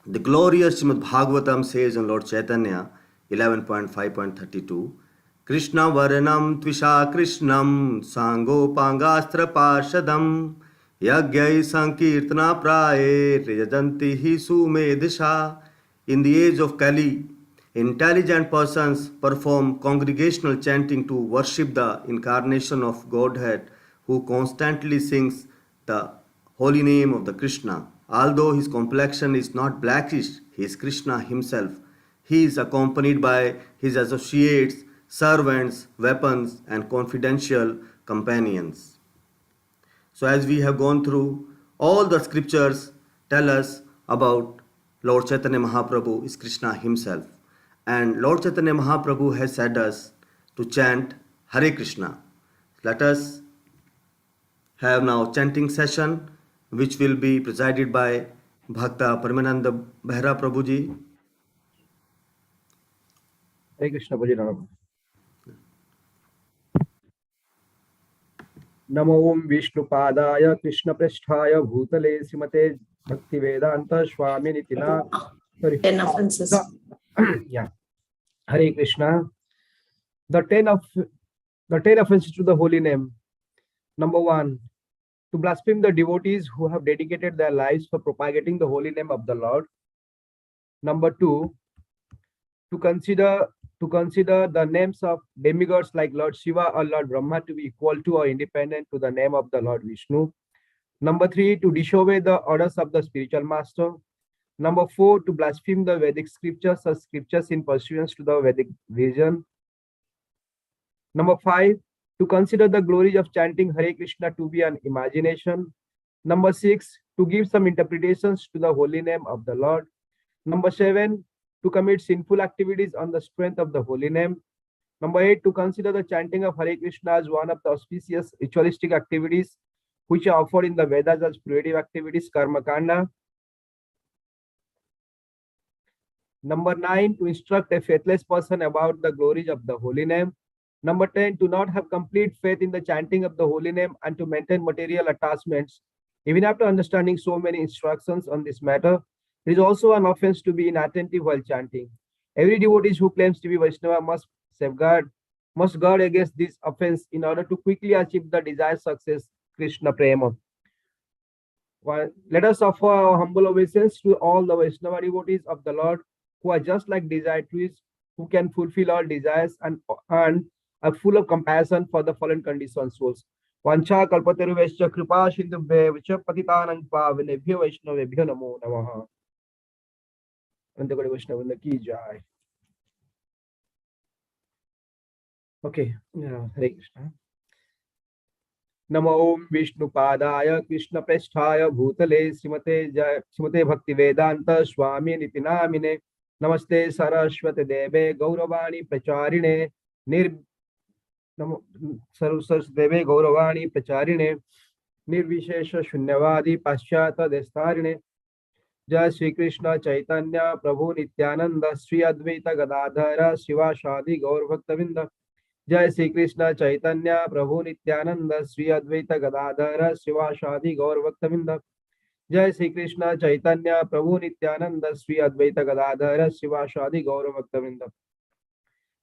The glorious Srimad Bhagavatam says in Lord Chaitanya 11.5.32, Krishna Varanam Tvisha Krishnam Sango Pangastra Parshadam Yagyai Sankirtana Praye Rejadanti Hi Sumedisha. In the age of Kali, intelligent persons perform congregational chanting to worship the incarnation of Godhead who constantly sings the holy name of the Krishna. Although his complexion is not blackish, he is Krishna himself. He is accompanied by his associates, servants, weapons, and confidential companions. So, as we have gone through, all the scriptures tell us about Lord Chaitanya Mahaprabhu is Krishna himself. And Lord Chaitanya Mahaprabhu has said us to chant Hare Krishna. Let us have now chanting session which will be presided by Bhakta Paramananda Behra Prabhuji. Hare Krishna Bhajan. Namo Om Vishnu Padaya Krishna Prasthaya Bhutale Srimate Bhaktivedanta Swami Nitina. Sorry. 10 offenses. Yeah. Hare Krishna. The 10 offenses to the holy name. Number 1, to blaspheme the devotees who have dedicated their lives for propagating the holy name of the Lord. Number 2, to consider the names of demigods like Lord Shiva or Lord Brahma to be equal to or independent to the name of the Lord Vishnu. Number 3, to disobey the orders of the spiritual master. Number 4, to blaspheme the Vedic scriptures or scriptures in pursuance to the Vedic vision. Number 5, to consider the glories of chanting Hare Krishna to be an imagination. Number 6, to give some interpretations to the holy name of the Lord. Number 7, to commit sinful activities on the strength of the holy name. Number 8, to consider the chanting of Hare Krishna as one of the auspicious ritualistic activities which are offered in the Vedas as primitive activities, karma kanda. Number 9, to instruct a faithless person about the glories of the holy name. Number 10, to not have complete faith in the chanting of the holy name and to maintain material attachments. Even after understanding so many instructions on this matter, it is also an offense to be inattentive while chanting. Every devotee who claims to be Vaishnava must guard against this offense in order to quickly achieve the desired success, Krishna Prema. Let us offer our humble obeisance to all the Vaishnava devotees of the Lord who are just like desire trees, who can fulfill all desires and are full of compassion for the fallen conditioned souls. Vancha kalpataruvescha kripa sindhubhye vicha patitanang pavanebhyo vaishnavebhyo namo namaha. Antakari Vaishnava ki jai. Okay, Hare Krishna. Namo Om Vishnu Padaya Krishna Prasthaya Bhutale Srimate Bhaktivedanta Swami Nitinamine Namaste Saraswati Deve Gauravani Pracharine Saraswati Gauravani Pracharine Nirvishesha Shunyavadi Paschata Destarine Jai Sri Krishna Chaitanya Prabhu Nityananda Sri Advaita Gadadhara Shiva Shadi Gaur Bhaktavinda Jai Sri Krishna Chaitanya Prabhu Nityananda Sri Advaita Gadadhara Shiva Shadi Gaur Bhaktavinda Jai Sri Krishna Chaitanya Prabhu Nityananda Sri Advaita Gadadhara Shiva Shadi Gaur Bhaktavinda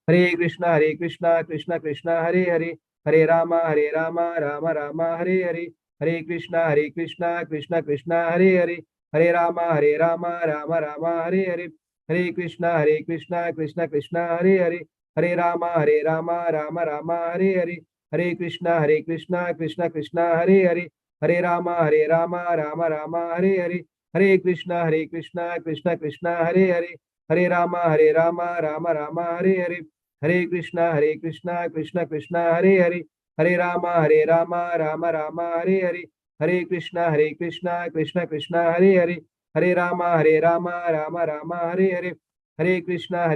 Hare Krishna Krishna Krishna Hare Hare Hare Rama Rama Rama Hare Hare Hare Krishna Krishna Krishna Hare Hare Hare Rama Rama Rama Hare Hare Hare Krishna Krishna Krishna Hare Hare Hare Rama Rama Rama Hare Hare Hare Krishna Krishna Krishna Hare Hare Hare Rama Rama Rama Hare Hare Hare Krishna Krishna Krishna Hare Hare Hare Rama Rama Rama Hare Hare Hare Krishna Krishna Krishna Hare Hare Hare Rama Rama Rama Hare Hare Hare Krishna Krishna Krishna Hare Hare Hare Rama Rama Rama Hare Hare Hare Krishna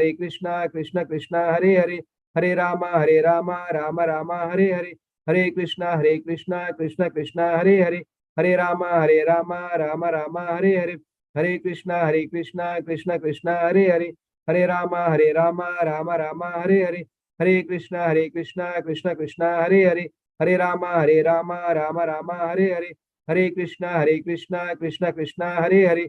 Krishna Krishna Hare Hare Hare Rama Rama Rama Hare Hare Hare Krishna Krishna Krishna Hare Hare Hare Rama Rama Rama Hare Hare Hare Krishna Krishna Krishna Hare Hare Hare Rama Rama Rama Hare Hare Hare Krishna Krishna Krishna Hare Hare Hare Rama Rama Rama Hare Hare Hare Krishna Krishna Krishna Hare Hare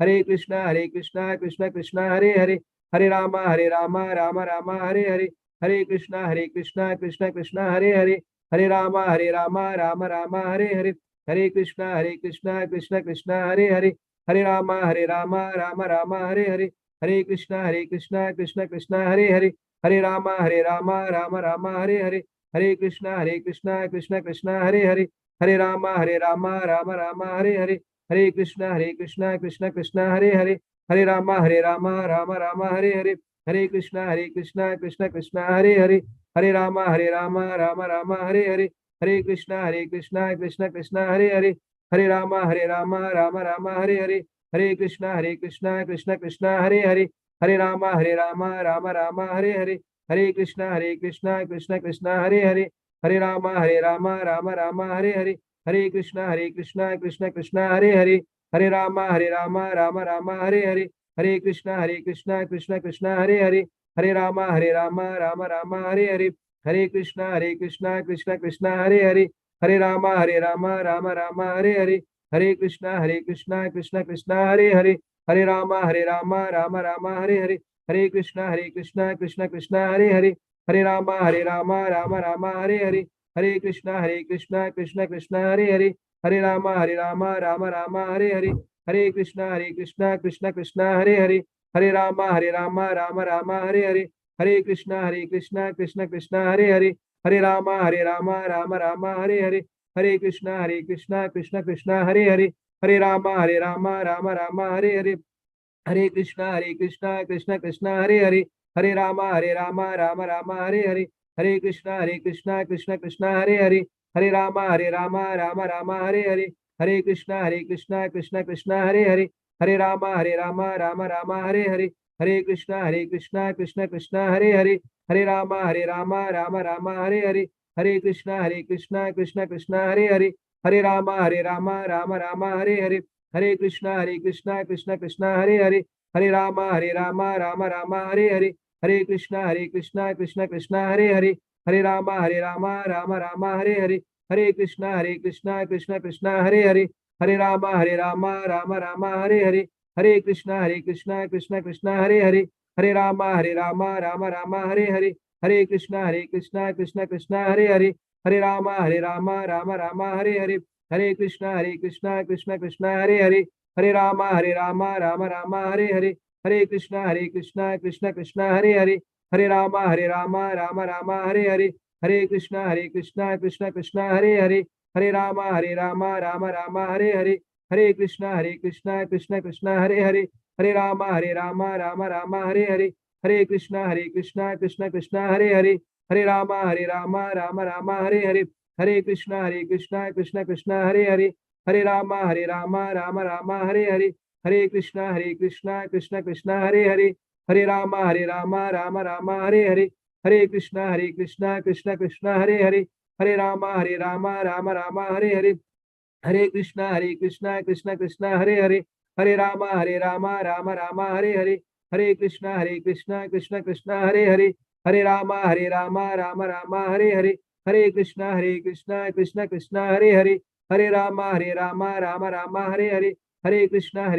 Hare Krishna Krishna Krishna Hare Hare, Hare Rama Rama Rama Hare Hare, Hare Krishna Krishna Krishna Hare Hare, Hare Rama Rama Rama Hare Hare, Hare Krishna Krishna Krishna Hare Hare, Hare Rama Rama Rama Hare Hare, Hare Krishna Krishna Krishna Hare Hare, Hare Rama Rama Rama Hare Hare, Hare Krishna Krishna Krishna Hare Hare, Hare Rama Rama Rama Hare Hare, Hare Krishna Krishna Krishna Hare Hare, Hare Rama Rama Rama Hare Hare, Hare Krishna Krishna Krishna Hare Hare, Hare Rama Rama Rama Hare Hare, Hare Krishna Krishna Krishna Hare Hare, Hare Rama Rama Rama Hare Hare, Hare Krishna Krishna Krishna Hare Hare, Hare Rama Rama Rama Hare Hare, Hare Krishna Krishna Krishna Hare Hare, Hare Rama Rama Rama Hare Hare, Hare Krishna Krishna Krishna Hare Hare, Hare Rama Rama Hare Hare, Hare Krishna Krishna Krishna Hare Hare, Hare Rama Rama Hare Hare, Hare Krishna Krishna Krishna Hare Hare, Hare Rama Rama Hare Hare, Hare Krishna Krishna Krishna Hare Hare, Hare Rama Rama Hare Hare, Hare Krishna Krishna Krishna Hare Hare, Hare Rama Rama Hare Hare, Hare Krishna Krishna Krishna Hare Hare, Hare Rama Rama Hare Hare, Hare Krishna Krishna Krishna Hare Hare, Hare Rama Rama Hare Hare, Hare Krishna Krishna Krishna Hare Hare, Hare Rama Rama Hare Hare, Hare Krishna Krishna Krishna Hare Hare, Hare Rama Rama Hare Hare, Hare Krishna Krishna Krishna Hare Hare, Hare Rama Rama Hare Hare, Hare Krishna Krishna Krishna Hare Hare, Hare Rama Rama Hare Hare, Hare Krishna Krishna Krishna Hare Hare, Hare Rama Rama Hare Hare, Hare Krishna Krishna Krishna Hare Hare, Hare Rama Rama Hare Hare, Hare Krishna Krishna Krishna Hare Hare, Hare Rama Rama Hare Hare, Hare Krishna Krishna Krishna Hare Hare, Hare Rama Rama Hare Hare, Hare Krishna Krishna Krishna Hare Hare, Hare Rama Rama Hare Hare, Hare Krishna Krishna Krishna Hare Hare, Hare Rama Rama Hare Hare, Hare Krishna Krishna Krishna Hare Hare, Hare Rama Rama Hare Hare, Hare Krishna Krishna Krishna Hare Hare, Hare Rama Rama Hare Hare, Hare Krishna Krishna Krishna Hare Hare, Hare Rama Rama Hare Hare, Hare Krishna Krishna Krishna Hare Hare, Hare Rama Rama Hare Hare, Hare Krishna Krishna Krishna Hare Hare, Hare Rama Rama Hare Hare, Hare Krishna Krishna Krishna Hare Hare, Hare Rama Rama Hare Hare, Hare Krishna Krishna Krishna Hare Hare, Hare Rama Rama Hare Hare, Hare Krishna Krishna Krishna Hare Hare, Hare Rama Rama Hare Hare, Hare Krishna Krishna Krishna Hare Hare, Hare Rama Rama Hare Hare, Hare Krishna Krishna Krishna Hare Hare, Hare Rama Rama Hare Hare, Hare Krishna Krishna Krishna Hare Hare, Hare Rama Rama Hare Hare, Hare Krishna Krishna Krishna Hare Hare, Hare Rama Rama Hare Hare, Hare Krishna Krishna Krishna Hare Hare, Hare Rama Rama Hare Hare, Hare Krishna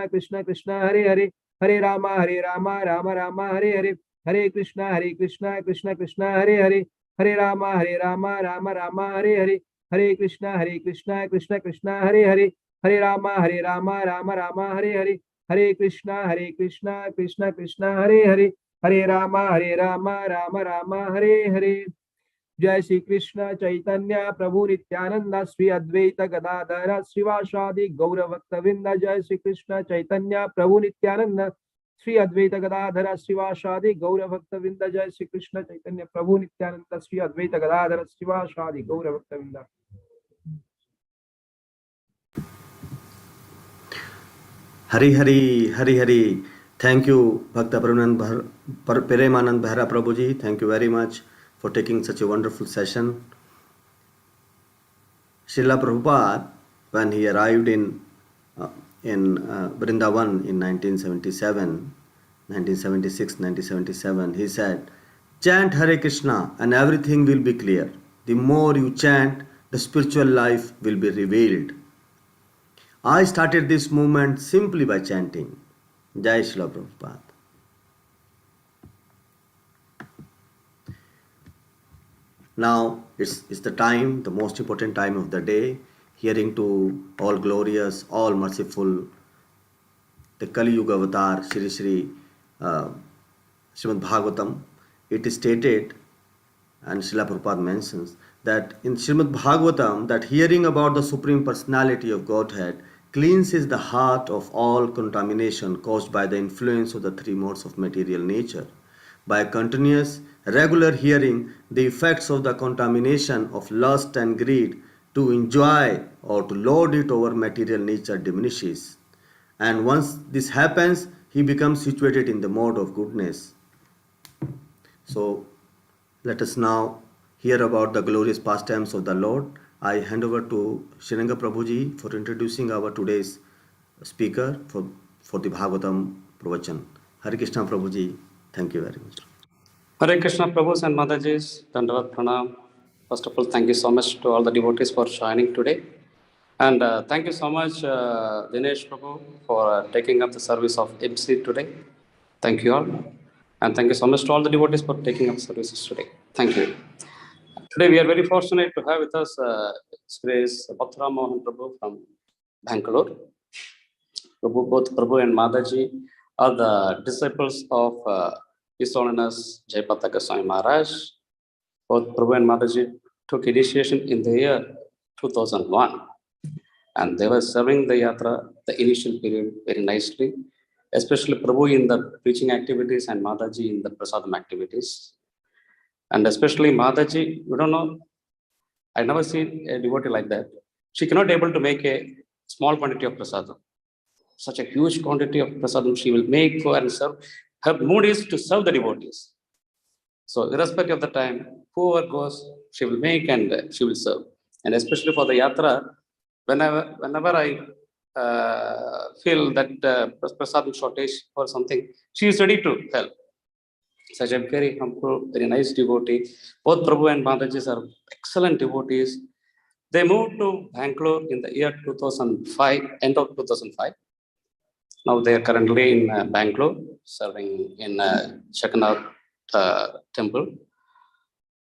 Krishna Krishna Hare Hare, Hare Rama Rama Hare Hare, Hare Krishna Krishna Krishna Hare Hare, Hare Rama Rama Hare Hare, Hare Krishna Krishna Krishna Hare Hare, Hare Rama Rama Hare Hare, Hare Krishna Krishna Krishna Hare Hare, Hare Rama Rama Hare Hare. जय श्री कृष्ण चैतन्य प्रभु नित्यानंद श्री अद्वैत गदाधर श्रीवासादि गौर भक्तवृंद। जय श्री कृष्ण चैतन्य प्रभु नित्यानंद श्री अद्वैत गदाधर श्रीवासादि गौर भक्तवृंद। जय श्री कृष्ण चैतन्य प्रभु नित्यानंद श्री अद्वैत गदाधर श्रीवासादि गौर भक्तवृंद। Hari Hari, Hari Hari. Thank you, Bhakta Premanand Behra Prabhuji. Thank you very much for taking such a wonderful session. Srila Prabhupada, when he arrived in Vrindavan in 1977, he said, chant Hare Krishna and everything will be clear. The more you chant, the spiritual life will be revealed. I started this movement simply by chanting Jai Shila Prabhupada. Now it's the time, the most important time of the day, hearing to all glorious, all merciful, the Kali Yuga avatar, Shri Shri Srimad Bhagavatam. It is stated, and Srila Prabhupada mentions, that in Srimad Bhagavatam, that hearing about the Supreme Personality of Godhead cleanses the heart of all contamination caused by the influence of the three modes of material nature. By continuous, regular hearing, the effects of the contamination of lust and greed to enjoy or to lord it over material nature diminishes. And once this happens, he becomes situated in the mode of goodness. So, let us now hear about the glorious pastimes of the Lord. I hand over to Shranga Prabhuji for introducing our today's speaker for the Bhagavatam Pravachan. Hare Krishna Prabhuji, thank you very much. Hare Krishna Prabhus and Madajis, Dandavat Pranam. First of all, thank you so much to all the devotees for joining today. And thank you so much, Dinesh Prabhu, for taking up the service of MC today. Thank you all. And thank you so much to all the devotees for taking up services today. Thank you. Today we are very fortunate to have with us His Mathura Mohan Prabhu from Bangalore. Both Prabhu and Mataji are the disciples of His Holiness Jayapataka Swami Maharaj. Both Prabhu and Mataji took initiation in the year 2001. And they were serving the yatra, the initial period, very nicely, especially Prabhu in the preaching activities and Mataji in the prasadam activities. And especially Mataji, you don't know, I never seen a devotee like that. She cannot able to make a small quantity of prasadam. Such a huge quantity of prasadam she will make for and serve. Her mood is to serve the devotees. So irrespective of the time, whoever goes, she will make and she will serve. And especially for the yatra, whenever I feel that prasadam shortage or something, she is ready to help. Such a very humble, very nice devotee. Both Prabhu and Mataji are excellent devotees. They moved to Bangalore in the year 2005, end of 2005. Now they are currently in Bangalore, serving in Jagannath temple.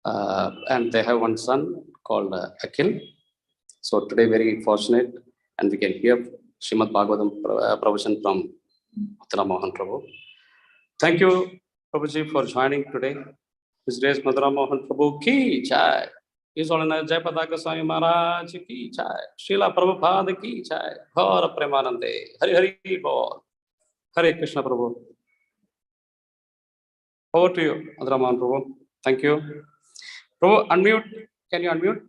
And they have one son called Akhil. So today very fortunate, and we can hear Srimad Bhagavatam Pravachan from Mathura Mohan Prabhu. Thank you, Prabhuji, for joining today. His Grace Mathura Mohan Prabhu ki jai. His Holiness Jayapataka Swami Maharaj ki jai. Srila Prabhupada ki jai. Ghora Premanande. Hari Hari Bol. Hare Krishna Prabhu. Over to you, Mathura Mohan Prabhu. Thank you. Prabhu, unmute. Can you unmute?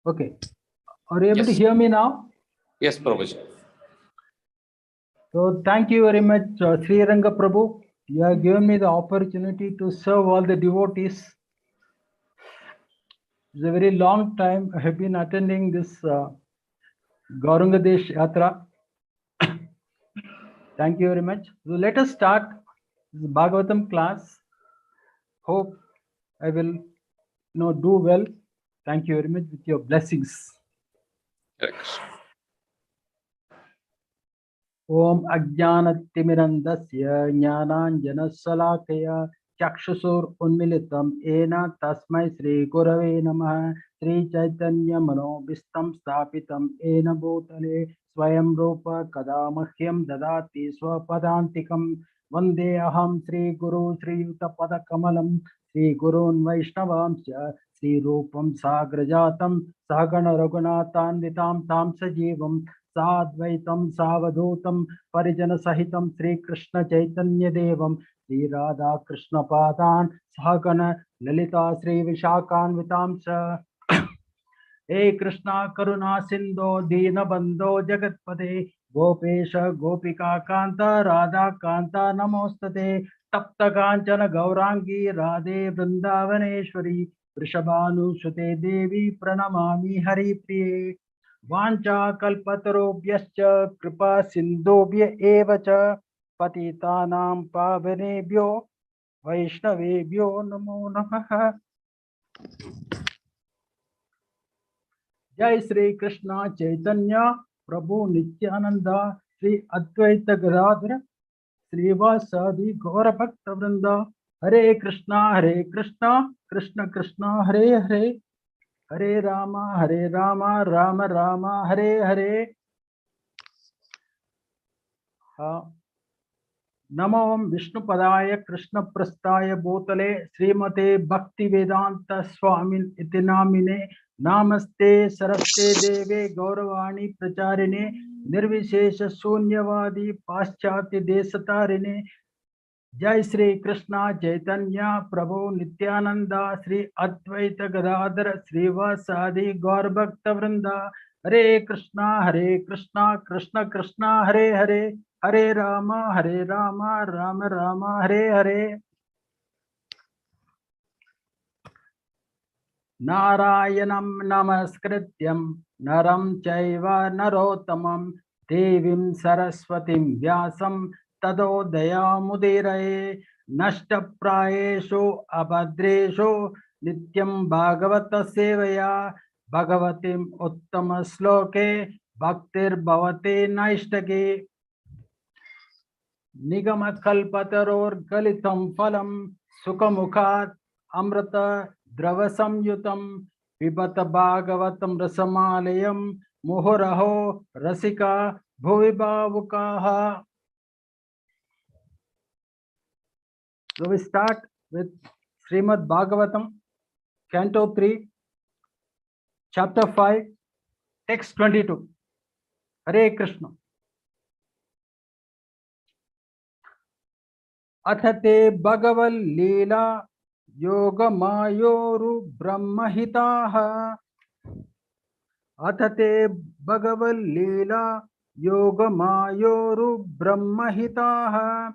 Okay. Are you able to hear me now? Yes, Prabhuji. So thank you very much, Sri Ranga Prabhu. You have given me the opportunity to serve all the devotees. It's a very long time I have been attending this Gaurangadesh Yatra. Thank you very much. So let us start this Bhagavatam class. Hope I will do well. Thank you very much with your blessings. Thanks. Om Ajnanatimirandasya Jnananjanassalakaya Chakshusur Unmilitam Ena Tasmai Sri Gurave Namah Sri Chaitanya Mano Vistam Stapitam Ena Bhutale Swayam Rupa Kadamahyam Dadati Swapadantikam Vande Aham Sri Guru Sri Yuta Padakamalam Sri Gurun Vaishnavamsya Sri Rupam Sagrajatam Sagana Raghunathanvitam Tam Sajivam Sadvaitam Savadutam Parijana Sahitam Sri Krishna Chaitanya Devam Sri Radha Krishna Padan Sahagana Lalita Sri Vishakan Vitamsa Hey Krishna Karuna Sindho Dina Bandho Jagatpade Gopesha Gopika Kanta Radha Kanta Namostate Tapta Kanchana Gaurangi Radhe Vrindavaneshwari Vrishabhanu Sute Devi Pranamami Hari Priye Vancha kalpatarobhyascha kripa sindhobhya eva cha patitanam pavanebhyo vaishnavebhyo namo namaha. Jai Sri Krishna Chaitanya Prabhu Nityananda Sri Advaita Gadadhara Srivasadi Gaura Bhakta Vrinda Hare Krishna Krishna Krishna Hare Hare Hare Rama Rama Rama Hare Hare. Namo Vishnu Padaya Krishna Prastaya Bhotale Srimate Bhakti Vedanta Swamin Itinamine Namaste Saraswate Deve Gauravani Pracharine Nirvishesha Sunyavadi Paschati Desatarine Jai Sri Krishna Chaitanya Prabhu Nityananda Sri Advaita Gadadhara Srivasadi Gaur Bhakta Vrinda Hare Krishna Krishna Krishna Hare Hare Hare Rama Rama Rama Hare Hare. Narayanam Namaskrityam Naram Chaiva Narottamam Devim Saraswatim Vyasam Tadodaya Mudiraye Nashtaprayeshu Abhadreshu Nityam Bhagavata Sevaya Bhagavatim Uttama Sloke Bhaktir Bhavate Naishtake Nigamat Kalpataror Galitam Phalam Sukhamukhat Amrata Dravasam Yutam Vibata Bhagavatam Rasamalayam Muhuraho Rasika Bhuvibavukaha. So we start with Srimad Bhagavatam, Canto 3, Chapter 5, Text 22. Hare Krishna. Athate Bhagaval Leela Yoga Mayoru Brahmahitaha. Athate Bhagaval Leela Yoga Mayoru Brahmahitaha.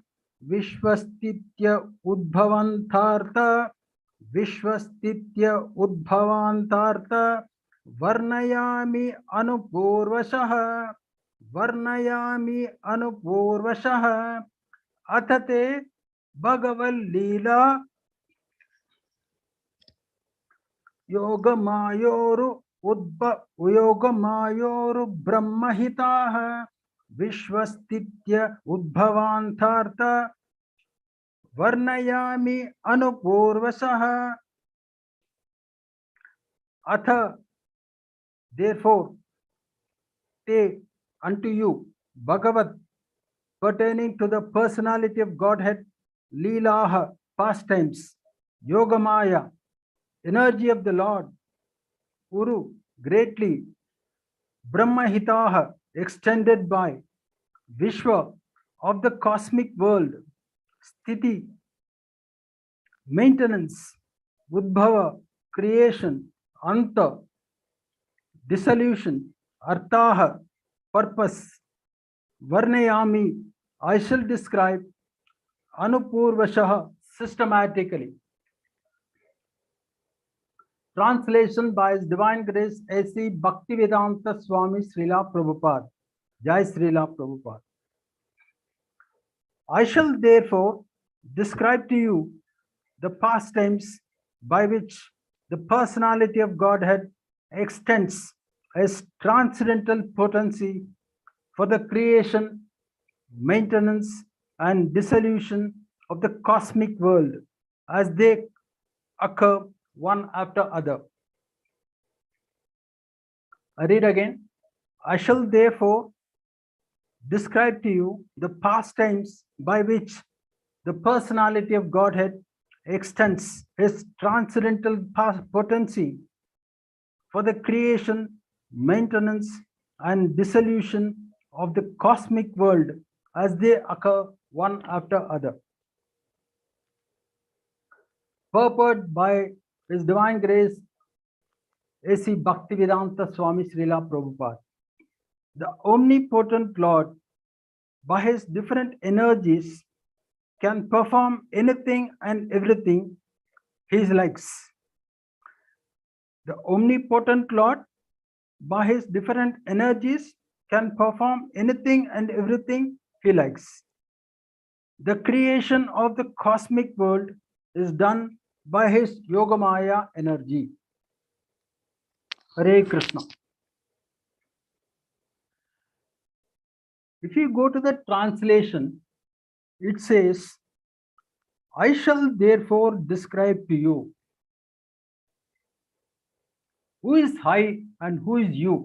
Vishwastitya Udbhavantartha Varnayami Anupurvashaha Athate Bhagaval Leela Yoga Mayoru Brahmahitaha Vishwastitya Udbhavantartha Varnayami Anupurvasaha. Atha, therefore, te, unto you, Bhagavat, pertaining to the personality of Godhead, Leelaha, pastimes, Yogamaya, energy of the Lord, Uru, greatly, Brahmahitaha, extended by, Vishwa, of the cosmic world, Sthiti, maintenance, Udbhava, creation, Anta, dissolution, Arthaha, purpose, Varnayami, I shall describe, Anupurvashaha, systematically. Translation by His Divine Grace A.C. Bhaktivedanta Swami Srila Prabhupada. Jai Srila Prabhupada. I shall therefore describe to you the pastimes by which the personality of Godhead extends as transcendental potency for the creation, maintenance, and dissolution of the cosmic world as they occur one after other. I read again. I shall therefore describe to you the pastimes by which the personality of Godhead extends His transcendental potency for the creation, maintenance, and dissolution of the cosmic world as they occur one after other. Purport by His Divine Grace A.C. Bhaktivedanta Swami Srila Prabhupada. The omnipotent Lord, by His different energies, can perform anything and everything He likes. The omnipotent Lord, by His different energies, can perform anything and everything He likes. The creation of the cosmic world is done by His Yogamaya energy. Hare Krishna. If you go to the translation, it says, I shall therefore describe to you who is I and who is you.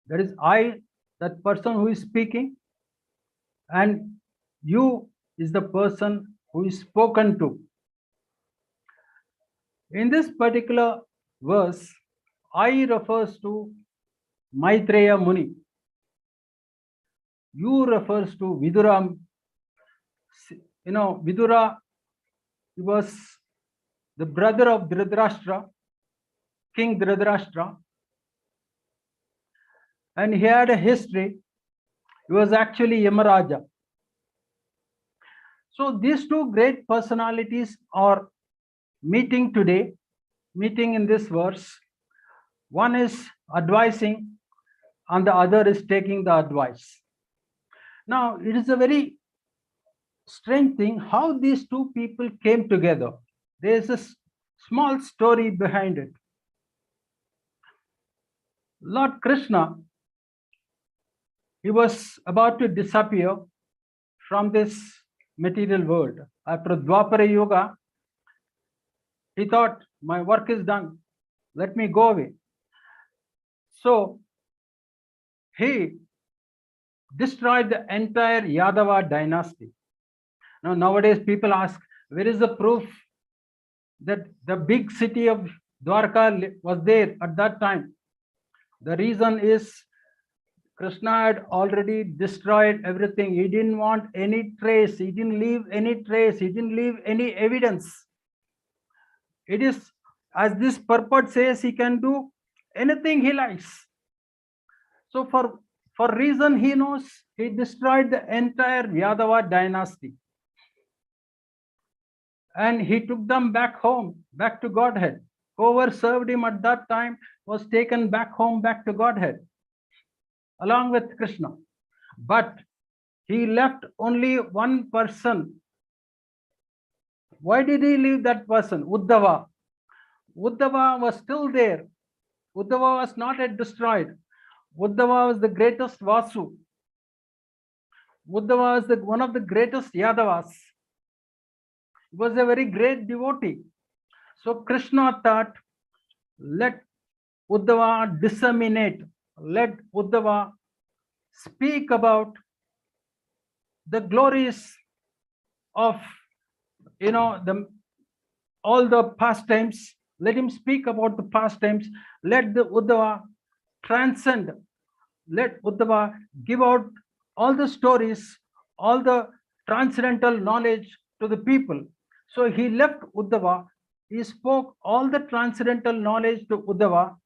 That is I, that person who is speaking, and you is the person who is spoken to. In this particular verse, I refers to Maitreya Muni. You refers to Vidura. Vidura, he was the brother of Dhritarashtra, King Dhritarashtra, and he had a history. He was actually Yamaraja. So these two great personalities are meeting today, meeting in this verse. One is advising and the other is taking the advice. Now, it is a very strange thing how these two people came together. There is a small story behind it. Lord Krishna, he was about to disappear from this material world. After Dwapara Yuga, he thought, my work is done, let me go away. So he destroyed the entire Yadava dynasty. Now, nowadays people ask, where is the proof that the big city of Dwarka was there at that time? The reason is Krishna had already destroyed everything. He didn't want any trace. He didn't leave any trace. He didn't leave any evidence. It is, as this purport says, he can do anything he likes. So for reason he knows, he destroyed the entire Yadava dynasty. And he took them back home, back to Godhead. Whoever served him at that time was taken back home, back to Godhead, along with Krishna. But he left only one person. Why did he leave that person? Uddhava. Uddhava was still there. Uddhava was not yet destroyed. Uddhava was the greatest Vasu. Uddhava was one of the greatest Yadavas. He was a very great devotee. So Krishna thought, let Uddhava disseminate, let Uddhava speak about the glories of all the pastimes. Let him speak about the pastimes. Let the Uddhava transcend. Let Uddhava give out all the stories, all the transcendental knowledge to the people. So he left Uddhava. He spoke all the transcendental knowledge to Uddhava,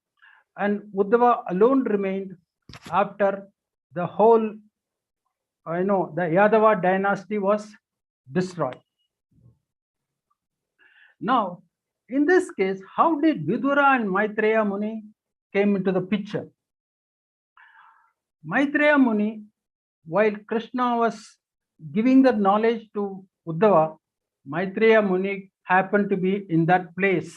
and Uddhava alone remained after the whole, the Yadava dynasty was destroyed. Now, in this case, how did Vidura and Maitreya Muni came into the picture? Maitreya Muni, while Krishna was giving the knowledge to Uddhava, Maitreya Muni happened to be in that place.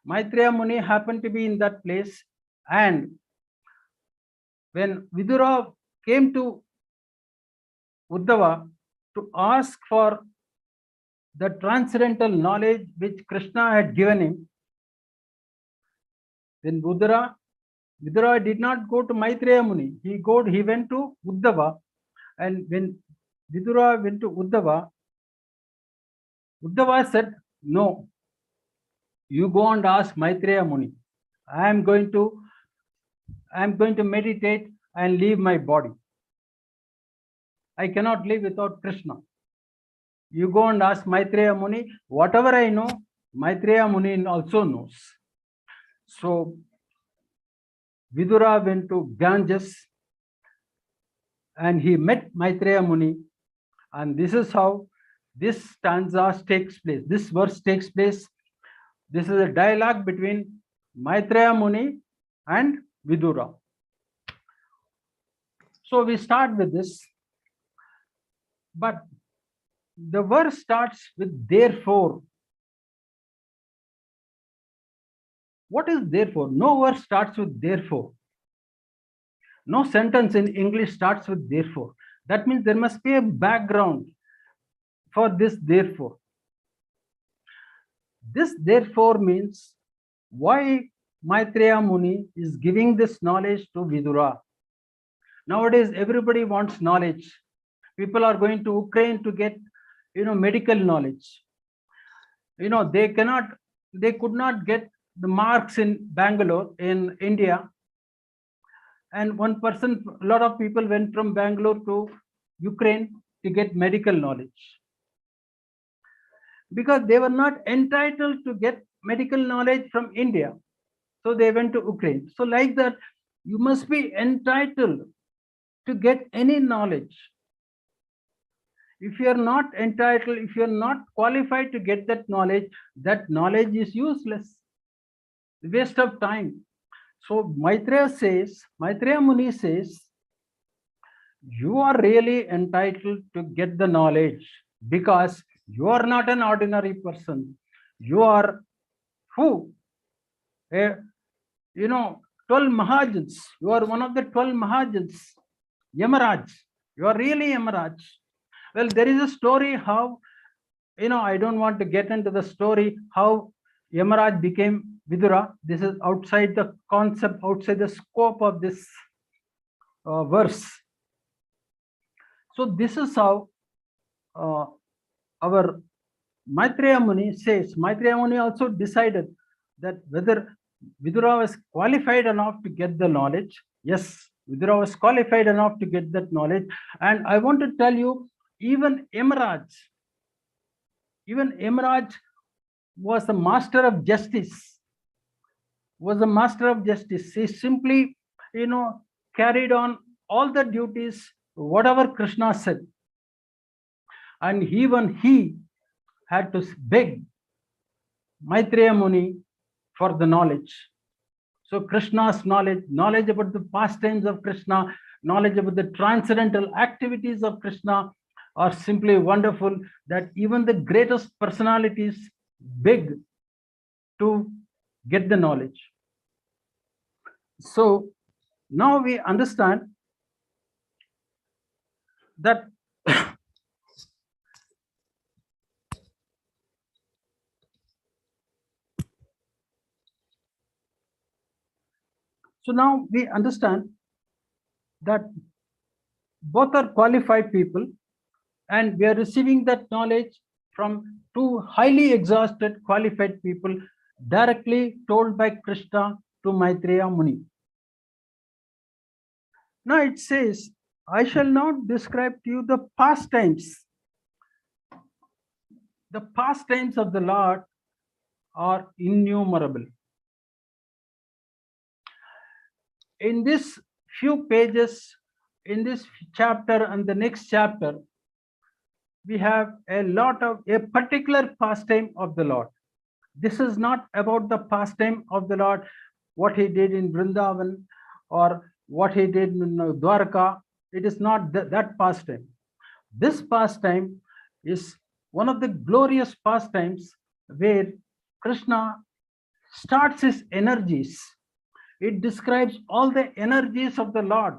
Maitreya Muni happened to be in that place, and when Vidura came to Uddhava to ask for the transcendental knowledge which Krishna had given him, then Vidura did not go to Maitreya Muni. He went to Uddhava, and when Vidura went to Uddhava, Uddhava said, no, you go and ask Maitreya Muni. I am going to meditate and leave my body. I cannot live without Krishna. You go and ask Maitreya Muni. Whatever I know, Maitreya Muni also knows. So Vidura went to Ganges and he met Maitreya Muni, and this is how this stanza takes place. This verse takes place. This is a dialogue between Maitreya Muni and Vidura. So we start with this, but the verse starts with therefore. What is therefore? No verse starts with therefore. No sentence in English starts with therefore. That means there must be a background for this therefore. This therefore means why Maitreya Muni is giving this knowledge to Vidura. Nowadays, everybody wants knowledge. People are going to Ukraine to get, medical knowledge. They could not get the marks in Bangalore, in India. And a lot of people went from Bangalore to Ukraine to get medical knowledge, because they were not entitled to get medical knowledge from India. So they went to Ukraine. So like that, you must be entitled to get any knowledge. If you are not entitled, if you are not qualified to get that knowledge is useless, waste of time. So Maitreya Muni says, you are really entitled to get the knowledge, because you are not an ordinary person. You are who? 12 Mahajans. You are one of the 12 Mahajans. Yamaraj. You are really Yamaraj. Well, there is a story how, I don't want to get into the story how Yamaraj became Vidura. This is outside the concept, outside the scope of this verse. So this is how our Maitreya Muni says. Maitreya Muni also decided that whether Vidura was qualified enough to get the knowledge. Yes, Vidura was qualified enough to get that knowledge. And I want to tell you, even Yamaraj was the master of justice. He simply, carried on all the duties, whatever Krishna said. And even he had to beg Maitreya Muni for the knowledge. So Krishna's knowledge about the pastimes of Krishna, knowledge about the transcendental activities of Krishna are simply wonderful, that even the greatest personalities beg to get the knowledge. So now we understand that both are qualified people, and we are receiving that knowledge from two highly exhausted qualified people, directly told by Krishna to Maitreya Muni. Now it says, I shall now describe to you the pastimes. The pastimes of the Lord are innumerable. In this few pages, in this chapter and the next chapter, we have a particular pastime of the Lord. This is not about the pastime of the Lord, what he did in Vrindavan or what he did in Dwarka. It is not that pastime. This pastime is one of the glorious pastimes where Krishna starts his energies. It describes all the energies of the Lord.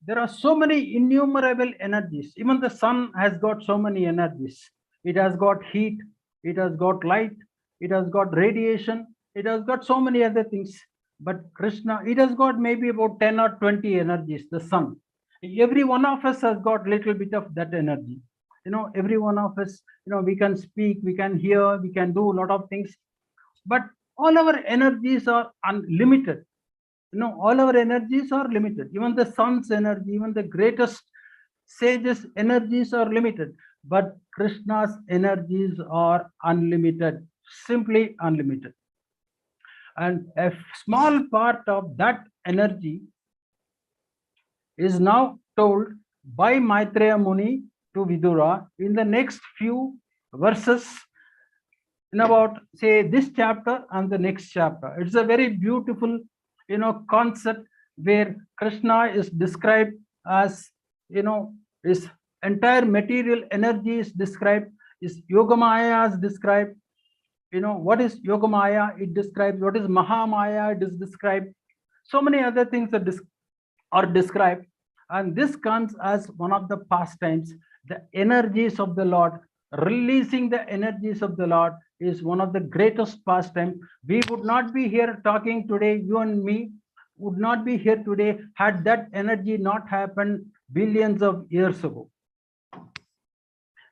There are so many innumerable energies. Even the sun has got so many energies. It has got heat, it has got light, it has got radiation, it has got so many other things. But Krishna, it has got maybe about 10 or 20 energies, the sun. Every one of us has got little bit of that energy. Every one of us, we can speak, we can hear, we can do a lot of things. But all our energies are unlimited. All our energies are limited. Even the sun's energy, even the greatest sages' energies are limited. But Krishna's energies are unlimited, simply unlimited. And a small part of that energy is now told by Maitreya Muni to Vidura in the next few verses, in about, say, this chapter and the next chapter. It's a very beautiful, concept where Krishna is described as, his entire material energy is described, his Yogamaya is described. What is Yogamaya? It describes. What is Mahamaya? It is described. So many other things are described, and this comes as one of the pastimes. The energies of the Lord, releasing the energies of the Lord, is one of the greatest pastime. We would not be here talking today, you and me would not be here today had that energy not happened billions of years ago.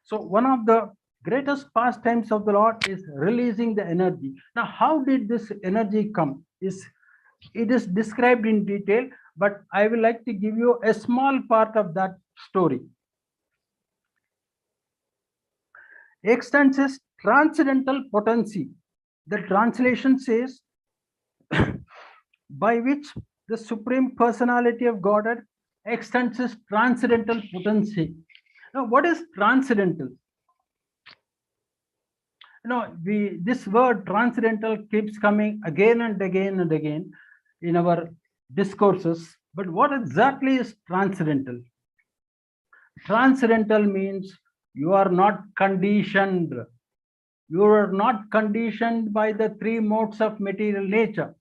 So one of the greatest pastimes of the Lord is releasing the energy. Now, how did this energy come? It is described in detail, but I will like to give you a small part of that story. Extends his transcendental potency. The translation says, by which the Supreme Personality of Godhead extends his transcendental potency. Now, what is transcendental? This word transcendental keeps coming again and again and again in our discourses. But what exactly is transcendental? Transcendental means you are not conditioned. You are not conditioned by the three modes of material nature.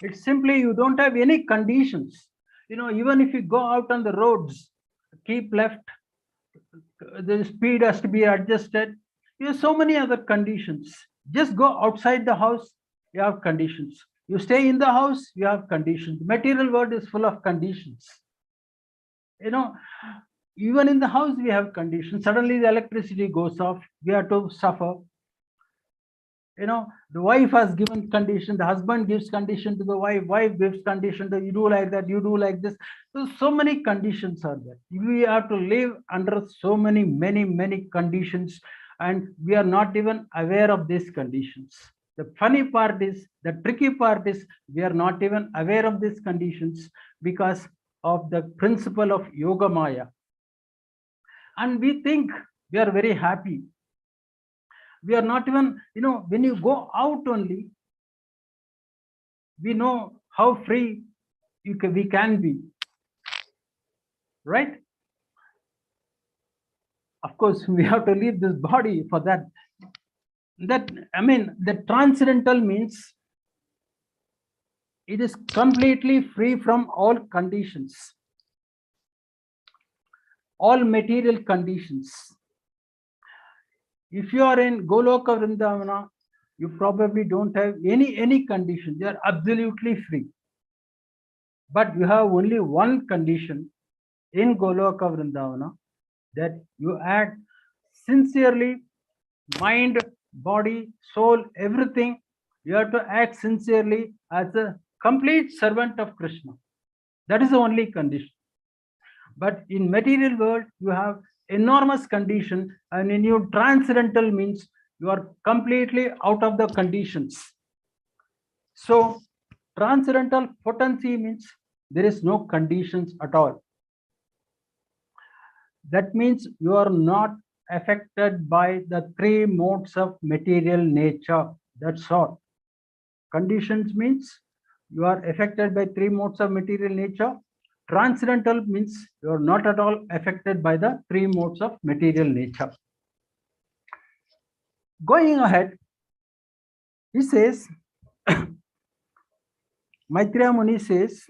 It's simply you don't have any conditions. Even if you go out on the roads, keep left, the speed has to be adjusted. You have so many other conditions. Just go outside the house, you have conditions. You stay in the house, you have conditions. Material world is full of conditions. Even in the house we have conditions. Suddenly the electricity goes off, we have to suffer. The wife has given condition, the husband gives condition to the wife gives condition to you do like that, you do like this. So many conditions are there. We have to live under so many conditions, and we are not even aware of these conditions. The funny part is, the tricky part is, we are not even aware of these conditions because of the principle of Yoga Maya. And we think we are very happy. We are not even, when you go out only, we know how free we can be, right? Of course, we have to leave this body for that. The transcendental means it is completely free from all conditions, all material conditions. If you are in Goloka Vrindavana, you probably don't have any condition. You are absolutely free. But you have only one condition in Goloka Vrindavana, that you act sincerely, mind, body, soul, everything. You have to act sincerely as a complete servant of Krishna. That is the only condition. But in material world, you have enormous condition, and in your transcendental means you are completely out of the conditions. So transcendental potency means there is no conditions at all. That means you are not affected by the three modes of material nature. That's all. Conditions means you are affected by three modes of material nature. Transcendental means you are not at all affected by the three modes of material nature. Going ahead, he says, Maitreya Muni says,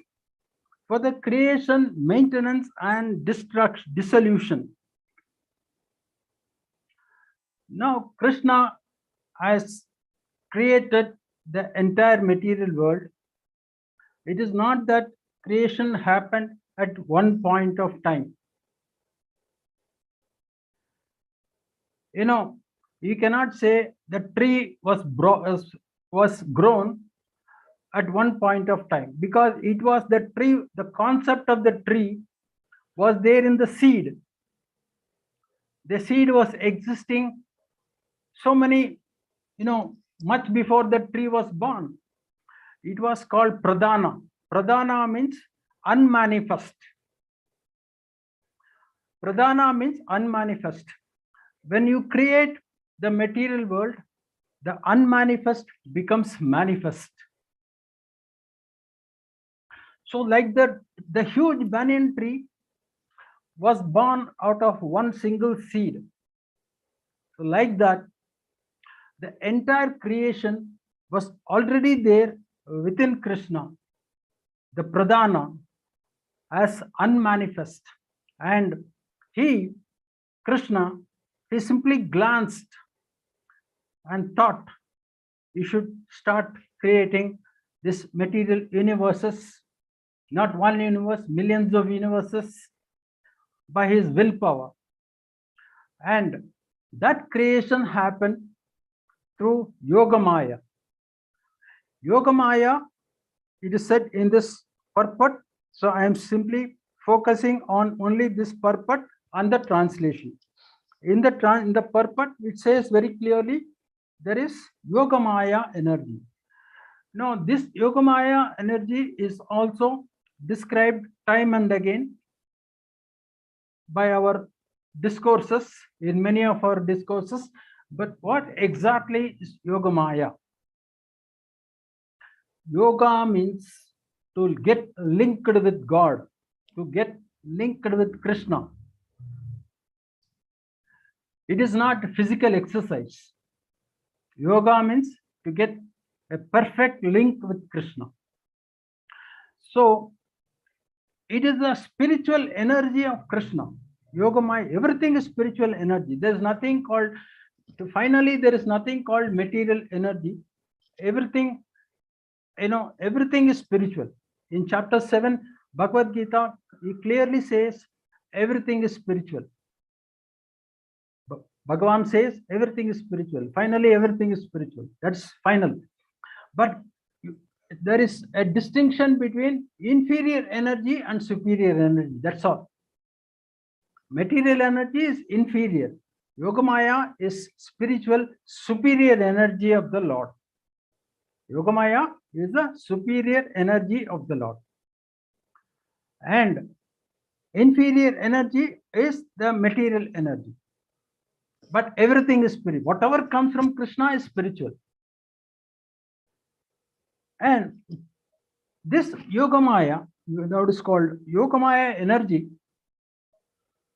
for the creation, maintenance, and destruction, dissolution. Now, Krishna has created the entire material world. It is not that creation happened at one point of time. You cannot say the tree was grown at one point of time, because it was the tree, the concept of the tree was there in the seed. The seed was existing so many, much before the tree was born. It was called pradhana. Pradhana means unmanifest. Pradhana means unmanifest. When you create the material world, the unmanifest becomes manifest. So like the huge banyan tree was born out of one single seed. So like that, the entire creation was already there within Krishna, the Pradhana, as unmanifest. And he, Krishna, he simply glanced and thought you should start creating this material universes, not one universe, millions of universes, by his willpower. And that creation happened through Yogamaya. Yogamaya, it is said in this purport, so I am simply focusing on only this purport and the translation. In the purport, it says very clearly there is Yogamaya energy. Now, this Yogamaya energy is also described time and again by our discourses, in many of our discourses. But what exactly is Yogamaya? Yoga means to get linked with God, to get linked with Krishna. It is not physical exercise. Yoga means to get a perfect link with Krishna. So it is the spiritual energy of Krishna. Yogamaya, everything is spiritual energy. There is nothing called, finally, there is nothing called material energy. Everything, everything is spiritual. In chapter 7, Bhagavad Gita, he clearly says everything is spiritual. Bhagavan says everything is spiritual. Finally, everything is spiritual. That's final. But there is a distinction between inferior energy and superior energy. That's all. Material energy is inferior. Yogamaya is spiritual superior energy of the Lord. Yogamaya is the superior energy of the Lord. And inferior energy is the material energy. But everything is spiritual. Whatever comes from Krishna is spiritual. And this Yogamaya, that is called Yogamaya energy,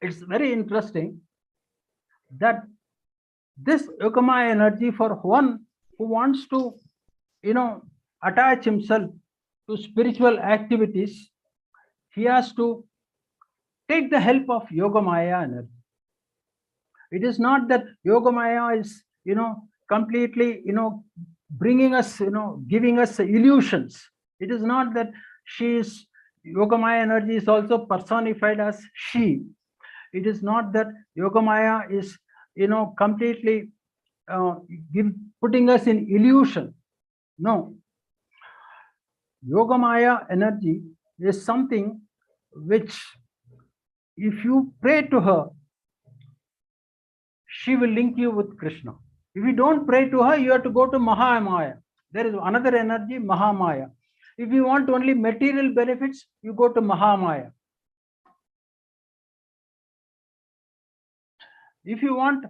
it's very interesting that this Yogamaya energy, for one who wants to, attach himself to spiritual activities, he has to take the help of Yogamaya energy. It is not that Yogamaya is, completely, bringing us, giving us illusions. It is not that she is, Yogamaya energy is also personified as she. It is not that Yogamaya is, completely putting us in illusion. No. Yogamaya energy is something which, if you pray to her, she will link you with Krishna. If you don't pray to her, you have to go to Mahamaya. There is another energy, Mahamaya. If you want only material benefits, you go to Mahamaya. If you want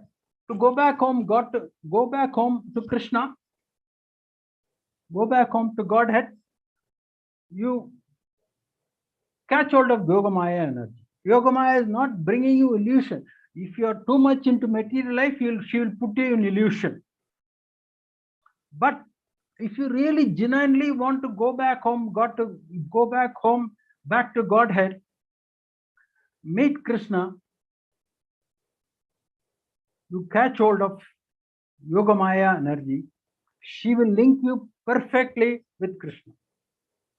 to go back home, go back home to Krishna, go back home to Godhead, you catch hold of Yogamaya energy. Yogamaya is not bringing you illusion. If you are too much into material life, she will put you in illusion. But if you really genuinely want to go back home, back to Godhead, meet Krishna, you catch hold of Yogamaya energy, she will link you perfectly with Krishna.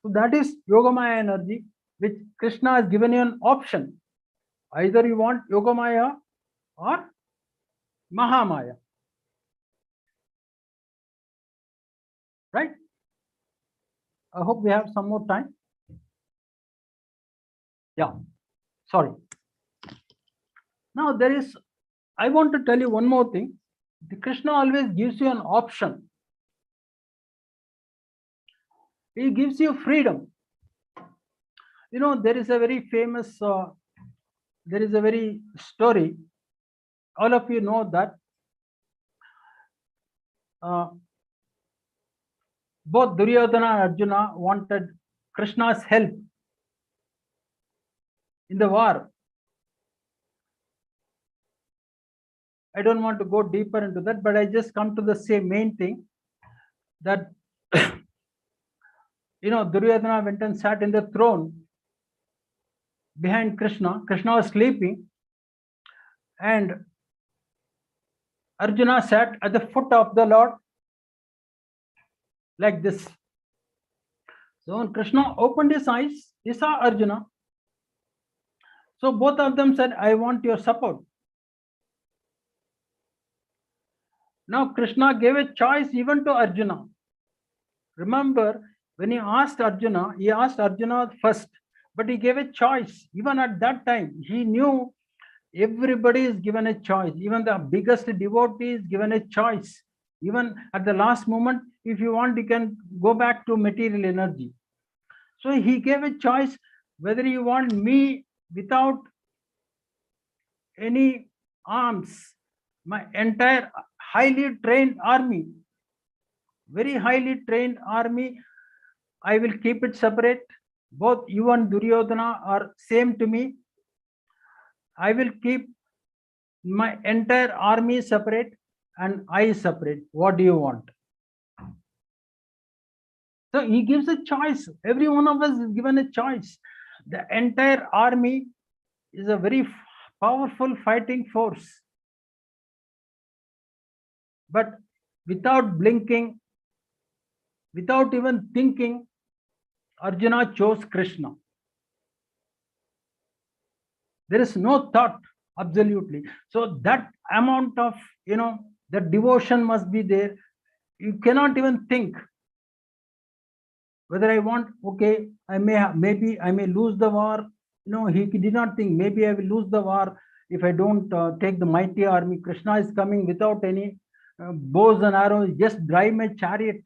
So that is Yogamaya energy, which Krishna has given you an option. Either you want Yogamaya or Mahamaya. Right? I hope we have some more time. Yeah, sorry. Now I want to tell you one more thing. The Krishna always gives you an option. He gives you freedom. There is a very famous, there is a very story. All of you know that both Duryodhana and Arjuna wanted Krishna's help in the war. I don't want to go deeper into that, but I just come to the same main thing. that Duryodhana went and sat in the throne behind Krishna. Krishna was sleeping, and Arjuna sat at the foot of the Lord like this. So when Krishna opened his eyes, he saw Arjuna. So both of them said, I want your support. Now Krishna gave a choice even to Arjuna. Remember, when he asked Arjuna first, but he gave a choice. Even at that time, he knew everybody is given a choice. Even the biggest devotee is given a choice. Even at the last moment, if you want, you can go back to material energy. So he gave a choice whether you want me without any arms, my entire highly trained army, very highly trained army, I will keep it separate. Both you and Duryodhana are same to me. I will keep my entire army separate and I separate. What do you want? So he gives a choice. Every one of us is given a choice. The entire army is a very powerful fighting force. But without blinking, without even thinking, Arjuna chose Krishna. There is no thought, absolutely. So that amount of, the devotion must be there. You cannot even think whether I want, okay, maybe I may lose the war. He did not think, maybe I will lose the war if I don't take the mighty army. Krishna is coming without any bows and arrows, just drive my chariot.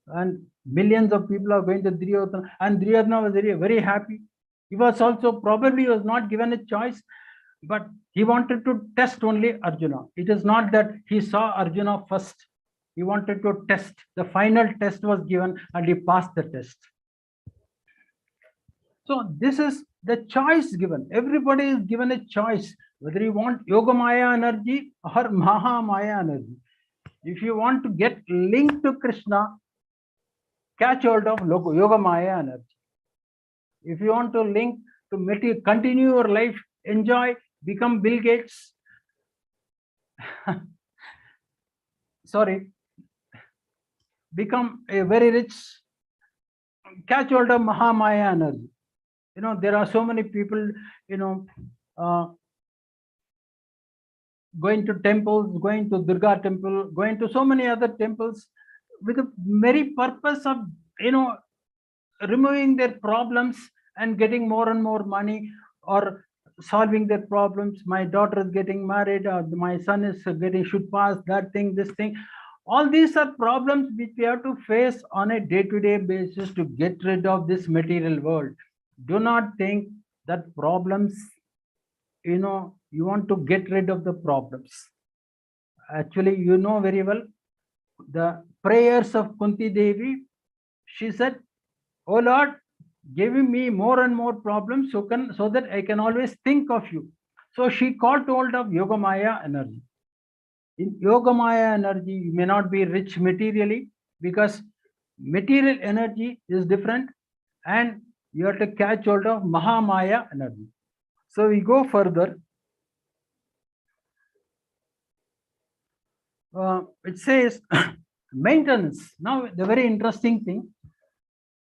And millions of people are going to Duryodhana, and Duryodhana was very, very happy. He was also probably was not given a choice, but he wanted to test only Arjuna. It is not that he saw Arjuna first. He wanted to test. The final test was given and he passed the test. So this is the choice given. Everybody is given a choice whether you want Yogamaya energy or Mahamaya energy. If you want to get linked to Krishna, catch hold of Yogamaya energy. If you want to link to continue your life, enjoy, become Bill Gates, become a very rich, catch hold of Mahamaya energy. There are so many people, going to temples, going to Durga temple, going to so many other temples with the very purpose of, removing their problems and getting more and more money, or solving their problems. My daughter is getting married, or my son is should pass that thing, this thing. All these are problems which we have to face on a day-to-day basis to get rid of this material world. Do not think that problems, you want to get rid of the problems. Actually, you know very well the prayers of Kunti Devi. She said, "Oh Lord, giving me more and more problems so that I can always think of you." So she caught hold of Yogamaya energy. In Yogamaya energy, you may not be rich materially because material energy is different, and you have to catch hold of Mahamaya energy. So we go further. It says maintenance. Now the very interesting thing,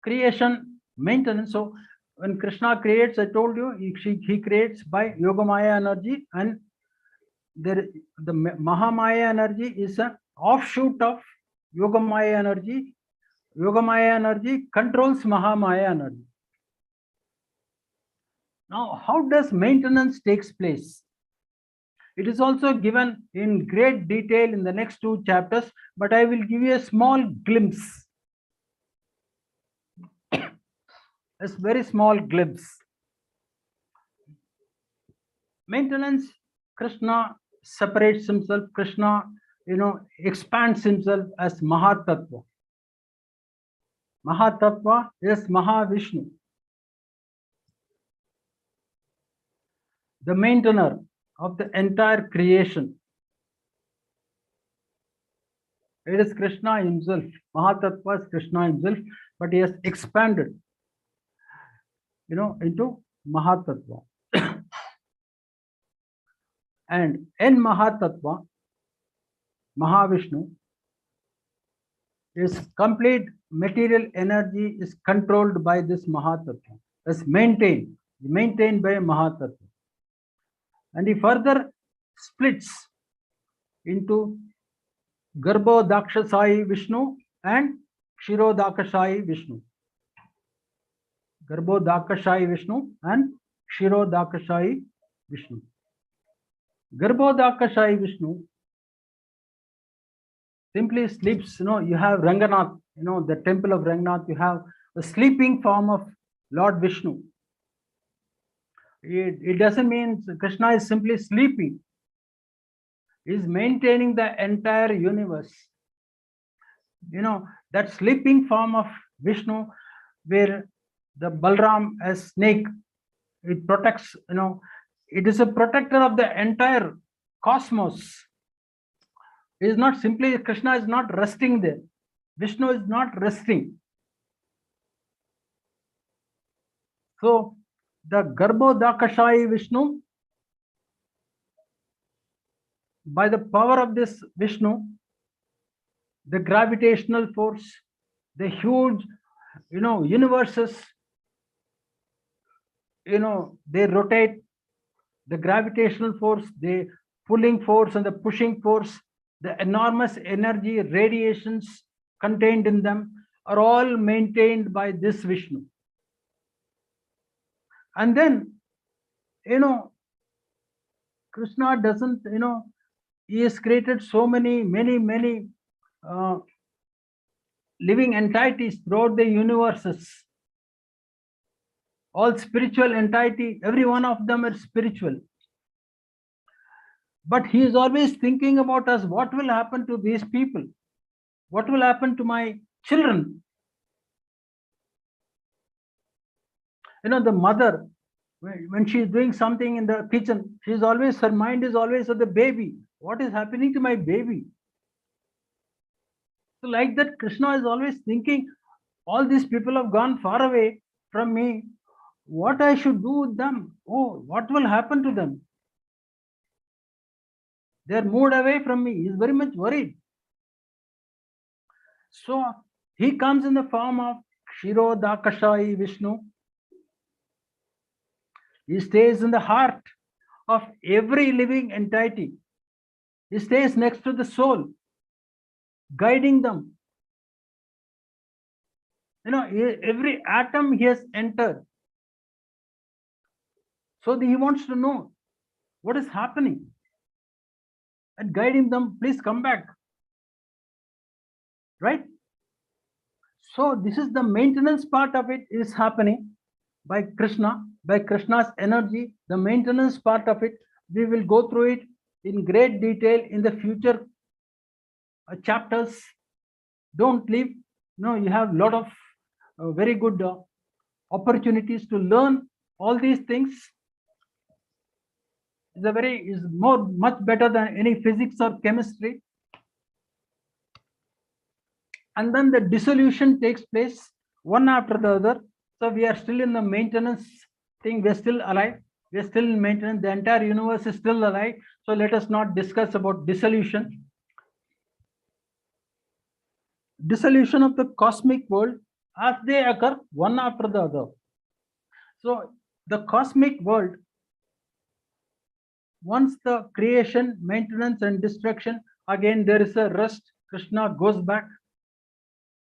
creation, maintenance. So when Krishna creates, I told you, he creates by Yogamaya energy, and the Mahamaya energy is an offshoot of Yogamaya energy. Yogamaya energy controls Mahamaya energy. Now, how does maintenance takes place? It is also given in great detail in the next 2 chapters, but I will give you a small glimpse. A very small glimpse. Maintenance, Krishna separates himself. Krishna, expands himself as Mahatattva. Mahatattva is Mahavishnu, the maintainer of the entire creation. It is Krishna himself. Mahatattva is Krishna himself, but he has expanded, into Mahatattva. And in Mahatattva, Mahavishnu, his complete material energy is controlled by this Mahatattva. It's maintained by Mahatattva. And he further splits into Garbhodakshasai Vishnu and Kshirodakashai Vishnu. Garbhodakashai Vishnu and Kshirodakashai Vishnu. Garbhodakashai Vishnu simply sleeps. You have Ranganath, the temple of Ranganath, you have the sleeping form of Lord Vishnu. It doesn't mean Krishna is simply sleeping. He is maintaining the entire universe. That sleeping form of Vishnu, where the Balram as snake, it protects, it is a protector of the entire cosmos. It is not simply, Krishna is not resting there. Vishnu is not resting. So the Garbhodakashai Vishnu, by the power of this Vishnu, the gravitational force, the huge, universes, they rotate, the gravitational force, the pulling force and the pushing force, the enormous energy, radiations contained in them are all maintained by this Vishnu. And then, Krishna doesn't, he has created so many living entities throughout the universes. All spiritual entity, every one of them is spiritual. But he is always thinking about us. What will happen to these people? What will happen to my children? The mother, when she is doing something in the kitchen, her mind is always on the baby. What is happening to my baby? So like that, Krishna is always thinking, all these people have gone far away from me. What I should do with them? Oh, what will happen to them? They are moved away from me. He is very much worried. So he comes in the form of Kshirodakashai Vishnu. He stays in the heart of every living entity. He stays next to the soul, guiding them. Every atom he has entered. So he wants to know what is happening and guiding them. Please come back. Right? So this is the maintenance part of it is happening by Krishna, by Krishna's energy. The maintenance part of it, we will go through it in great detail in the future chapters. Don't leave. You have a lot of very good opportunities to learn all these things. Is much better than any physics or chemistry. And then the dissolution takes place one after the other. So we are still in the maintenance thing. We're still alive. We're still in maintenance. The entire universe is still alive. So let us not discuss about dissolution. Dissolution of the cosmic world as they occur one after the other. So the cosmic world, once the creation, maintenance and destruction, again there is a rest. Krishna goes back.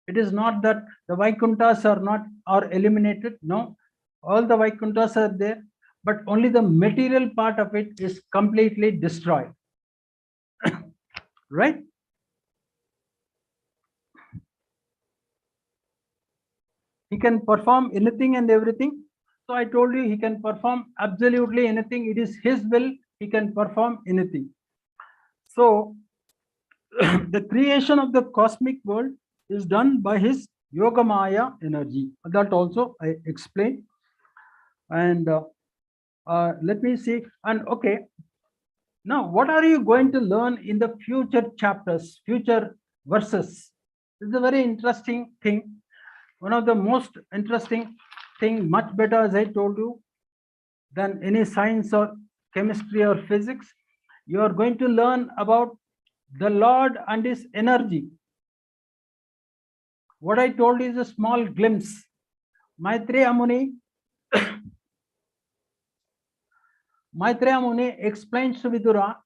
It is not that the Vaikunthas are eliminated. No, all the Vaikunthas are there, but only the material part of it is completely destroyed. Right? He can perform anything and everything. So I told you he can perform absolutely anything. It is his will. He can perform anything. So the creation of the cosmic world is done by his Yogamaya energy. That also I explained. And let me see. And okay, now what are you going to learn in the future chapters, future verses. It's a very interesting thing. One of the most interesting thing, much better, as I told you, than any science or chemistry or physics. You are going to learn about the Lord and his energy. What I told is a small glimpse. Maitreya Muni explains to Vidura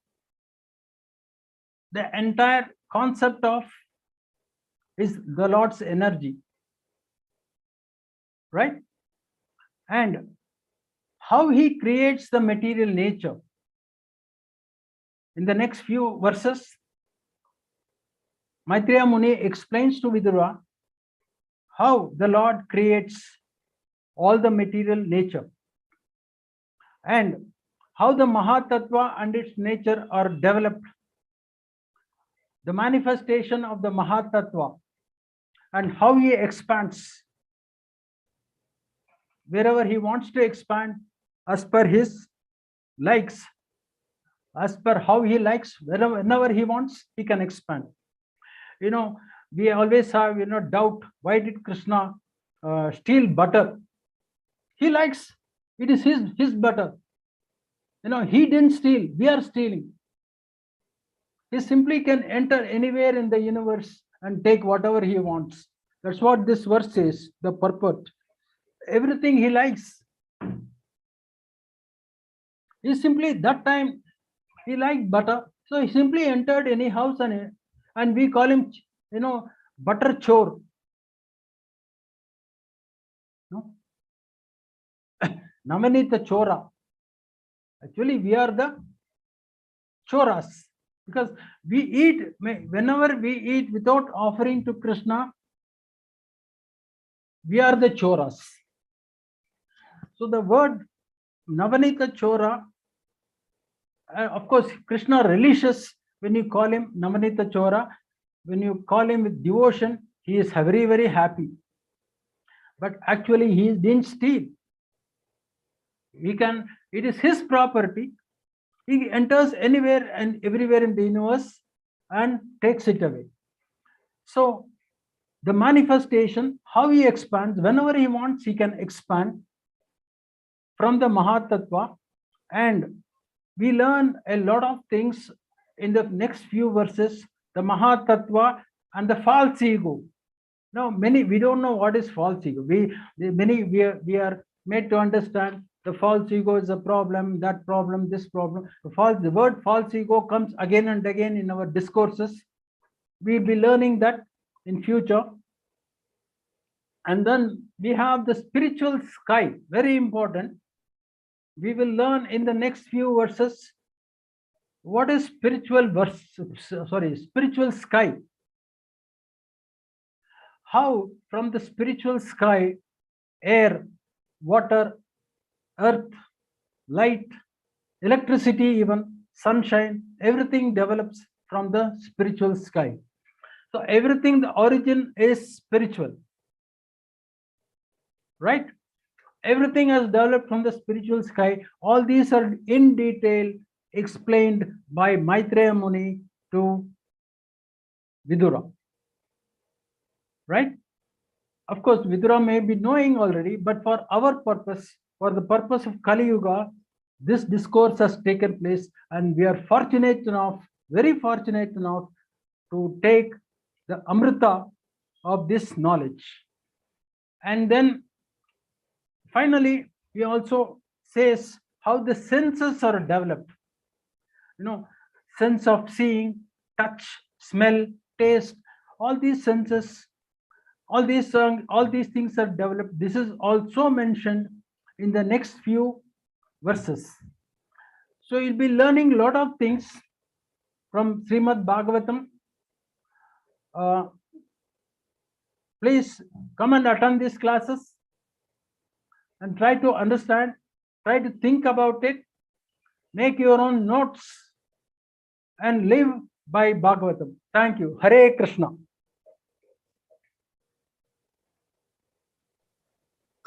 the entire concept of is the Lord's energy, right? And how he creates the material nature. In the next few verses, Maitreya Muni explains to Vidura how the Lord creates all the material nature and how the Mahatattva and its nature are developed. The manifestation of the Mahatattva and how he expands wherever he wants to expand as per his likes, as per how he likes, whenever he wants, he can expand. You know, we always have, doubt, why did Krishna steal butter? He likes, it is his butter. He didn't steal, we are stealing. He simply can enter anywhere in the universe and take whatever he wants. That's what this verse says, the purport. Everything he likes. He simply, that time, he liked butter. So he simply entered any house and we call him, butter chore. No? Namanita chora. Actually, we are the choras. Because we eat, whenever we eat without offering to Krishna, we are the choras. So the word Navanita Chora, of course, Krishna relishes when you call him Navanita Chora. When you call him with devotion, he is very, very happy. But actually, he didn't steal. It is his property. He enters anywhere and everywhere in the universe and takes it away. So the manifestation, how he expands, whenever he wants, he can expand from the Mahatattva. And we learn a lot of things in the next few verses, the Mahatattva and the false ego. Now, we don't know what is false ego. We are made to understand the false ego is a problem, that problem, this problem. The word false ego comes again and again in our discourses. We'll be learning that in future. And then we have the spiritual sky, very important. We will learn in the next few verses what is spiritual sky. How from the spiritual sky, air, water, earth, light, electricity, even sunshine, everything develops from the spiritual sky. So everything, the origin is spiritual, right? Everything has developed from the spiritual sky. All these are in detail explained by Maitreya Muni to Vidura, right? Of course, Vidura may be knowing already, but for our purpose, for the purpose of Kali Yuga, this discourse has taken place, and we are fortunate enough, very fortunate enough, to take the Amrita of this knowledge. And then finally, he also says how the senses are developed. Sense of seeing, touch, smell, taste, all these senses, all these things are developed. This is also mentioned in the next few verses. So you'll be learning a lot of things from Srimad Bhagavatam. Please come and attend these classes and try to understand, try to think about it, make your own notes and live by Bhagavatam. Thank you. Hare Krishna.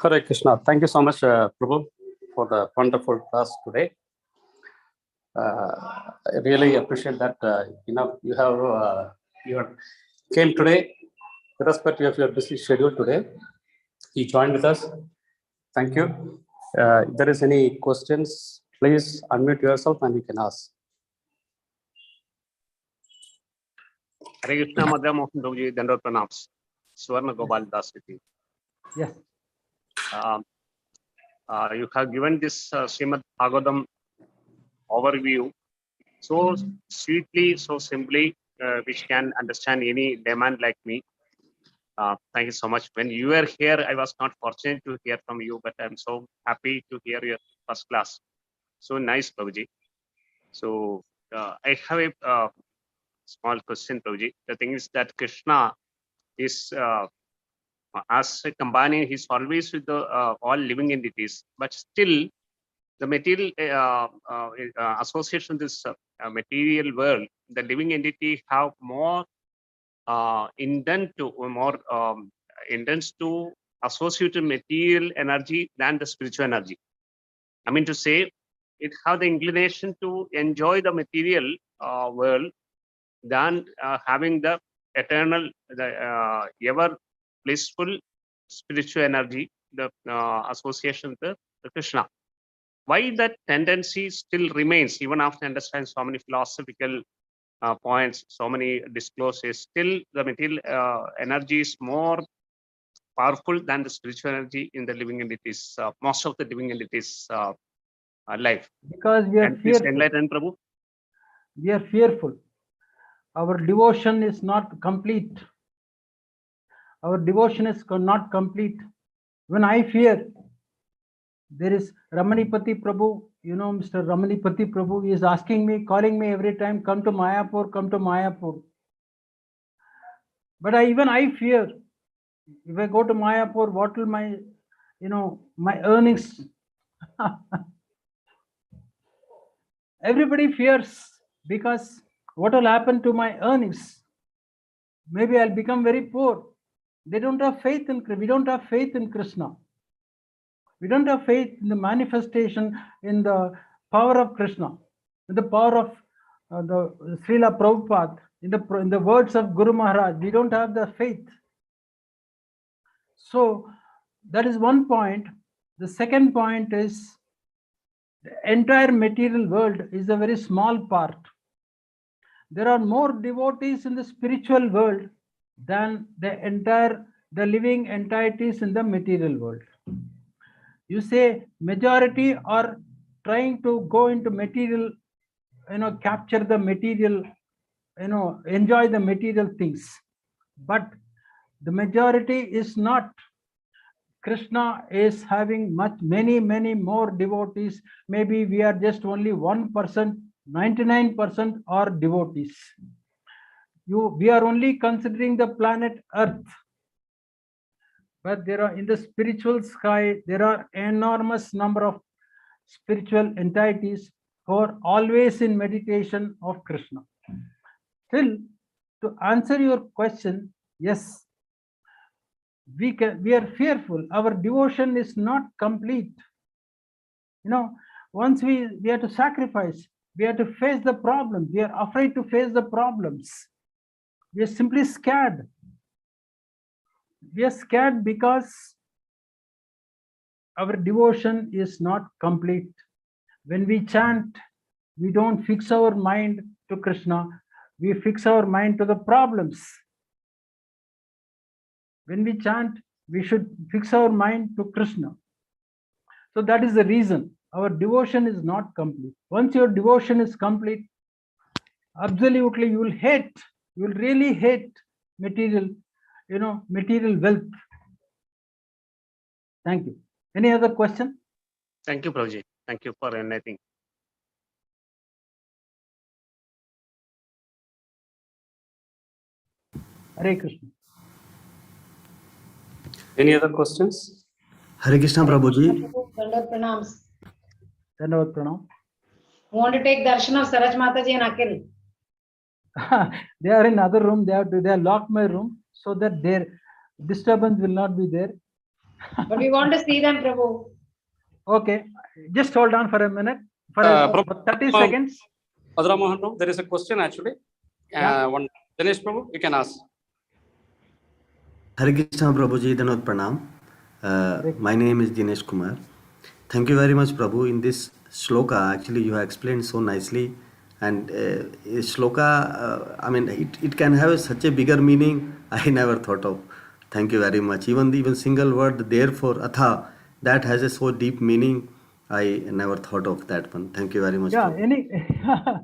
Hare Krishna. Thank you so much, Prabhu, for the wonderful class today. I really appreciate that. You have your came today, irrespective of your busy schedule today. He joined with us. Thank you. If there is any questions, please unmute yourself and you can ask. Hare Krishna, Madhya Mohan Prabhuji, Dandot Pranams. Swarna Gopal Das with you. Yes. You have given this Srimad Bhagavatam overview so sweetly, so simply, which can understand any demand like me. Thank you so much. When you were here, I was not fortunate to hear from you, but I'm so happy to hear your first class. So nice, Prabhuji. So I have a small question, Prabhuji. The thing is that Krishna is as a companion, he's always with the all living entities, but still the material association with this material world, the living entity have more intent to associate with material energy than the spiritual energy. I mean to say, it have the inclination to enjoy the material world than having the eternal, the ever blissful spiritual energy, the association with the Krishna. Why that tendency still remains, even after understanding so many philosophical points, so many disclosures, still the material energy is more powerful than the spiritual energy in the living entities, most of the living entities' life. Because we are And please fearful. enlighten, Prabhu. We are fearful. Our devotion is not complete. Our devotion is not complete. When I fear, there is Ramanipati Prabhu, you know, Mr. Ramanipati Prabhu is asking me, calling me every time, come to Mayapur, come to Mayapur. But I fear, if I go to Mayapur, what will my, my earnings? Everybody fears, because what will happen to my earnings? Maybe I'll become very poor. They don't have faith in, we don't have faith in Krishna. We don't have faith in the manifestation, in the power of Krishna, in the power of the Srila Prabhupada, in the words of Guru Maharaj. We don't have the faith. So that is one point. The second point is the entire material world is a very small part. There are more devotees in the spiritual world than the living entities in the material world. You say majority are trying to go into material, capture the material, enjoy the material things. But the majority is not. Krishna is having many more devotees. Maybe we are just only 1%, 99% are devotees. We are only considering the planet Earth. But there are, in the spiritual sky, there are enormous number of spiritual entities who are always in meditation of Krishna. Still, to answer your question, yes, we are fearful. Our devotion is not complete. Once we have to sacrifice, we have to face the problems. We are afraid to face the problems. We are simply scared. We are scared because our devotion is not complete. When we chant, we don't fix our mind to Krishna. We fix our mind to the problems. When we chant, we should fix our mind to Krishna. So that is the reason our devotion is not complete. Once your devotion is complete, absolutely you will really hate material, material wealth. Thank you. Any other question? Thank you, Prabhuji. Thank you for enlightening. Hare Krishna. Any other questions? Hare Krishna, Prabhuji. Dandot pranams. Dandavad pranam. Want to take darshan of Saraj Mataji and Akhil? They are in other room. They have locked my room so that their disturbance will not be there. But we want to see them, Prabhu. Okay, just hold on for a minute. For 30 seconds. Mathura Mohan, there is a question actually. Yeah. One Dinesh Prabhu, you can ask. Hare Krishna Prabhuji, Dhanot Pranam. My name is Dinesh Kumar. Thank you very much, Prabhu. In this shloka, actually, you have explained so nicely. And shloka, I mean, it can have such a bigger meaning I never thought of. Thank you very much. Even single word, therefore, atha, that has a so deep meaning. I never thought of that one. Thank you very much. Yeah, Prabhu.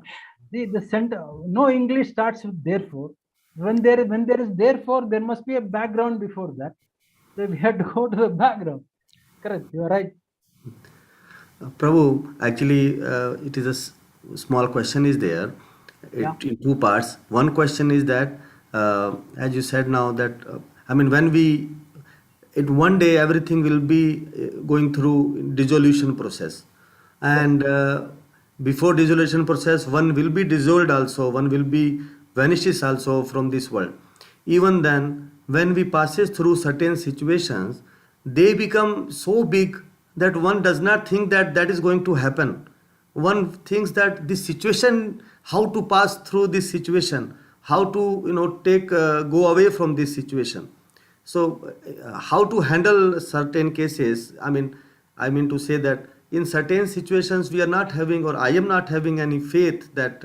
the center, no English starts with therefore. When there is therefore, there must be a background before that. So we had to go to the background. Correct, you are right. Prabhu, actually, it is small question is there. Yeah. In two parts. One question is that, as you said now, that I mean, when one day everything will be going through dissolution process, and before dissolution process, one will be dissolved also, one will be vanishes also from this world. Even then, when we passes through certain situations, they become so big that one does not think that that is going to happen. One thinks that this situation, how to pass through this situation, how to take go away from this situation. So how to handle certain cases. I mean to say that in certain situations we are not having, or I am not having any faith that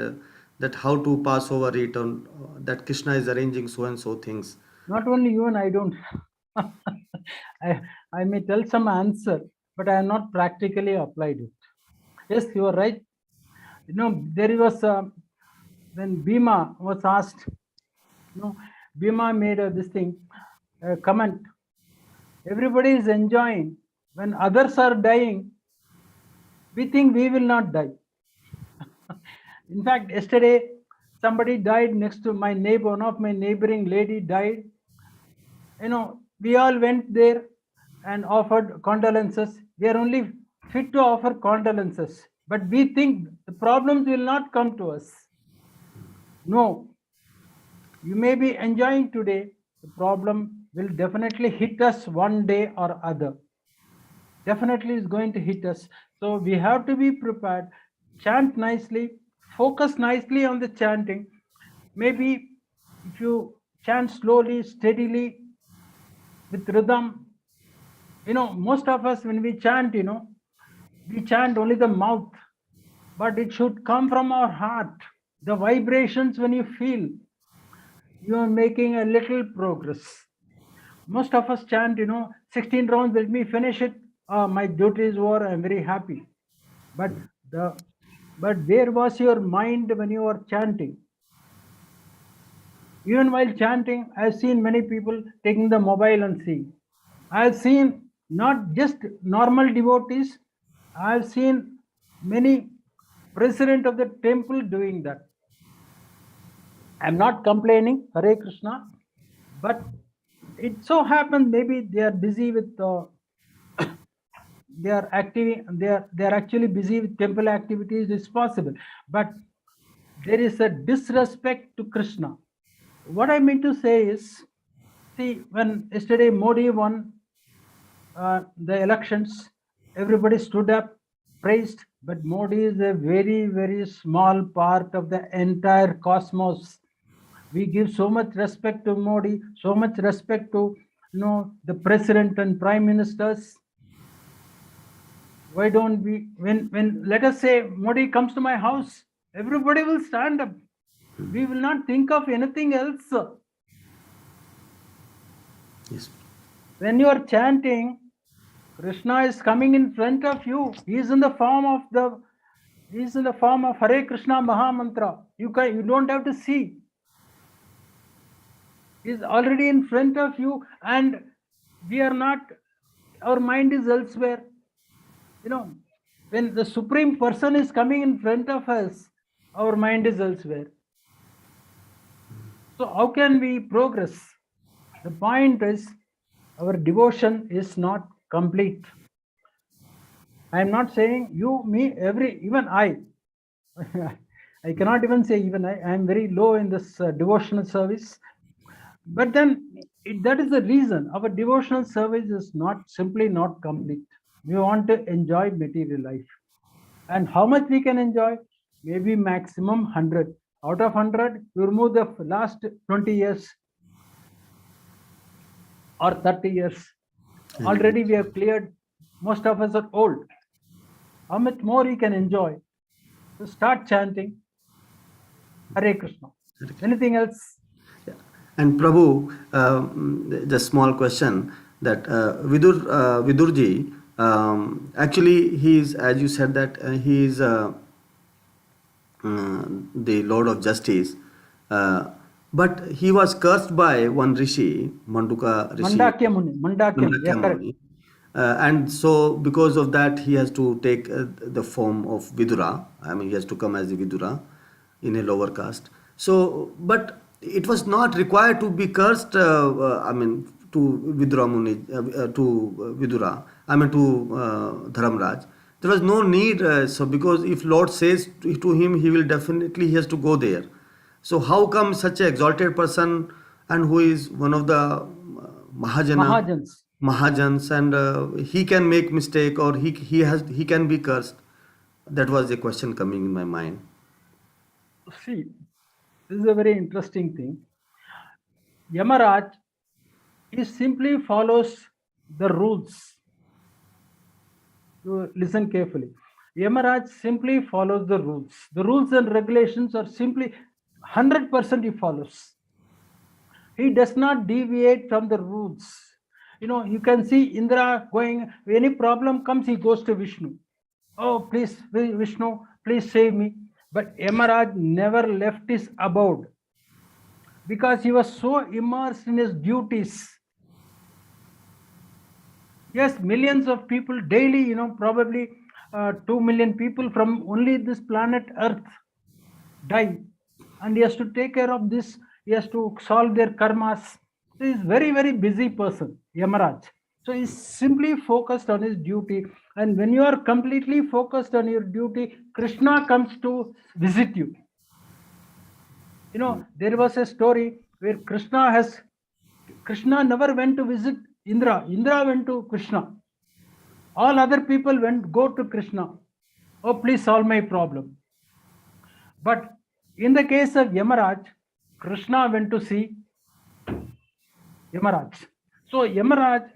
that how to pass over it, or that Krishna is arranging so and so things. Not only you and I don't. I may tell some answer, but I have not practically applied it. Yes, you are right. There was when Bhima was asked, Bhima made a comment. Everybody is enjoying. When others are dying, we think we will not die. In fact, yesterday, somebody died next to my neighbor, one of my neighboring lady died. We all went there and offered condolences. We are only fit to offer condolences, but we think the problems will not come to us. No, you may be enjoying today, the problem will definitely hit us one day or other. Definitely is going to hit us. So we have to be prepared, chant nicely, focus nicely on the chanting. Maybe if you chant slowly, steadily, with rhythm, most of us, when we chant, we chant only the mouth, but it should come from our heart. The vibrations, when you feel, you are making a little progress. Most of us chant, 16 rounds, let me finish it. My duty is over, I'm very happy. But where was your mind when you were chanting? Even while chanting, I've seen many people taking the mobile and seeing. I've seen not just normal devotees, I've seen many president of the temple doing that. I'm not complaining, Hare Krishna, but it so happens maybe they are busy with they are actually busy with temple activities. It's possible, but there is a disrespect to Krishna. What I mean to say is, see, when yesterday Modi won the elections, everybody stood up, praised, but Modi is a very, very small part of the entire cosmos. We give so much respect to Modi, so much respect to the president and prime ministers. Why don't we, when let us say Modi comes to my house, everybody will stand up. We will not think of anything else. Yes. When you are chanting, Krishna is coming in front of you. He is in the form of Hare Krishna Maha Mantra. You don't have to see. He is already in front of you, and we are not. Our mind is elsewhere. When the Supreme Person is coming in front of us, our mind is elsewhere. So how can we progress? The point is, our devotion is not complete. I am not saying you, me, even I. I cannot even say even I am very low in this devotional service. But then that is the reason our devotional service is simply not complete. We want to enjoy material life. And how much we can enjoy? Maybe maximum 100. Out of 100, you remove the last 20 years. or 30 years. Already we have cleared, most of us are old. How much more you can enjoy? So start chanting Hare Krishna. Anything else? And Prabhu, just small question that Vidurji, actually he is, as you said that he is the Lord of Justice, but he was cursed by one rishi, Manduka rishi. Mandakya Muni. Mandakya Yeah, correct. Muni. And so because of that he has to take the form of Vidura. I mean, he has to come as the Vidura in a lower caste. So, but it was not required to be cursed, I mean, to Vidura Muni, to Vidura, I mean, to Dharamraj. There was no need, so because if Lord says to him, he will definitely, he has to go there. So how come such an exalted person and who is one of the Mahajans. Mahajans, and he can make mistake, or he can be cursed? That was the question coming in my mind. See, this is a very interesting thing. Yamaraj, he simply follows the rules. You listen carefully. Yamaraj simply follows the rules. The rules and regulations are simply 100% he follows. He does not deviate from the rules. You know, you can see Indra going, any problem comes, he goes to Vishnu. Oh, please, Vishnu, please save me. But Yamaraj never left his abode because he was so immersed in his duties. Yes, millions of people daily, you know, probably 2 million people from only this planet Earth die. And he has to take care of this. He has to solve their karmas. So he's very, very busy person, Yamaraj. So he's simply focused on his duty. And when you are completely focused on your duty, Krishna comes to visit you. You know, there was a story where Krishna never went to visit Indra. Indra went to Krishna. All other people go to Krishna. Oh, please solve my problem. But in the case of Yamaraj, Krishna went to see Yamaraj. So Yamaraj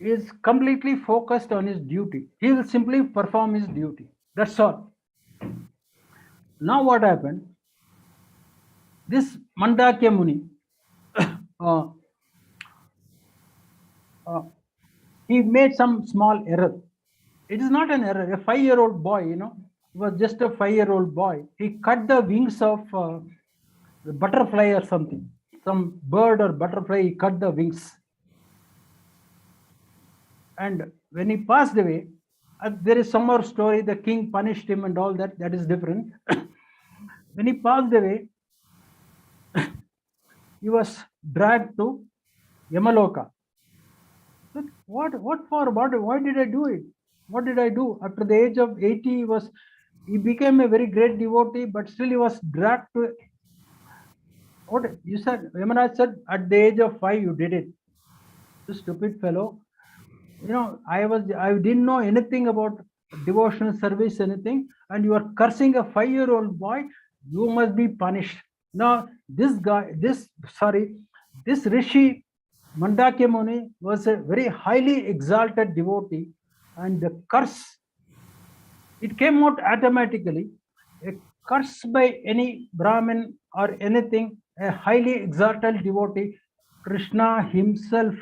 is completely focused on his duty. He will simply perform his duty. That's all. Now what happened? This Mandakya Muni, he made some small error. It is not an error. A 5-year-old boy, you know, was just a 5-year-old boy. He cut the wings of the butterfly or something. Some bird or butterfly, he cut the wings. And when he passed away, there is some more story, the king punished him and all that. That is different. When he passed away, he was dragged to Yamaloka. But what for? Why did I do it? What did I do? After the age of 80, he became a very great devotee, but still he was dragged to. What you said? Yamaraj said, at the age of 5, you did it. You stupid fellow. You know, I didn't know anything about devotional service, anything, and you are cursing a 5-year-old boy. You must be punished. Now, this Rishi Mandakya Muni was a very highly exalted devotee, and the curse, it came out automatically. A curse by any Brahmin or anything, a highly exalted devotee, Krishna himself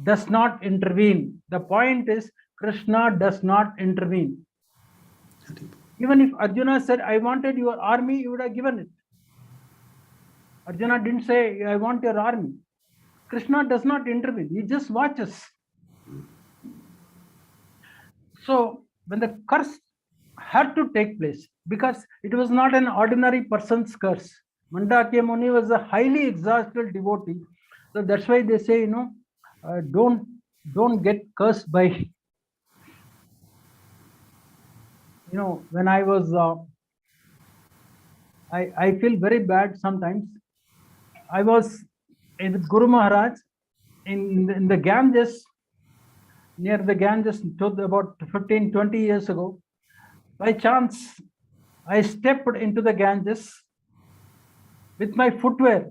does not intervene. The point is, Krishna does not intervene. Even if Arjuna said, I wanted your army, you would have given it. Arjuna didn't say, I want your army. Krishna does not intervene. He just watches. So when the curse had to take place, because it was not an ordinary person's curse. Mandakya Muni was a highly exalted devotee. So that's why they say, you know, don't get cursed by, you know, when I was, I feel very bad sometimes. I was with Guru Maharaj in the Ganges, near the Ganges, about 15-20 years ago. By chance, I stepped into the Ganges with my footwear.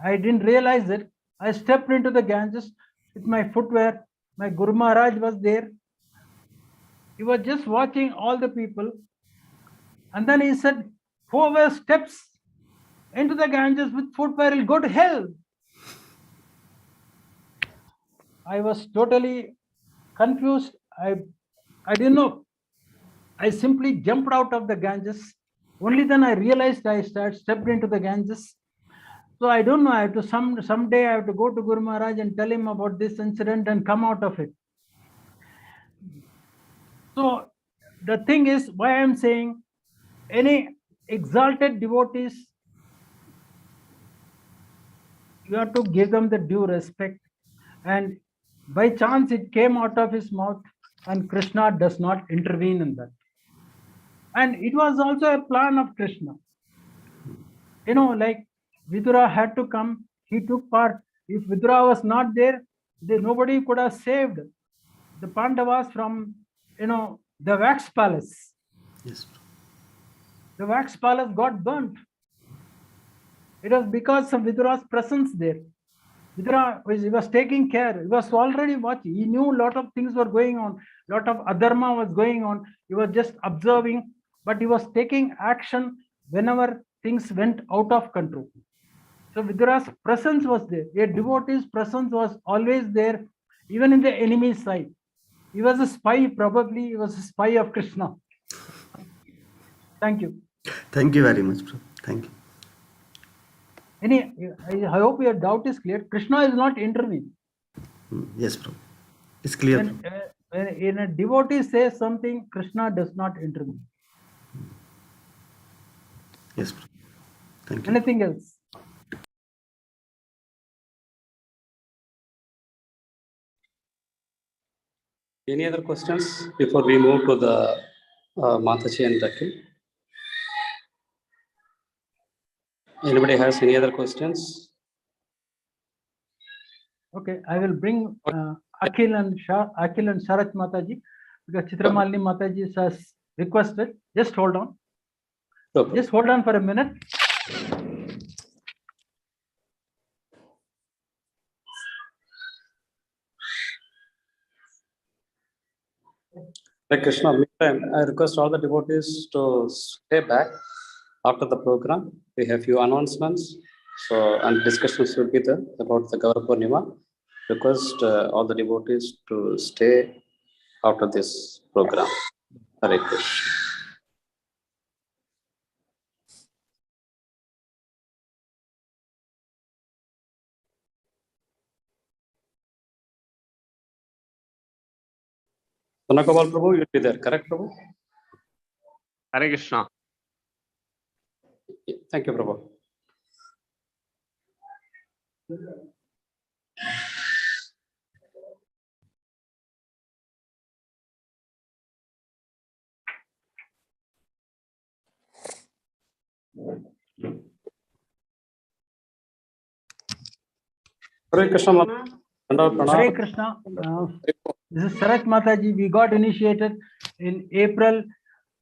I didn't realize it. I stepped into the Ganges. with my footwear. My Guru Maharaj was there. He was just watching all the people. And then he said, whoever steps into the Ganges with footwear will go to hell. I was totally confused. I didn't know. I simply jumped out of the Ganges. Only then I realized I stepped into the Ganges. So I don't know. I have to someday I have to go to Guru Maharaj and tell him about this incident and come out of it. So the thing is, why I'm saying, any exalted devotees, you have to give them the due respect. And by chance it came out of his mouth, and Krishna does not intervene in that. And it was also a plan of Krishna. You know, like Vidura had to come, he took part. If Vidura was not there, nobody could have saved the Pandavas from, the wax palace. Yes. The wax palace got burnt. It was because of Vidura's presence there. Vidura was taking care. He was already watching. He knew a lot of things were going on. A lot of adharma was going on. He was just observing, but he was taking action whenever things went out of control. So Vidura's presence was there. A devotee's presence was always there, even in the enemy's side. He was a spy, probably he was a spy of Krishna. Thank you. Thank you very much, Prabhu. Thank you. I hope your doubt is clear. Krishna is not intervening. Yes, Prabhu. It's clear. When a devotee says something, Krishna does not intervene. Yes, Prabhu. Thank you. Anything else? Any other questions before we move to the Mataji and Rakhi? Anybody has any other questions? Okay, I will bring Akhil and Sharat Mataji, because Chitramalini Mataji has requested. Just hold on. Okay. Just hold on for a minute. Like Krishna, meantime, I request all the devotees to stay back after the program. We have few announcements. So, and discussions will be there about the Gaura Purnima. Request all the devotees to stay after this program. Hare Krishna. Sanakawal Prabhu, you'll be there, correct, Prabhu? Hare Krishna. Thank you, Prabhu. Hare Krishna. Hare Krishna. This is Sharat Mataji. We got initiated in April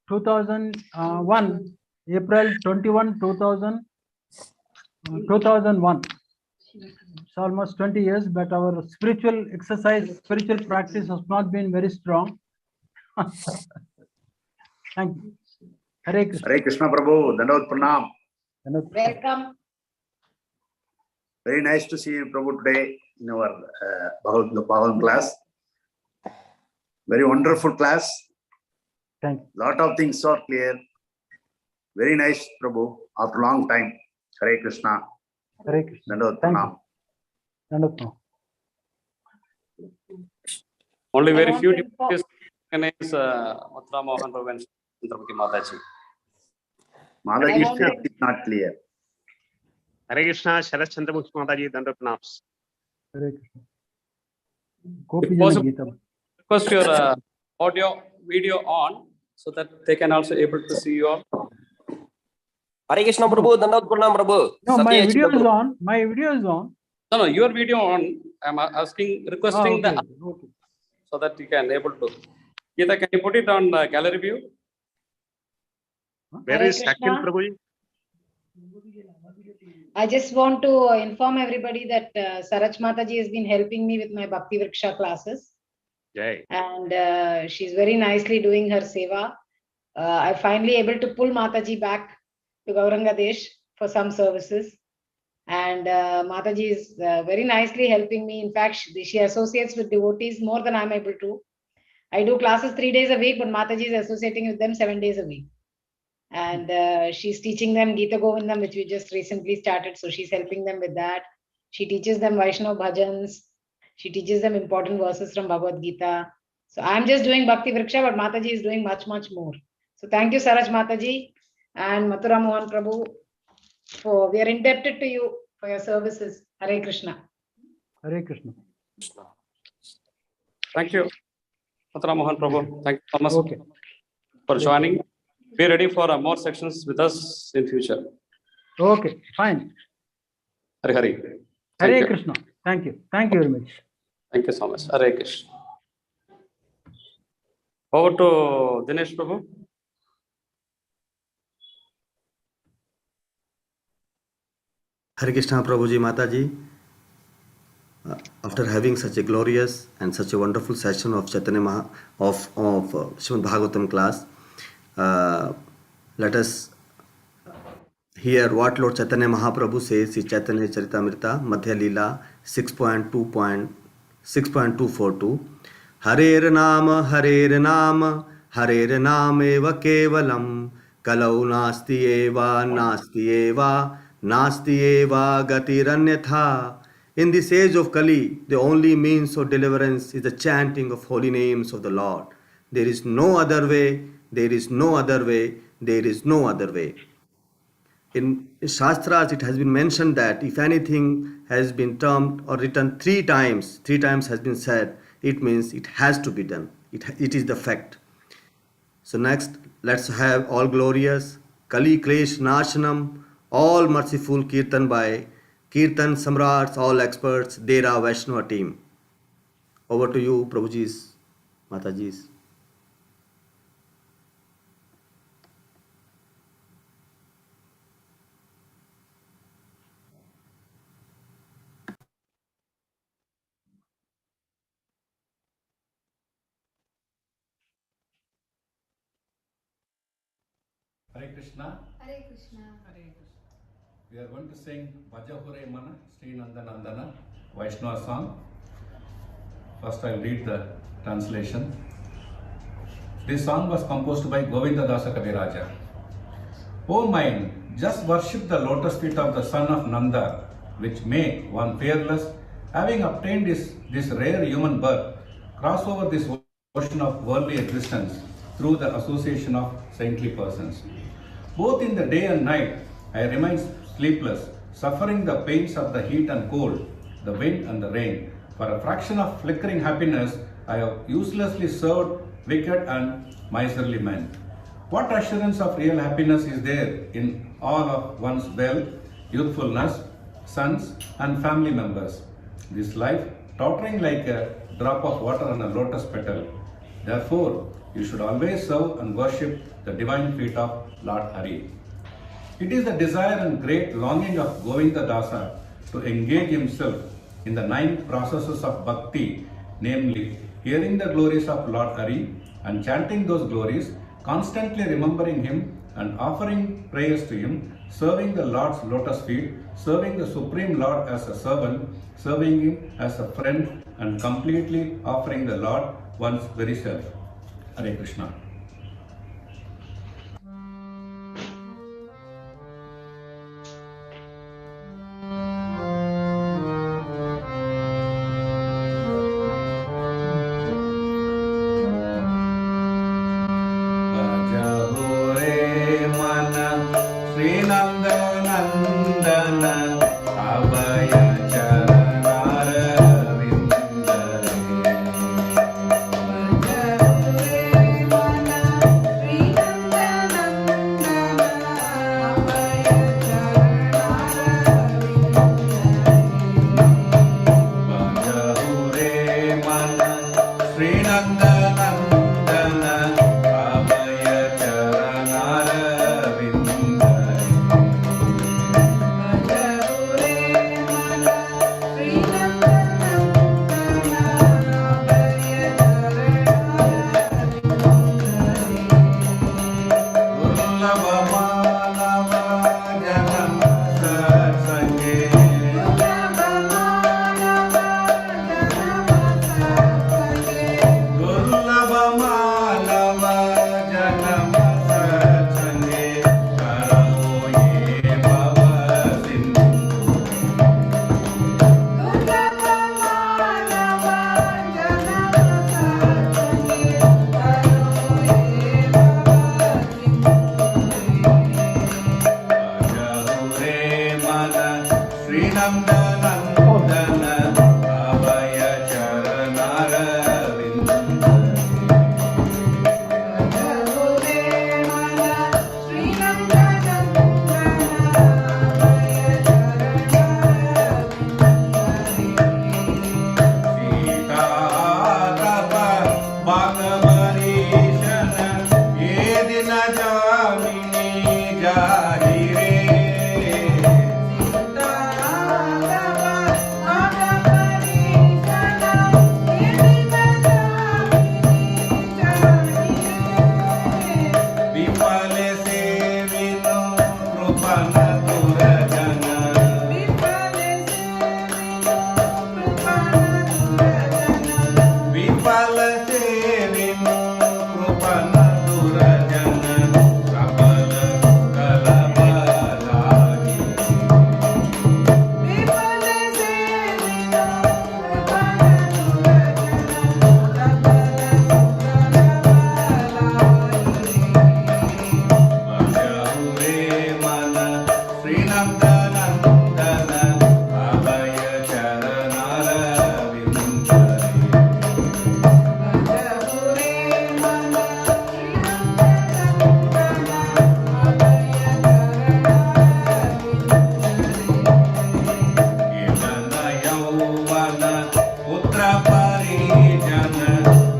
2001. April 21, 2001. It's almost 20 years, but our spiritual exercise, spiritual practice has not been very strong. Thank you. Hare Krishna. Hare Krishna Prabhu, Dandavat Pranam. Welcome. Very nice to see you, Prabhu, today in our Bhagavad class. Very wonderful class. Thank you. Lot of things are clear. Very nice, Prabhu, after a long time. Hare Krishna. Hare Krishna. Dandavat Thank Pranam. you. Dandavat. Only very few devotees recognize Mathura, Mohan, Prabhu and Chandrapati Mataji. Mataji's face is not clear. Hare Krishna, Sharat Chandramukhi Mataji, Dandavat Pranams. Hare Krishna. Gopi If Jana possible, Geetam. request your audio, video on so that they can also able to see you all. Hare Krishna Prabhu, Dandavat Pranam Prabhu. No, my Satya video Chitra is Prabhu. on. My video is on. No, your video on. I'm asking, requesting Okay. the so that you can able to. Geeta, can you put it on gallery view? Where Hare is Akhil Krishna. Prabhu? I just want to inform everybody that Sarach Mataji has been helping me with my Bhakti Vriksha classes. Jai. And she's very nicely doing her seva. I finally able to pull Mataji back to Gaurangadesh for some services. And Mataji is very nicely helping me. In fact, she associates with devotees more than I'm able to. I do classes 3 days a week, but Mataji is associating with them 7 days a week. And she's teaching them Gita Govindam, which we just recently started. So she's helping them with that. She teaches them Vaishnav bhajans. She teaches them important verses from Bhagavad Gita. So I'm just doing Bhakti Vriksha, but Mataji is doing much, much more. So thank you, Saraj Mataji and Mathura Mohan Prabhu. We are indebted to you for your services. Hare Krishna. Hare Krishna. Thank you, Mathura Mohan Prabhu. Thank you so much Okay. for joining. Be ready for more sections with us in future. Okay, fine. Hari Hari. Hare Thank you. Krishna. Thank you. Thank you very much. Thank you so much. Hare Krishna. Over to Dinesh Prabhu. Hare Krishna Prabhuji Mataji. After having such a glorious and such a wonderful session of Chaitanya Srimad Bhagavatam class, let us hear what Lord Chaitanya Mahaprabhu says in Chaitanya Charitamrita, Madhya Leela 6.242. Harer Nama, Harer Nama, Harer Nama eva kevalam, kalau nasti eva, nasti eva, nasti eva gatiranyatha. In this age of Kali, the only means of deliverance is the chanting of holy names of the Lord. There is no other way, there is no other way, there is no other way. In Shastras, it has been mentioned that if anything has been termed or written three times has been said, it means it has to be done. It is the fact. So next, let's have all glorious, Kali Klesh Nashanam, all merciful Kirtan by Kirtan Samrats, all experts, Dera Vaishnava team. Over to you, Prabhuji's, Mataji's. Hare Krishna. Hare Krishna. Hare Krishna. We are going to sing Bhajahure Mana, Sri Nandanandana, Vaishnava song. First I'll read the translation. This song was composed by Govinda Dasa Kaviraja. O mind, just worship the lotus feet of the son of Nanda, which make one fearless, having obtained this rare human birth, cross over this ocean of worldly existence through the association of saintly persons. Both in the day and night, I remain sleepless, suffering the pains of the heat and cold, the wind and the rain. For a fraction of flickering happiness, I have uselessly served wicked and miserly men. What assurance of real happiness is there in all of one's wealth, youthfulness, sons and family members? This life tottering like a drop of water on a lotus petal. Therefore, you should always serve and worship the divine feet of Lord Hari. It is the desire and great longing of Govinda Dasa to engage himself in the 9 processes of bhakti, namely hearing the glories of Lord Hari and chanting those glories, constantly remembering him and offering prayers to him, serving the Lord's lotus feet, serving the Supreme Lord as a servant, serving him as a friend, and completely offering the Lord one's very self. Hare Krishna. Hare पुत्र परिजन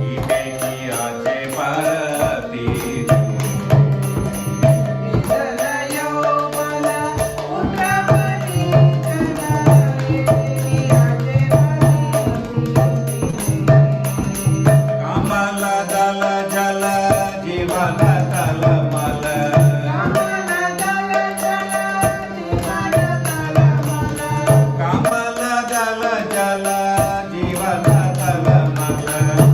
इहे कियाचे भारती कमल दल जल जीवन तलमल कमल दल जल जीवन तलमल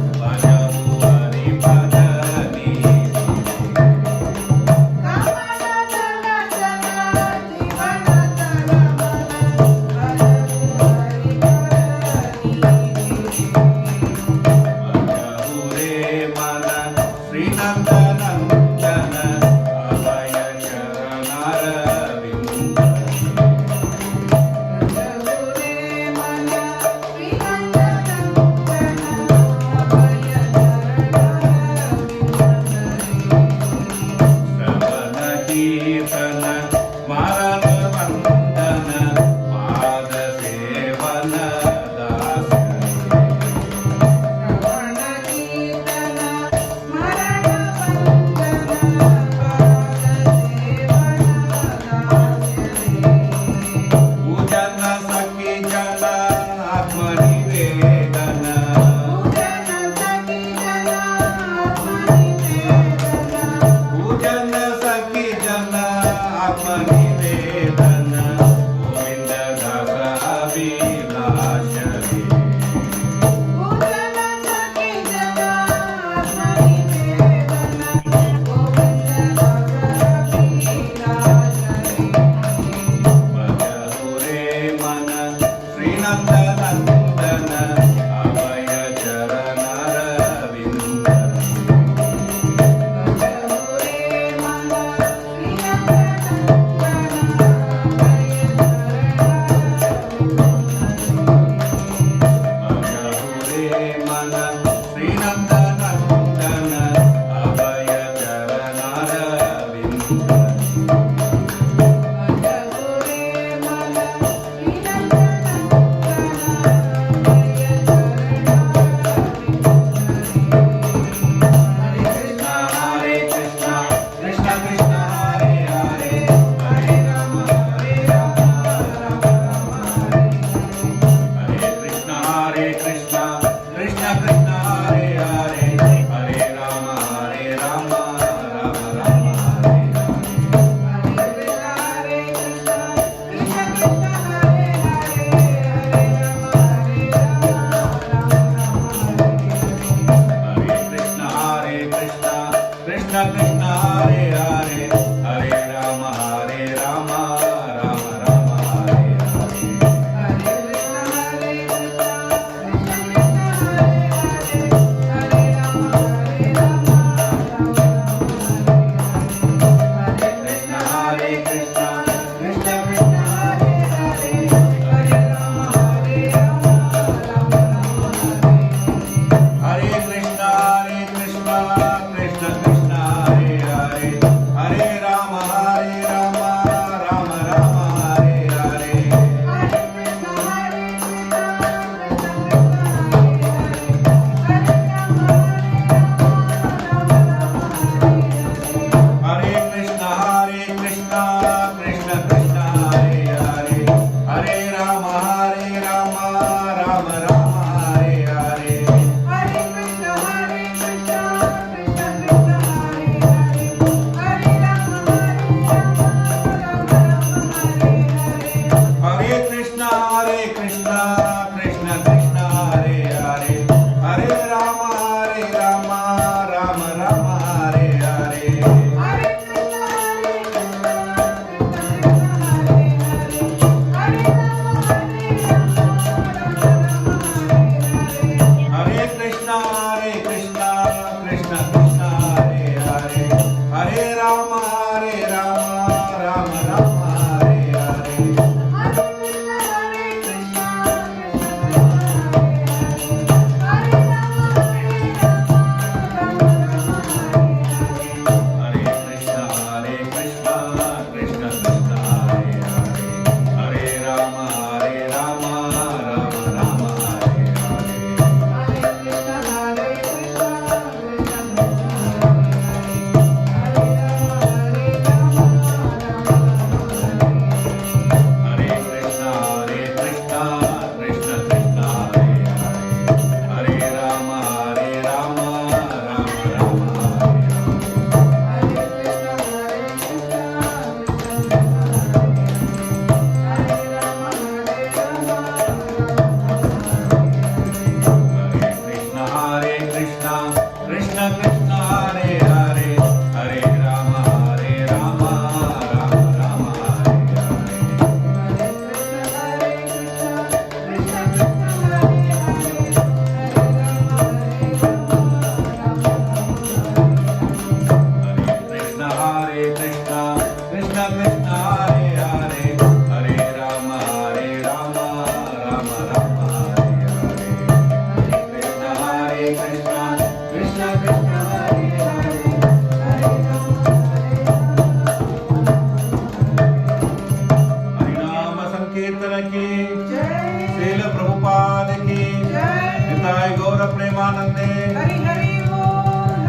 Premanande. Hari Hari Om.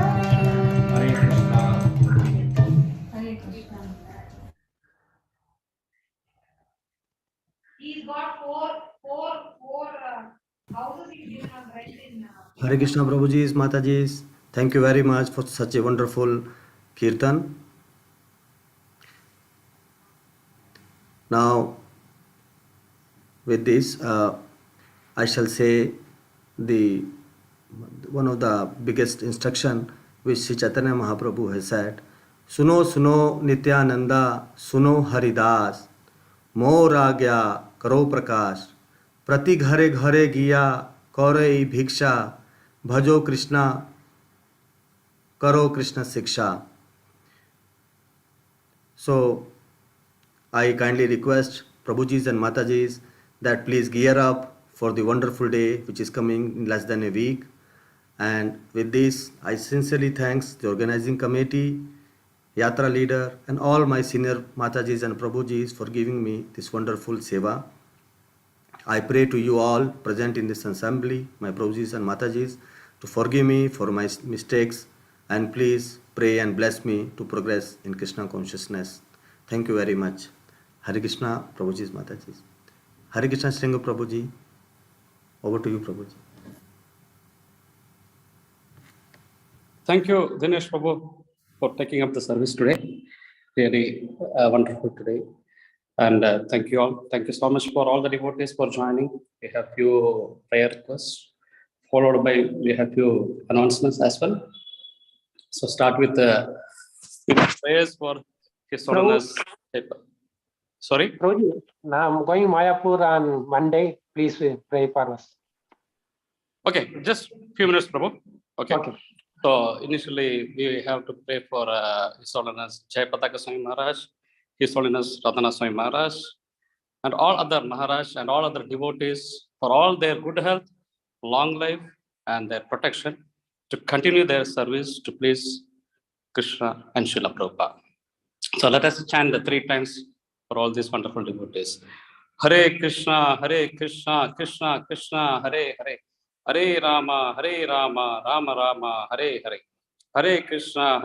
Hare Krishna. Hare Krishna. He's got four houses he's given us rent in. Hare Krishna Prabhuji's, Mataji's. Thank you very much for such a wonderful kirtan. Now, with this, I shall say one of the biggest instruction which Sri Chaitanya Mahaprabhu has said. Suno suno Nityananda, suno Haridas, मोर आज्ञा करो प्रकाश, प्रति घरे घरे गिया कौरई भिक्षा, भजो कृष्णा करो कृष्ण शिक्षा. So I kindly request Prabhujis and Matajis that please gear up for the wonderful day which is coming in less than a week. And with this, I sincerely thanks the organizing committee, Yatra leader, and all my senior Matajis and Prabhujis for giving me this wonderful seva. I pray to you all present in this assembly, my Prabhujis and Matajis, to forgive me for my mistakes, and please pray and bless me to progress in Krishna consciousness. Thank you very much. Hare Krishna, Prabhujis, Matajis. Hare Krishna, Sringa Prabhuji. Over to you, Prabhuji. Thank you, Dinesh Prabhu, for taking up the service today. Really wonderful today. And thank you all. Thank you so much for all the devotees for joining. We have few prayer requests, followed by we have few announcements as well. So start with prayers for His Holiness. Sorry? Prabhuji, now I'm going Mayapur on Monday. Please pray for us. Okay, just few minutes, Prabhu. Okay. Okay. So initially we have to pray for His Holiness Jayapataka Swami Maharaj, His Holiness Ratana Swami Maharaj, and all other Maharaj and all other devotees for all their good health, long life, and their protection to continue their service to please Krishna and Srila Prabhupada. So let us chant the 3 times for all these wonderful devotees. Hare Krishna, Krishna Krishna, Hare Hare. Hare Rama, Rama Rama, Hare Hare. Hare Krishna,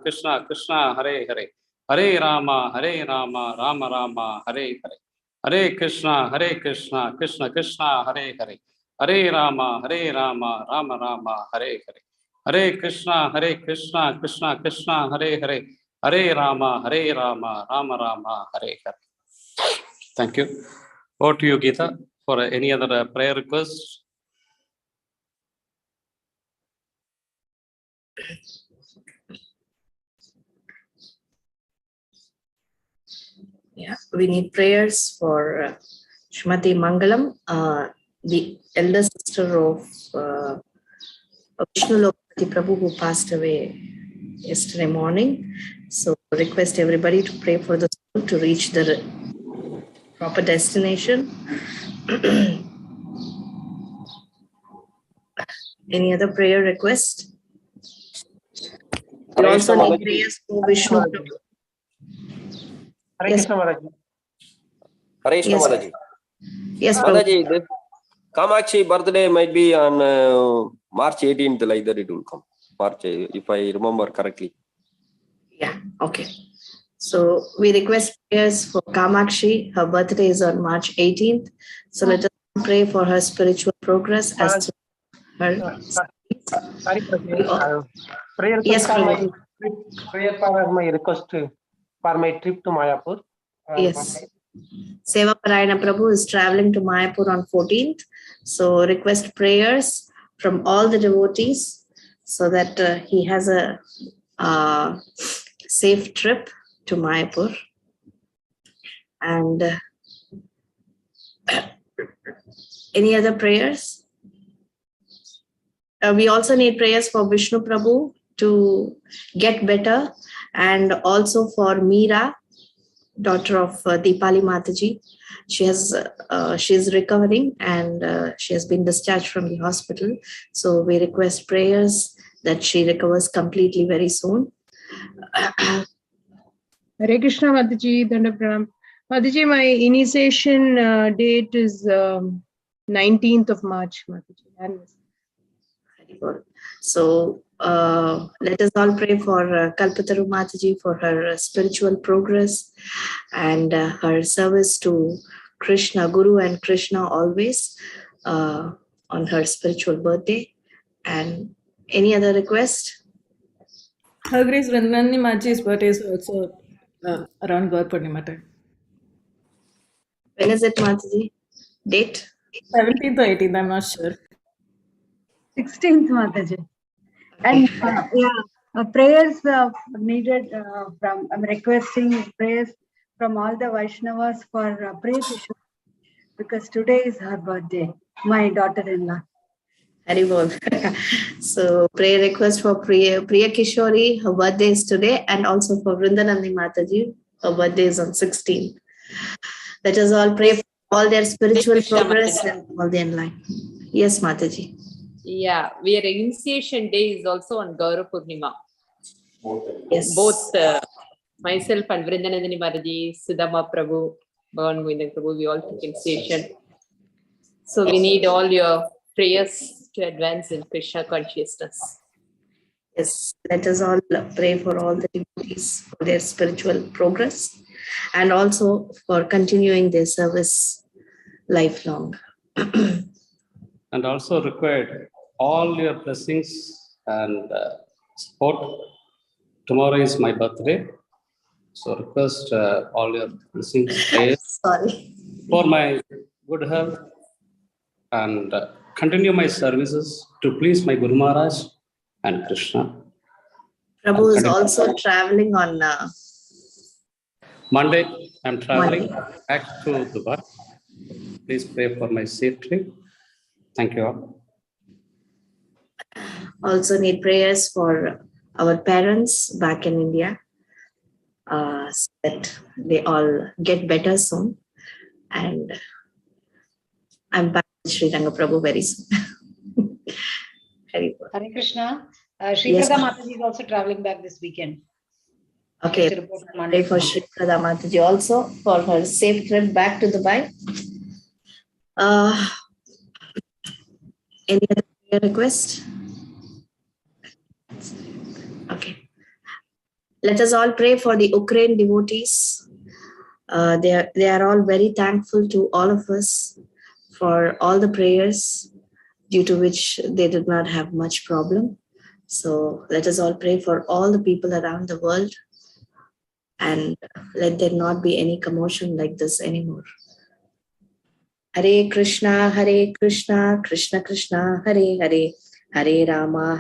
Krishna Krishna, Hare Hare. Hare Rama, Rama Rama, Hare Hare. Hare Krishna, Krishna Krishna, Hare Hare. Hare Rama, Rama Rama, Hare Hare. Hare Krishna, Krishna Krishna, Hare Hare. Hare Rama, Rama Rama, Hare Hare. Thank you. Over to you, Geeta, for any other prayer requests. Yeah, we need prayers for Shrimati Mangalam, the elder sister of Vishnu Lokapati Prabhu, who passed away yesterday morning. So request everybody to pray for the soul to reach the proper destination. Any other prayer request? We also need prayers for Vishnu Prabhu. Hare Krishna Maharaj. Hare Krishna Yes. Mataji. Yes, Prabhu. Mataji, this Kamakshi birthday might be on March 18th, like that it will come. March, if I remember correctly. Yeah, okay. So we request prayers for Kamakshi. Her birthday is on March 18th. So let us pray for her spiritual progress as to her. Sorry, Prabhu. Prayer Yes, for Prabhu. my request for my trip to Mayapur. Yes. Seva Parayana Prabhu is traveling to Mayapur on 14th. So request prayers from all the devotees so that he has a safe trip to Mayapur. And any other prayers? We also need prayers for Vishnu Prabhu to get better, and also for Meera, daughter of Deepali Mataji. She's recovering and she has been discharged from the hospital. So we request prayers that she recovers completely very soon. Hare Krishna Mataji, Danda Pranam. Mataji, my initiation date is 19th of March, Mataji. So let us all pray for Kalpataru Mataji for her spiritual progress and her service to Krishna, Guru and Krishna always on her spiritual birthday. And any other request? Her Grace Vrindanani Maji's birthday is also around Gaur Purnima time. When is it, Mataji? Date? 17th or 18th, I'm not sure. 16th, Mataji. And prayers needed from, I'm requesting prayers from all the Vaishnavas for Priya Kishore, because today is her birthday, my daughter-in-law. Haribol. So prayer request for Priya Kishori, her birthday is today, and also for Vrindanandi Mataji, her birthday is on 16th. Let us all pray for all their spiritual progress and all the enlightenment. Yes, Mataji. Yeah, our initiation day is also on Gaura Purnima. Yes. Both myself and Vrindanandini Mataji, Sudama Prabhu, Bhavan Govindan Prabhu, we all took initiation. So we need all your prayers to advance in Krishna consciousness. Yes, let us all pray for all the devotees for their spiritual progress and also for continuing their service lifelong. And also required all your blessings and support. Tomorrow is my birthday. So request all your blessings, prayers for my good health and continue my services to please my Guru Maharaj and Krishna. Prabhu is also traveling on Monday. I'm traveling back to Dubai. Please pray for my safe trip. Thank you all. Also need prayers for our parents back in India, so that they all get better soon. And I'm back with Sri Ranga Prabhu very soon. Hare Krishna. Sri Yes, Prada ma'am. Mataji is also traveling back this weekend. Okay, To report on pray Monday. for Sri Prada Mataji also for her safe trip back to Dubai. Any other prayer request? Okay. Let us all pray for the Ukraine devotees. They are all very thankful to all of us for all the prayers due to which they did not have much problem. So let us all pray for all the people around the world and let there not be any commotion like this anymore. Hare Krishna, Krishna Krishna, Hare Hare, Hare Rama,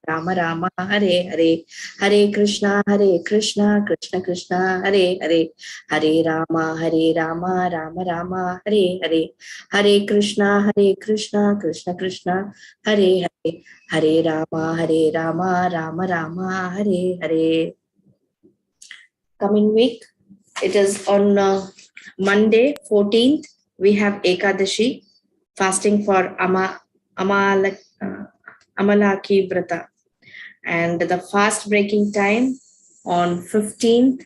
Rama Rama, Hare Hare, Hare Krishna, Krishna Krishna, Hare Hare, Hare Rama, Rama Rama, Hare Hare, Hare Krishna, Krishna Krishna, Hare Hare, Hare Rama, Rama Rama, Hare Hare. Coming week, it is on Monday, 14th. We have Ekadashi, fasting for Amalaki Vrata. And the fast breaking time on 15th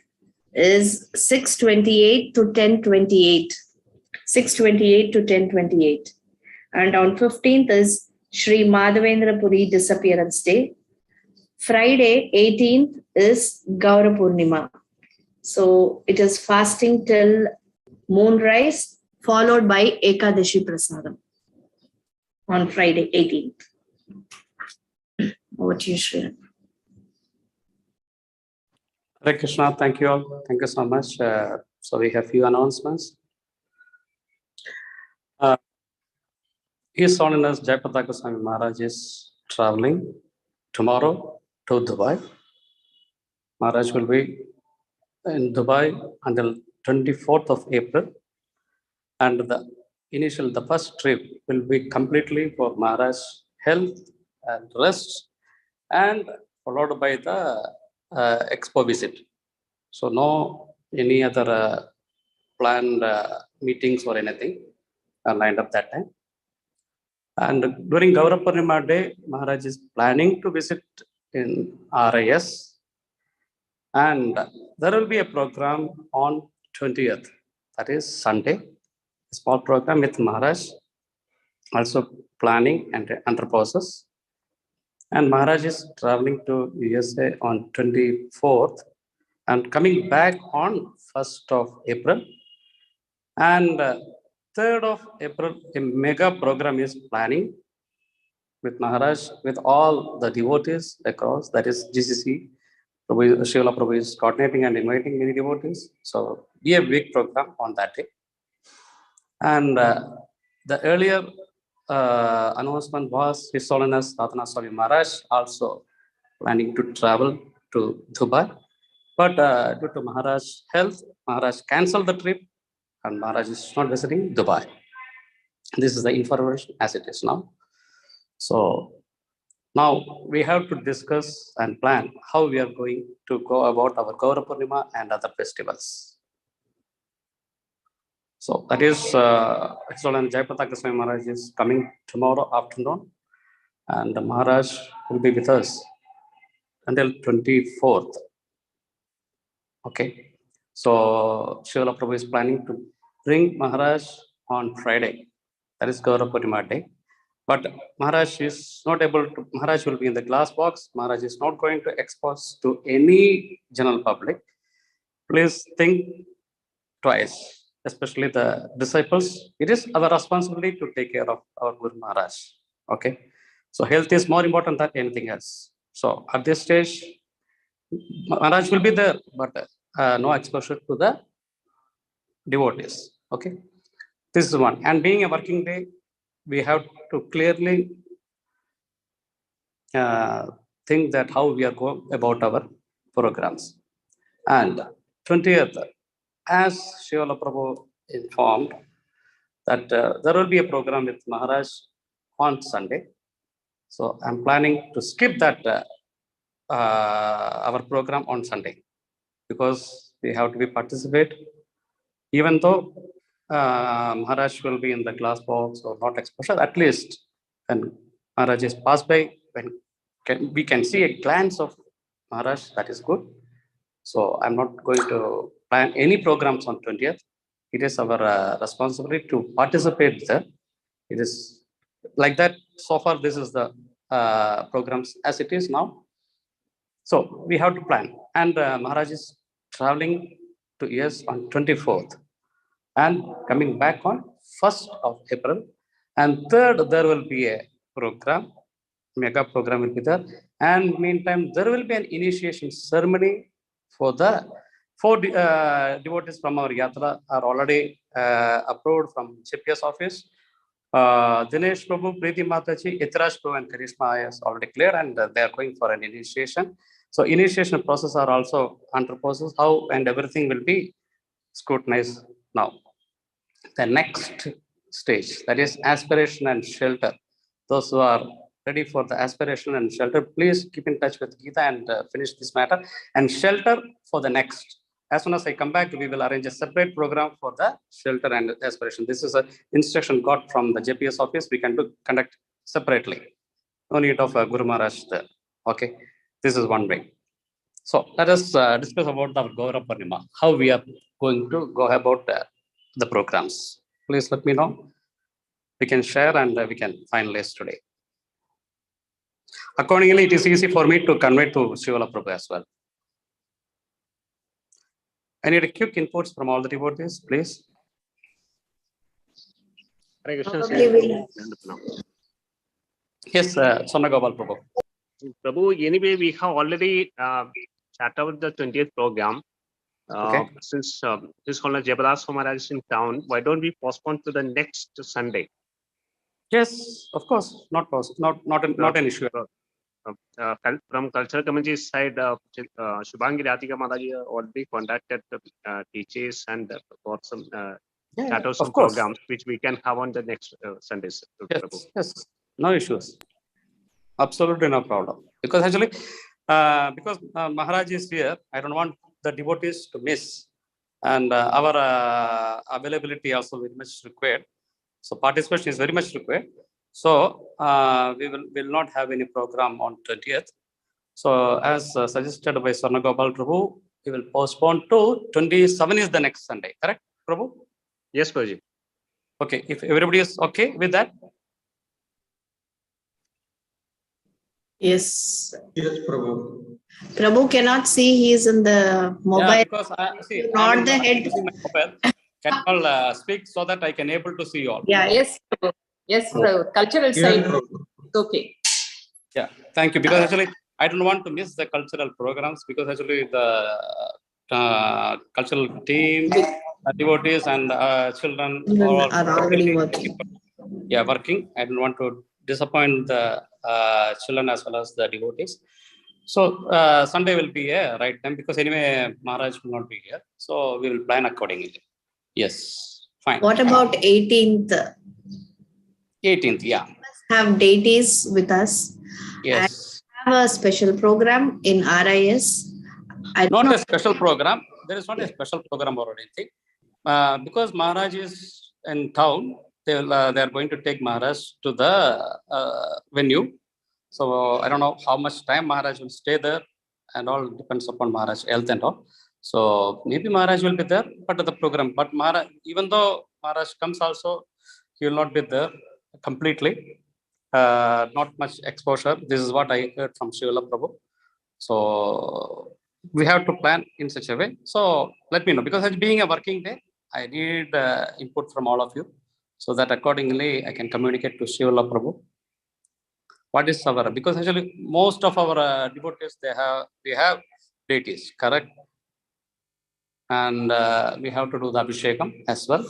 is 6:28 to 10:28. 6:28 to 10:28. And on 15th is Sri Madhavendra Puri Disappearance Day. Friday, 18th is Gaura Purnima. So it is fasting till moonrise, followed by Ekadashi Prasadam on Friday, 18th. Over to you, Shri. Hare Krishna, thank you all. Thank you so much. So we have few announcements. His Holiness Jayapataka Swami Maharaj is traveling tomorrow to Dubai. Maharaj will be in Dubai until 24th of April. And the first trip will be completely for Maharaj's health and rest, and followed by the expo visit. So no any other planned meetings or anything are lined up that time. And during Gaura Purnima day, Maharaj is planning to visit in RIS. And there will be a program on 20th, that is Sunday. A small program with Maharaj, also planning and under process. And Maharaj is traveling to USA on 24th and coming back on 1st of April. And 3rd of April, a mega program is planning with Maharaj, with all the devotees across, that is GCC. Srila Prabhu is coordinating and inviting many devotees. So be a big program on that day. And the earlier announcement was His Holiness Ratana Swami Maharaj also planning to travel to Dubai. But due to Maharaj's health, Maharaj cancelled the trip and Maharaj is not visiting Dubai. This is the information as it is now. So now we have to discuss and plan how we are going to go about our Gaura Purnima and other festivals. So that is His Holiness Jayapataka Swami Maharaj is coming tomorrow afternoon, and Maharaj will be with us until 24th. Okay. So Srila Prabhu is planning to bring Maharaj on Friday. That is Gaura Purnima day. But Maharaj is not able to, Maharaj will be in the glass box. Maharaj is not going to expose to any general public. Please think twice, especially the disciples. It is our responsibility to take care of our Guru Maharaj. Okay. So health is more important than anything else. So at this stage, Maharaj will be there, but no exposure to the devotees. Okay. This is one. And being a working day, we have to clearly think that how we are going about our programs. And 20th, as Srila Prabhu informed, that there will be a program with Maharaj on Sunday. So I'm planning to skip that our program on Sunday, because we have to be participate, even though Maharaj will be in the glass box or not exposure, at least when Maharaj is passed by, when we can see a glance of Maharaj, that is good. So I'm not going to plan any programs on 20th. It is our responsibility to participate there. It is like that. So far, this is the programs as it is now. So we have to plan. And Maharaj is traveling to US on 24th and coming back on 1st of April. And 3rd, there will be a program, mega program will be there. And meantime, there will be an initiation ceremony for the 4 devotees from our Yatra are already approved from CPS office. Dinesh Prabhu, Preeti Mataji, Itraj Prabhu and Karishma is already clear, and they are going for an initiation. So initiation process are also under process, how and everything will be scrutinized now. The next stage, that is aspiration and shelter. Those who are ready for the aspiration and shelter, please keep in touch with Geeta and finish this matter. And shelter for the next. As soon as I come back, we will arrange a separate program for the shelter and aspiration. This is an instruction got from the JPS office. We can conduct separately. No need of Guru Maharaj there. Okay, this is one way. So let us discuss about the Gaura Purnima, how we are going to go about the programs. Please let me know. We can share and we can finalize today. Accordingly, it is easy for me to convey to Srila Prabhu as well. I need a quick inputs from all the devotees, please. Hare Krishna. Yes, Sanga Gopal Prabhu. Prabhu, anyway, we have already chat about the 20th program. Okay. Since His Holiness Jayapataka Maharaj is in town, why don't we postpone to the next Sunday? Yes, of course, not an issue. From cultural community side, Shubhangi Radhika Mataji already contacted the teachers and for some chat out some programs which we can have on the next Sundays. Yes, no issues. Absolutely no problem. Because actually, because Maharaj is here, I don't want the devotees to miss, and our availability also very much required. So participation is very much required. So we will not have any program on 20th. So as suggested by Sanga Gopal Prabhu, we will postpone to 27 is the next Sunday. Correct, Prabhu? Yes, Prabhuji. Okay, if everybody is okay with that. Yes. Yes, Prabhu. Prabhu cannot see, he is in the mobile. Yeah, because see, Not the head. using my mobile. Can you all speak so that I can able to see you all? Yeah. Yes, Prabhu. Yes, Prabhu. Cultural Yes, side. Prabhu. It's okay. Yeah, thank you. Because actually, I don't want to miss the cultural programs because actually the cultural team, devotees, and children Children are already working. Yeah, working. I don't want to disappoint the children as well as the devotees. So Sunday will be a right time because anyway Maharaj will not be here. So we will plan accordingly. Yes, fine. What about 18th? 18th, yeah. Have deities with us. Yes. And have a special program in RIS. Not a special program. There is not a special program or anything. Because Maharaj is in town, they are going to take Maharaj to the venue. So I don't know how much time Maharaj will stay there, and all depends upon Maharaj health and all. So maybe Maharaj will be there, but the program. But Maharaj, even though Maharaj comes also, he will not be there completely. Not much exposure. This is what I heard from Srila Prabhu. So we have to plan in such a way. So let me know, because as being a working day, I need input from all of you so that accordingly I can communicate to Srila Prabhu. What is our, because actually most of our devotees, we have deities, correct? And we have to do the Abhishekam as well.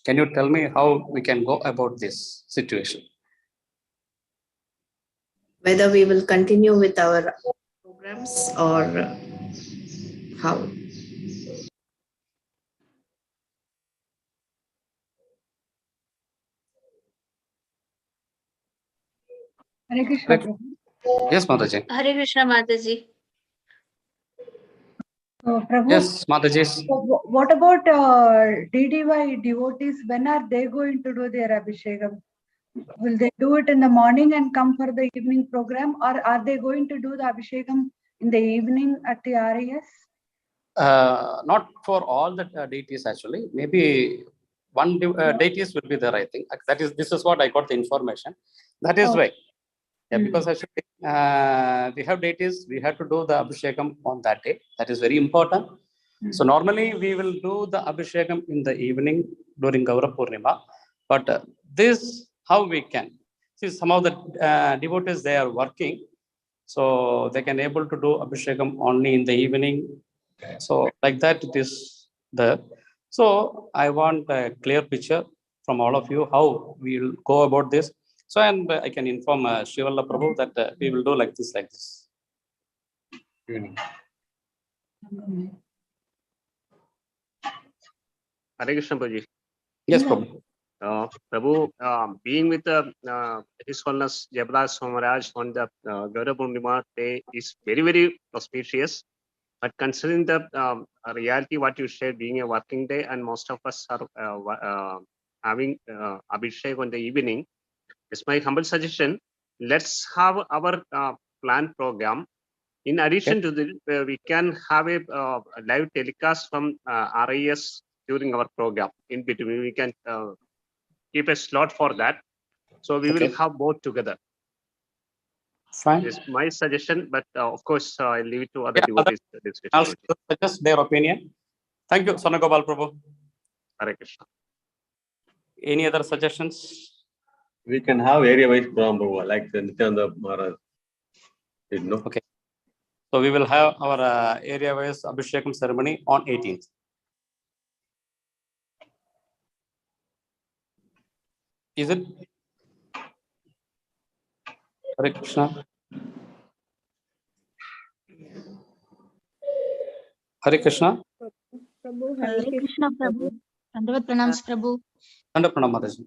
Can you tell me how we can go about this situation? Whether we will continue with our programs or how? Hare Krishna, Prabhu. Yes, Mataji. Hare Krishna, Mataji. Prabhu, Yes, Mataji. what about GDY devotees? When are they going to do their Abhishekam? Will they do it in the morning and come for the evening program, or are they going to do the Abhishekam in the evening at the RAS? Not for all the deities actually. Maybe one deities will be there, I think. This is what I got the information. That is why. Yeah, because actually we have deities, we have to do the Abhishekam on that day. That is very important. So normally we will do the Abhishekam in the evening during Gaura Purnima. But this, how we can? See, some of the devotees, they are working. So they can able to do Abhishekam only in the evening. So like that it is there. So I want a clear picture from all of you how we will go about this. So and I can inform Shivala Prabhu that we will do like this. Evening. Hare Krishna Prabhuji. Yes, Prabhu. Prabhu, being with His Holiness Jabras Maharaj on the Gaura Purnima day is very, very auspicious. But considering the reality, what you said, being a working day, and most of us are having Abhishek on the evening, it's my humble suggestion. Let's have our planned program. In addition to this, we can have a live telecast from RIS during our program. In between, we can keep a slot for that. So we will have both together. Fine. It's my suggestion, but of course, I leave it to other devotees. I'll suggest their opinion. Thank you, Sanagopal Prabhu. Hare Krishna. Any other suggestions? We can have area-wise program, like the Nityananda Maharaj. Okay. So we will have our area-wise Abhishekam ceremony on 18th. Is it? Hare Krishna. Hare Krishna. Prabhu, Hare Krishna, Prabhu. Dandavat pranams, Prabhu. Dandavat pranam, Mataji.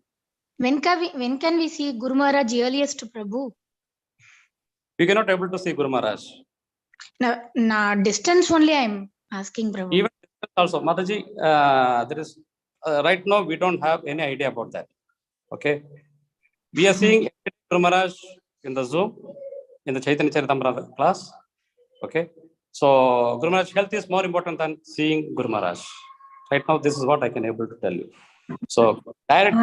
When can we see Guru Maharaj earliest, Prabhu? We cannot able to see Guru Maharaj. Now, distance only I am asking, Prabhu. Even also, Mataji, there is right now we don't have any idea about that. Okay, we are seeing Guru Maharaj in the Zoom, in the Chaitanya Charitamrita class. Okay, so Guru Maharaj health is more important than seeing Guru Maharaj. Right now, this is what I can able to tell you. So direct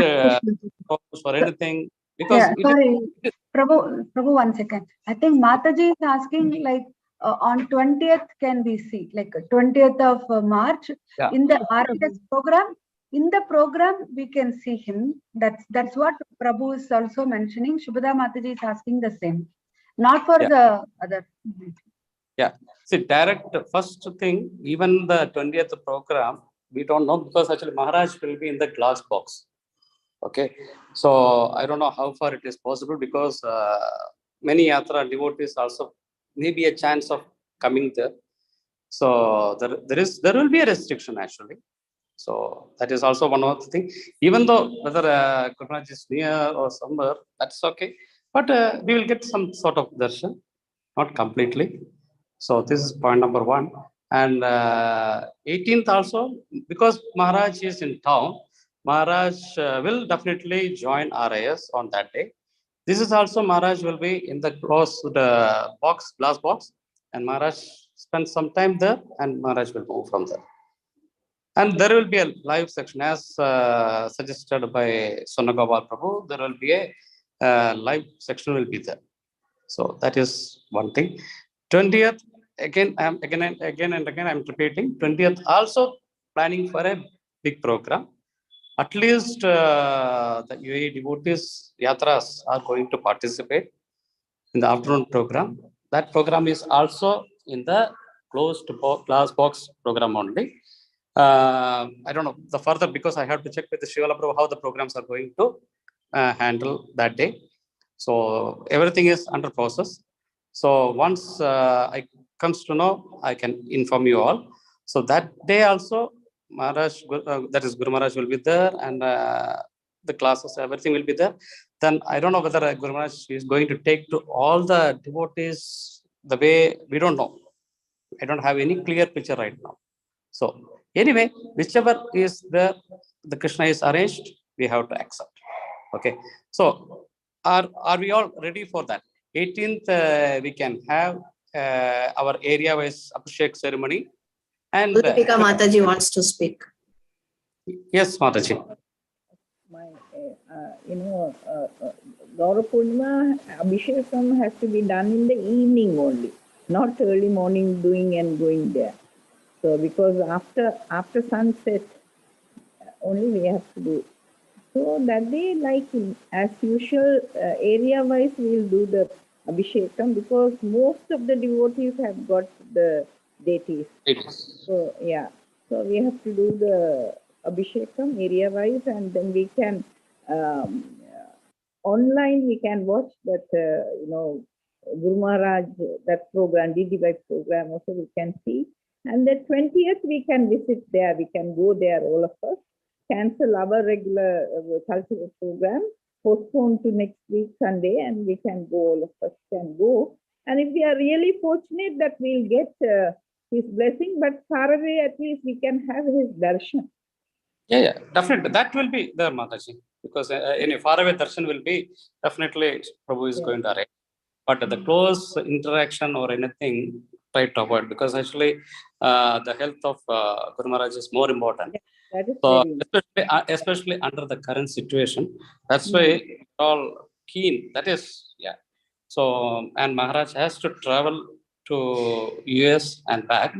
for anything, because Yeah, it sorry, is, Prabhu, 1 second. I think Mataji is asking like on 20th can we see, like 20th of March yeah. in the RTS program. In the program, we can see him. That's what Prabhu is also mentioning. Shubhada Mataji is asking the same, not for Yeah. the other. Yeah. See, direct first thing, even the 20th program, we don't know because actually Maharaj will be in the glass box. Okay. So I don't know how far it is possible because many Yatra devotees also maybe a chance of coming there. So there will be a restriction actually. So that is also one of the things. Even though whether Guru Maharaj is near or somewhere, that's okay. But we will get some sort of darshan, not completely. So this is point number one. And 18th also, because Maharaj is in town, Maharaj will definitely join RIS on that day. This is also Maharaj will be in the closed box, glass box, and Maharaj spends some time there, and Maharaj will move from there. And there will be a live section as suggested by Sonagopal Prabhu. There will be a live section will be there. So that is one thing. 20th, again and again, I'm repeating. 20th also planning for a big program. At least the UAE devotees, yatras are going to participate in the afternoon program. That program is also in the closed glass box program only. I don't know the further because I have to check with the Shivala Prabhu how the programs are going to handle that day. So everything is under process. So once I comes to know, I can inform you all. So that day also, Maharaj, that is Guru Maharaj will be there, and the classes, everything will be there. Then I don't know whether Guru Maharaj is going to take to all the devotees the way we don't know. I don't have any clear picture right now. So anyway, whichever is there, the Krishna is arranged, we have to accept. Okay. So are we all ready for that? 18th, we can have our area-wise Abhishek ceremony. And Deepika Mataji wants to speak. Yes, Mataji. Gaura Purnima Abhishekam has to be done in the evening only, not early morning doing and going there. So because after sunset only we have to do. So that day, like as usual, area-wise we'll do the Abhishekam because most of the devotees have got the deities. So yeah, so we have to do the Abhishekam area-wise, and then we can online we can watch that Guru Maharaj, that program, GDY program also we can see. And the 20th we can visit there, we can go there, all of us, cancel our regular cultural program, postpone to next week Sunday, and we can go, all of us can go. And if we are really fortunate that we'll get his blessing, but far away at least we can have his darshan. Yeah, definitely. That will be there, Mataji, because any faraway darshan will be definitely Prabhu is going to arrange. But the close interaction or anything, try to avoid because actually the health of Guru Maharaj is more important. That is So especially under the current situation, that's why it's all keen. That is, yeah. So and Maharaj has to travel to US and back.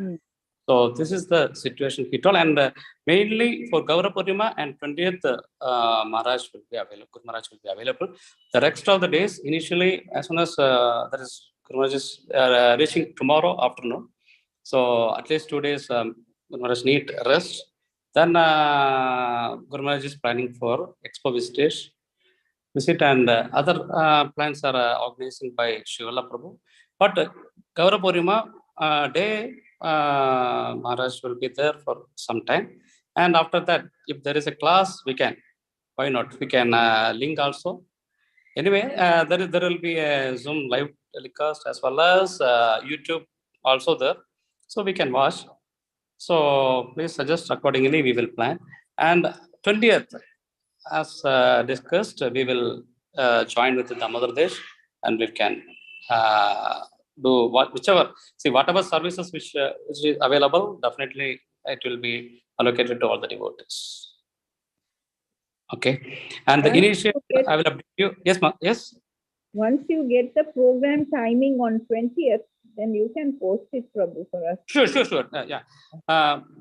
So this is the situation he told, and mainly for Gaura Purnima and 20th, Maharaj will be available. Guru Maharaj will be available. The rest of the days, initially, as soon as that is Guru Maharaj is reaching tomorrow afternoon. So at least 2 days, Guru Maharaj need rest. Then Guru Maharaj is planning for expo visit, and other plans are organized by Shivala Prabhu. But Gaura Purnima day, Maharaj will be there for some time. And after that, if there is a class, we can. Why not? We can link also. Anyway, there will be a Zoom live telecast as well as YouTube also there. So we can watch. So please suggest accordingly, we will plan. And 20th, as discussed, we will join with the Damodar Desh and we can do whichever. See, whatever services which is available, definitely it will be allocated to all the devotees. Okay. And the Once you initial, get- I will update you. Yes, ma. Yes. Once you get the program timing on 20th, then you can post it, Prabhu, for us. Sure. Yeah.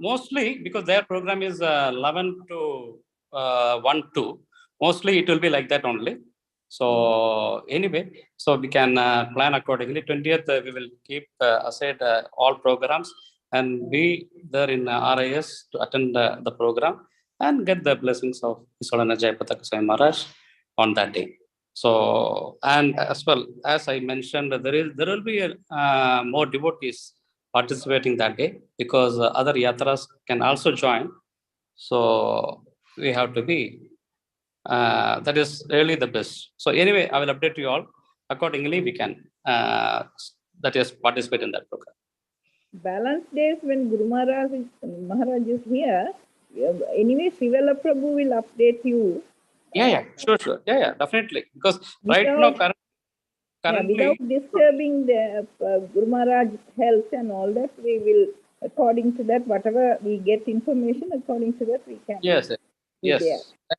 Mostly because their program is 11 to 1 2. Mostly it will be like that only. So anyway, so we can plan accordingly. 20th we will keep aside all programs and be there in RIS to attend the program and get the blessings of His Holiness Jayapataka Swami Maharaj on that day. So, and as well as I mentioned, there will be more devotees participating that day because other yatras can also join. So we have to be, that is really the best. So anyway, I will update you all. Accordingly, we can, that is, participate in that program. Balance days when Guru Maharaj is here, anyway, Sivala Prabhu will update you. Yeah, sure. Yeah, definitely. Because right now, currently, without disturbing the Guru Maharaj's health and all that, we will, according to that, whatever we get information, according to that, we can. Yes. There.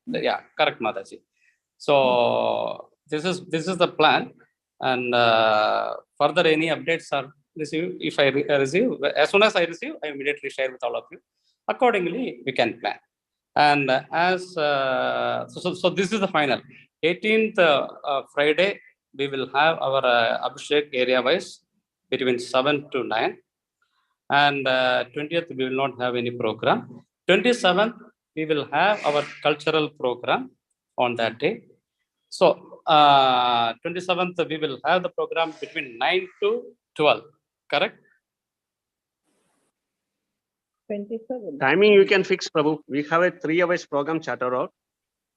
Yeah, correct, Mataji. So this is the plan, and further any updates are received. If I receive, as soon as I receive, I immediately share with all of you. Accordingly, we can plan. And as so this is the final 18th Friday. We will have our Abhishek area wise between 7 to 9, and 20th we will not have any program. 27th we will have our cultural program on that day. So 27th we will have the program between 9 to 12. Correct? 27. Timing you can fix, Prabhu. We have a 3 hours program chatter out.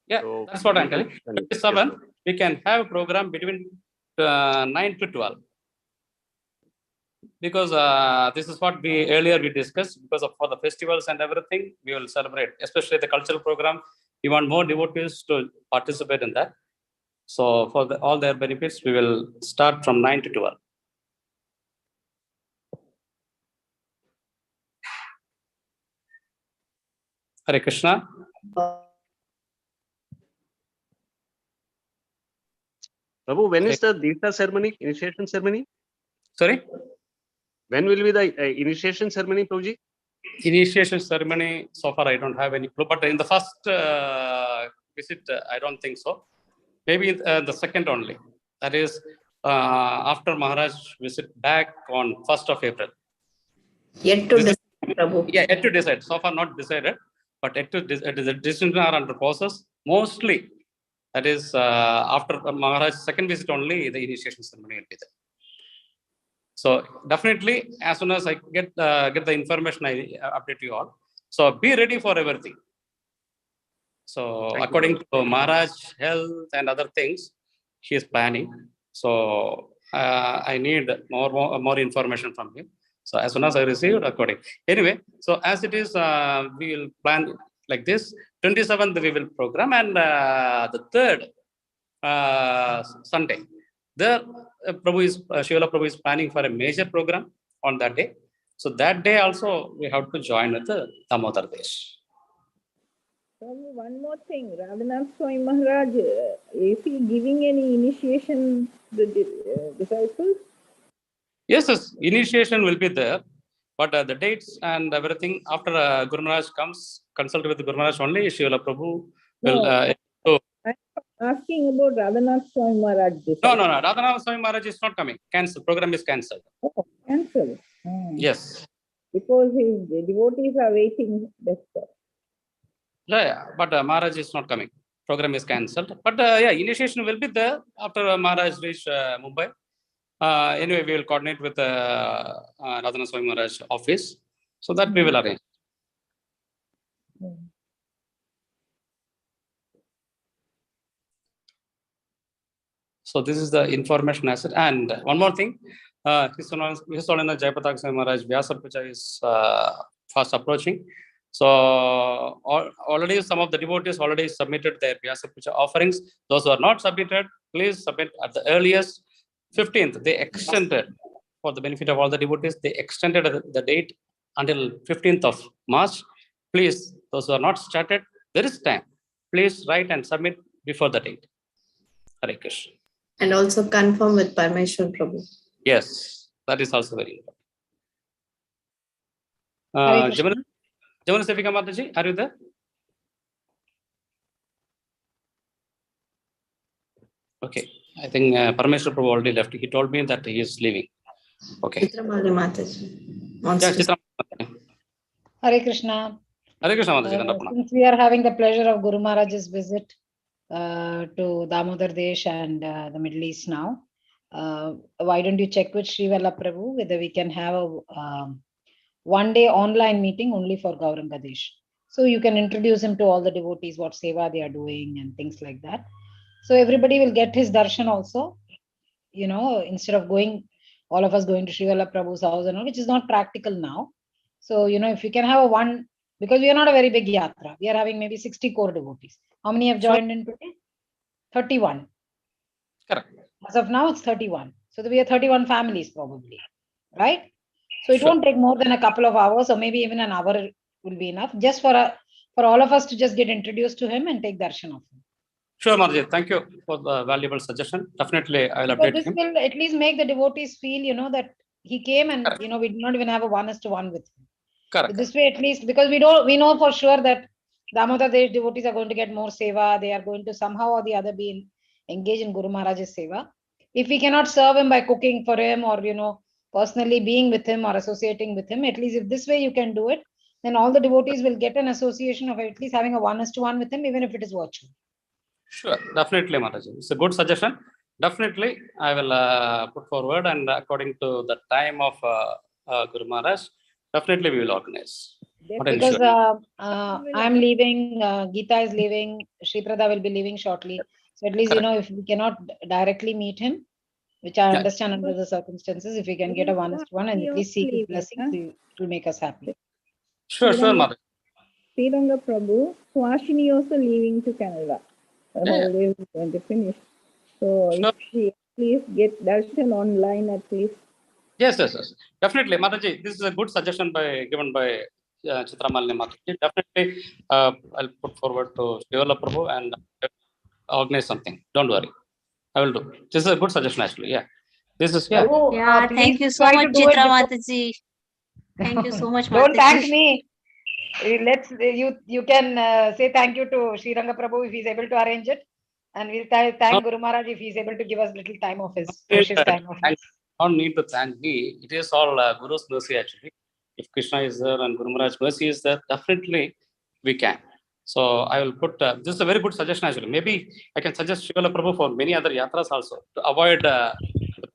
Yeah, So that's what I'm telling. 27th we can have a program between 9 to 12. Because this is what we earlier discussed, because for the festivals and everything we will celebrate, especially the cultural program. We want more devotees to participate in that. So for all their benefits, we will start from 9 to 12. Hare Krishna. Prabhu, when is the Deepa ceremony, initiation ceremony? Sorry? When will be the initiation ceremony, Prabhuji? Initiation ceremony, so far I don't have any clue, but in the first visit, I don't think so. Maybe the second only. That is after Maharaj visit back on 1st of April. Yet to decide, Prabhu. Yeah, yet to decide. So far not decided, but yet to the decisions are under process. Mostly, that is after Maharaj's second visit only, the initiation ceremony will be there. So definitely, as soon as I get the information, I update you all. So be ready for everything. So according to Maharaj's health and other things, he is planning. So I need more information from him. So as soon as I receive, according. Anyway, so as it is, we will plan like this. 27th we will program, and the 3rd Sunday, there Shivala Prabhu is planning for a major program on that day. So that day also we have to join with the Damodar Desh. One more thing, Radhanath Swami Maharaj, is he giving any initiation to the disciples? Yes, initiation will be there, but the dates and everything after Guru Maharaj comes, consult with Guru Maharaj only. Shivala Prabhu will. I'm asking about Radhanath Swami Maharaj. No. Radhanath Swami Maharaj is not coming. Cancel. Program is cancelled. Oh, cancelled. Yes. Because his devotees are waiting. That's all. Yeah, but Maharaj is not coming. Program is cancelled. But initiation will be there after Maharaj reach Mumbai. Anyway, we will coordinate with Radhanath Swami Maharaj office, so that we will arrange. So this is the information asset. And one more thing, His Holiness Jayapataka Swami Maharaj Vyasa Puja is fast approaching. So already some of the devotees already submitted their Vyasa Puja offerings. Those who are not submitted, please submit at the earliest. 15th, they extended, for the benefit of all the devotees, they extended the date until 15th of March. Please, those who are not started, there is time. please write and submit before the date. Hare Krishna. And also confirm with Parmeshwar Prabhu. Yes, that is also very important. Hare Krishna. Jamuna Sevika Mataji, are you there? Okay, I think Parmeshwar Prabhu already left. He told me that he is leaving. Okay. Chitramali Mataji. Yeah, Chitramali. Hare Krishna. Hare Krishna Mataji. Dandapana. Since we are having the pleasure of Guru Maharaj's visit to Damodar Desh and the Middle East now, why don't you check with Sri Vallabh Prabhu whether we can have a one-day online meeting only for Gauranga Desh. So you can introduce him to all the devotees, what seva they are doing and things like that. So everybody will get his darshan also, you know, instead of going, all of us going to Sri Vallabh Prabhu's house and all, which is not practical now. So, you know, if we can have a one, because we are not a very big yatra, we are having maybe 60 core devotees. How many have joined in today? 31. Correct. As of now, it's 31. So we are 31 families probably, right? So it won't take more than a couple of hours, or maybe even an hour will be enough, just for all of us to just get introduced to him and take darshan of him. Sure, Mataji. Thank you for the valuable suggestion. Definitely, I will update this him. will at least make the devotees feel, you know, that he came and, you know, we did not even have a 1:1 with him. Correct. This way, at least, because we know for sure that Damodar Desh devotees are going to get more seva. They are going to somehow or the other be engaged in Guru Maharaj's seva. If we cannot serve him by cooking for him or, you know, personally being with him or associating with him, at least if this way you can do it, then all the devotees will get an association of at least having a 1:1 with him, even if it is virtual. Sure, definitely, Mataji. It's a good suggestion. Definitely, I will put forward, and according to the time of Guru Maharaj, definitely we will organize. Because I'm leaving, Geeta is leaving, Shri Prada will be leaving shortly. So at least, you know, if we cannot directly meet him, which I understand under the circumstances, if we can get a 1:1 and at least seek his blessings, it will make us happy. Sure, Mataji. Sriranga Prabhu, Swashini also leaving to Canada. Her holidays is going to finish. So if she please get darshan online at least. Yes. Definitely, Mataji. This is a good suggestion given by Chitramalini Mataji. Definitely, I'll put forward to Sri Vallabh Prabhu and organize something. Don't worry. I will do. This is a good suggestion, actually. Yeah. This is, yeah. Yeah, thank you so much, Chitra Mataji. Thank you so much, Mataji. Don't thank me. You can say thank you to Sri Ranga Prabhu if he's able to arrange it. And we'll thank Guru Maharaj if he's able to give us little time of his precious time of his. Don't need to thank me. It is all Guru's mercy, actually. If Krishna is there and Guru Maharaj's mercy is there, definitely we can. So I will put, this is a very good suggestion, actually. Maybe I can suggest Sri Vallabh Prabhu for many other yatras also, to avoid the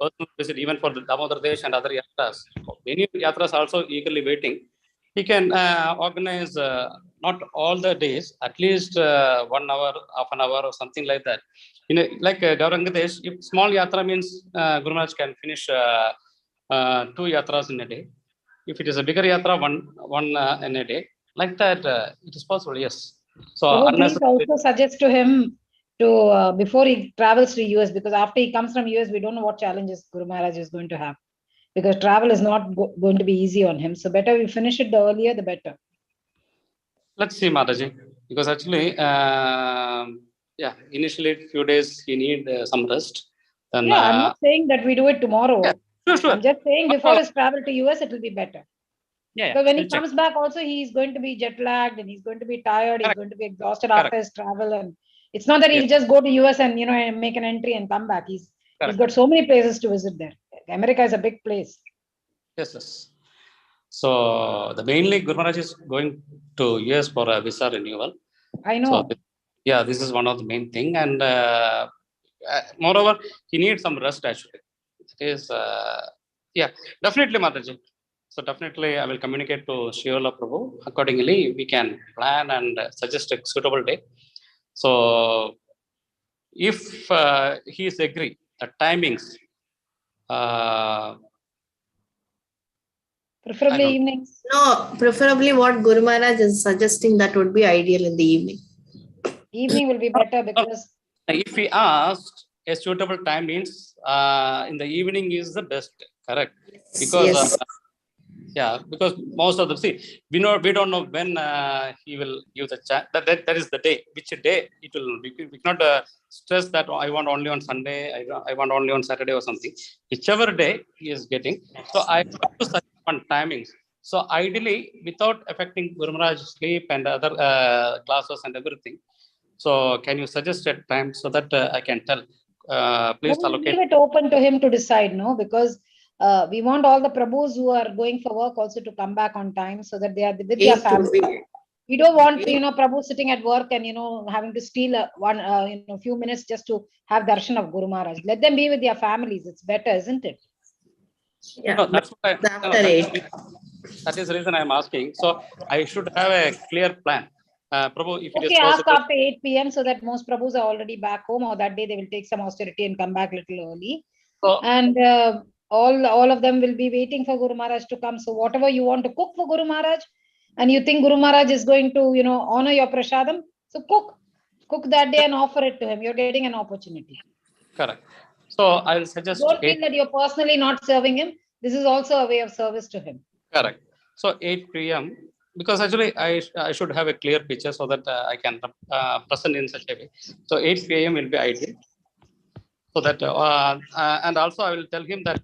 personal visit, even for the Damodar Desh and other yatras. Many yatras also eagerly waiting. He can organize not all the days, at least 1 hour, half an hour, or something like that. You know, like Gauranga Desh, if small yatra means Guru Maharaj can finish 2 yatras in a day. If it is a bigger yatra, one in a day. Like that, it is possible, yes. So please also suggest to him to before he travels to US, because after he comes from US, we don't know what challenges Guru Maharaj is going to have. Because travel is not going to be easy on him. So better we finish it the earlier, the better. Let's see, Mataji. Because actually, initially few days he need some rest. Then, yeah, I'm not saying that we do it tomorrow. Yeah, sure. I'm just saying before his travel to US, it will be better. Yeah. Because when he comes back also, he's going to be jet lagged and he's going to be tired. He's going to be exhausted after his travel. And it's not that he'll just go to US and, you know, make an entry and come back. He's got so many places to visit there. America is a big place. Yes. So the mainly Guru Maharaj is going to US for a visa renewal. I know. So, this is one of the main thing, and moreover, he needs some rest actually. It is definitely, Mataji. So definitely, I will communicate to Sri Vallabh Prabhu. Accordingly, we can plan and suggest a suitable day. So if he is agree, the timings. Preferably evenings. No, preferably what Guru Maharaj is suggesting, that would be ideal in the evening. Evening will be better because if we ask a suitable time means in the evening is the best, correct? Because Yeah, because most of them, see, we don't know when he will give the chance. That is the day. Which day it will be. We cannot stress that I want only on Sunday. I want only on Saturday or something. Whichever day he is getting. So I have to suggest on timings. So ideally, without affecting Guru Maharaj's sleep and other classes and everything. So can you suggest a time so that I can tell? Please We'll allocate. leave it open to him to decide, no? Because we want all the Prabhus who are going for work also to come back on time so that they are with their family. We don't want, Prabhu sitting at work and, having to steal few minutes just to have darshan of Guru Maharaj. Let them be with their families. It's better, isn't it? Yeah. No, that's what that is the reason I'm asking. So I should have a clear plan. Prabhu, if it is Okay, ask possible. after 8 p.m. so that most Prabhus are already back home, or that day they will take some austerity and come back a little early. And all of them will be waiting for Guru Maharaj to come. So whatever you want to cook for Guru Maharaj, and you think Guru Maharaj is going to, honor your prasadam, so cook that day and offer it to him. You're getting an opportunity. Correct. So I will suggest. Don't feel that you're personally not serving him. This is also a way of service to him. Correct. So 8 p.m. because actually I should have a clear picture so that I can present in such a way. So 8 p.m. will be ideal. So that and also I will tell him that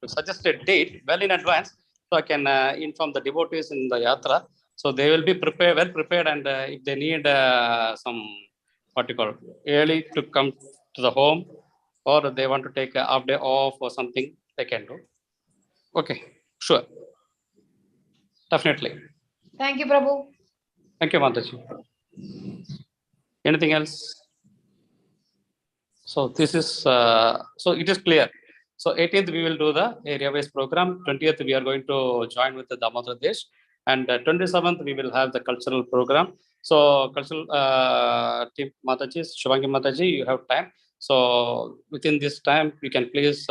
suggest a date well in advance, so I can inform the devotees in the yatra. So they will be well prepared, and if they need some early to come to the home, or they want to take a half day off or something, they can do. Okay, sure, definitely. Thank you, Prabhu. Thank you, Mataji. Anything else? So this is so it is clear. So 18th we will do the area-based program. 20th we are going to join with the Damodar Desh, and 27th we will have the cultural program. So cultural team Mataji, Shivangi Mataji, you have time. So within this time, you can please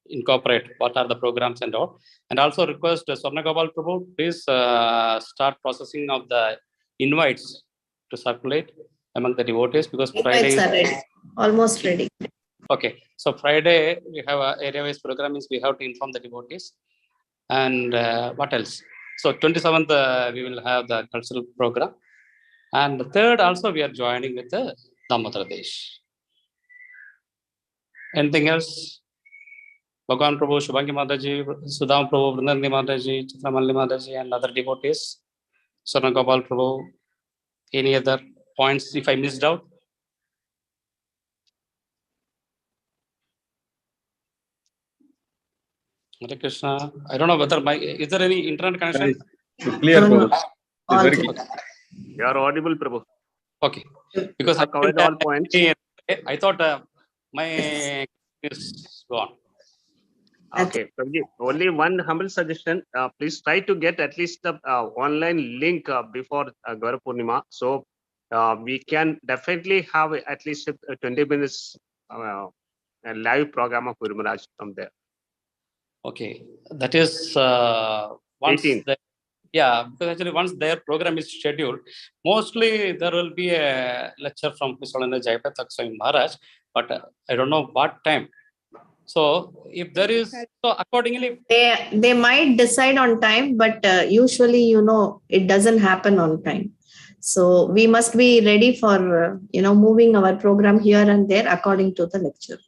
incorporate what are the programs and all. And also request Swarna Gopal Prabhu, please start processing of the invites to circulate among the devotees, because Friday Invites are ready. Almost ready. Okay, so Friday we have a area-based program, means we have to inform the devotees. And what else? So 27th we will have the cultural program, and the 3rd also we are joining with the Damodar Desh. Anything else? Bhagavan Prabhu, Shubhangi Mataji, Sudham Prabhu, Vrindandi Mataji, Chitramalli Mataji, and other devotees. Swarna Gopal Prabhu. Any other points if I missed out? Hare Krishna. I don't know whether is there any internet connection? Clear, Prabhu. It's very clear. You are audible, Prabhu. Okay. Because I covered all points. I thought my is gone. Okay, Prabhuji, only one humble suggestion. Please try to get at least the online link before Gaura Purnima. So we can definitely have at least 20 minutes a live program of Guru Maharaj from there. Okay, that is once because actually once their program is scheduled, mostly there will be a lecture from His Holiness Jayaprakash Swami Maharaj, but I don't know what time. So if there is, so accordingly they might decide on time, but usually it doesn't happen on time. So we must be ready for moving our program here and there according to the lecture.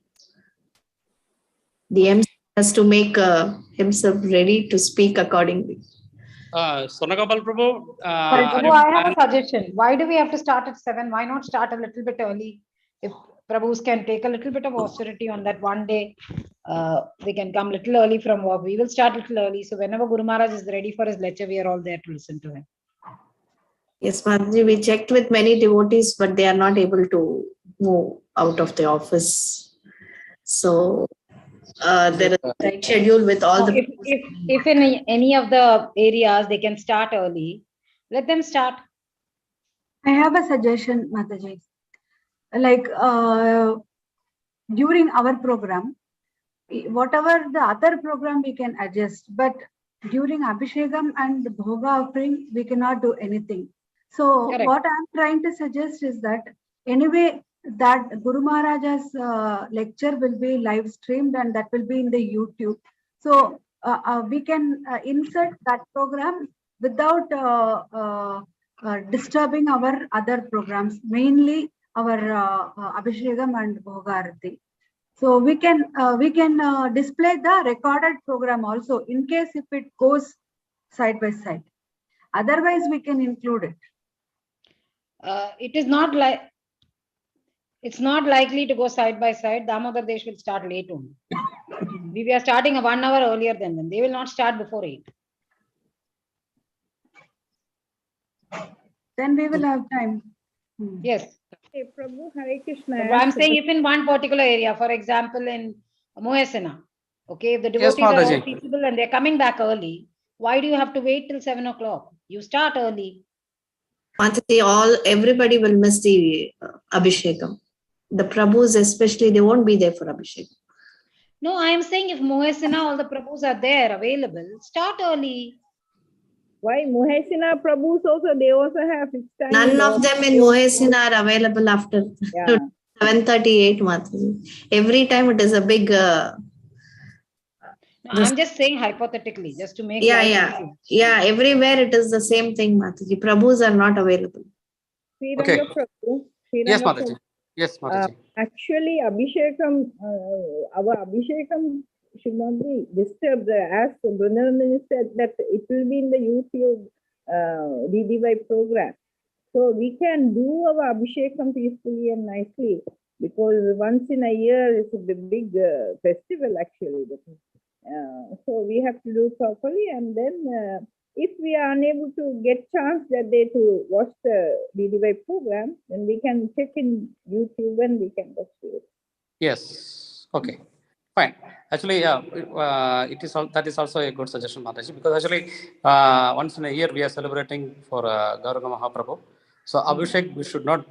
The MC has to make himself ready to speak accordingly. Swarna Gopal Prabhu, Prabhu, I have a suggestion. Why do we have to start at 7? Why not start a little bit early? If Prabhus can take a little bit of austerity on that one day, they can come a little early from work. We will start a little early. So whenever Guru Maharaj is ready for his lecture, we are all there to listen to him. Yes, Mataji, we checked with many devotees, but they are not able to move out of the office. So there is a tight schedule with all the. If in any of the areas they can start early, let them start. I have a suggestion, Mataji. Like during our program, whatever the other program we can adjust, but during Abhishekam and Bhoga offering, we cannot do anything. So what I'm trying to suggest is that anyway, that Guru Maharaj's lecture will be live streamed and that will be in the YouTube. So we can insert that program without disturbing our other programs, mainly our Abhishekam and Bhogarati. So we can display the recorded program also in case if it goes side by side. Otherwise, we can include it. It's not likely to go side by side. Damodar Desh will start late only. We are starting 1 hour earlier than them. They will not start before 8. Then we will have time. Yes. Hey, Prabhu, Hare Krishna. I'm saying if in one particular area, for example, in Mohesena, okay, if the Yes, devotees are all Mataji. teachable and they're coming back early, why do you have to wait till 7 o'clock? You start early. Mataji, everybody will miss the Abhishekam. The Prabhus especially, they won't be there for Abhishekam. No, I am saying if Mohesena, all the Prabhus are there available, start early. Why Mohesena Prabhus also, they also have fixed time. None of them in Mohesena are available after 7:38, Mataji. Every time it is a big... I'm just saying hypothetically, just to make Yeah, everywhere it is the same thing, Mataji. Prabhus are not available. Okay. Prabhu, Yes, Mataji. Yes, Mataji. Actually, Abhishekam, our Abhishekam should not be disturbed. As Brunarani said, that it will be in the YouTube GDY program. So we can do our Abhishekam peacefully and nicely, because once in a year it's a big festival actually. So we have to do properly, and then if we are unable to get chance that day to watch the GDY program, then we can check in YouTube and we can watch it. Yes. Okay. Fine. Actually, that is also a good suggestion, Mataji, because actually once in a year we are celebrating for Gauranga Mahaprabhu. So Abhishek we should not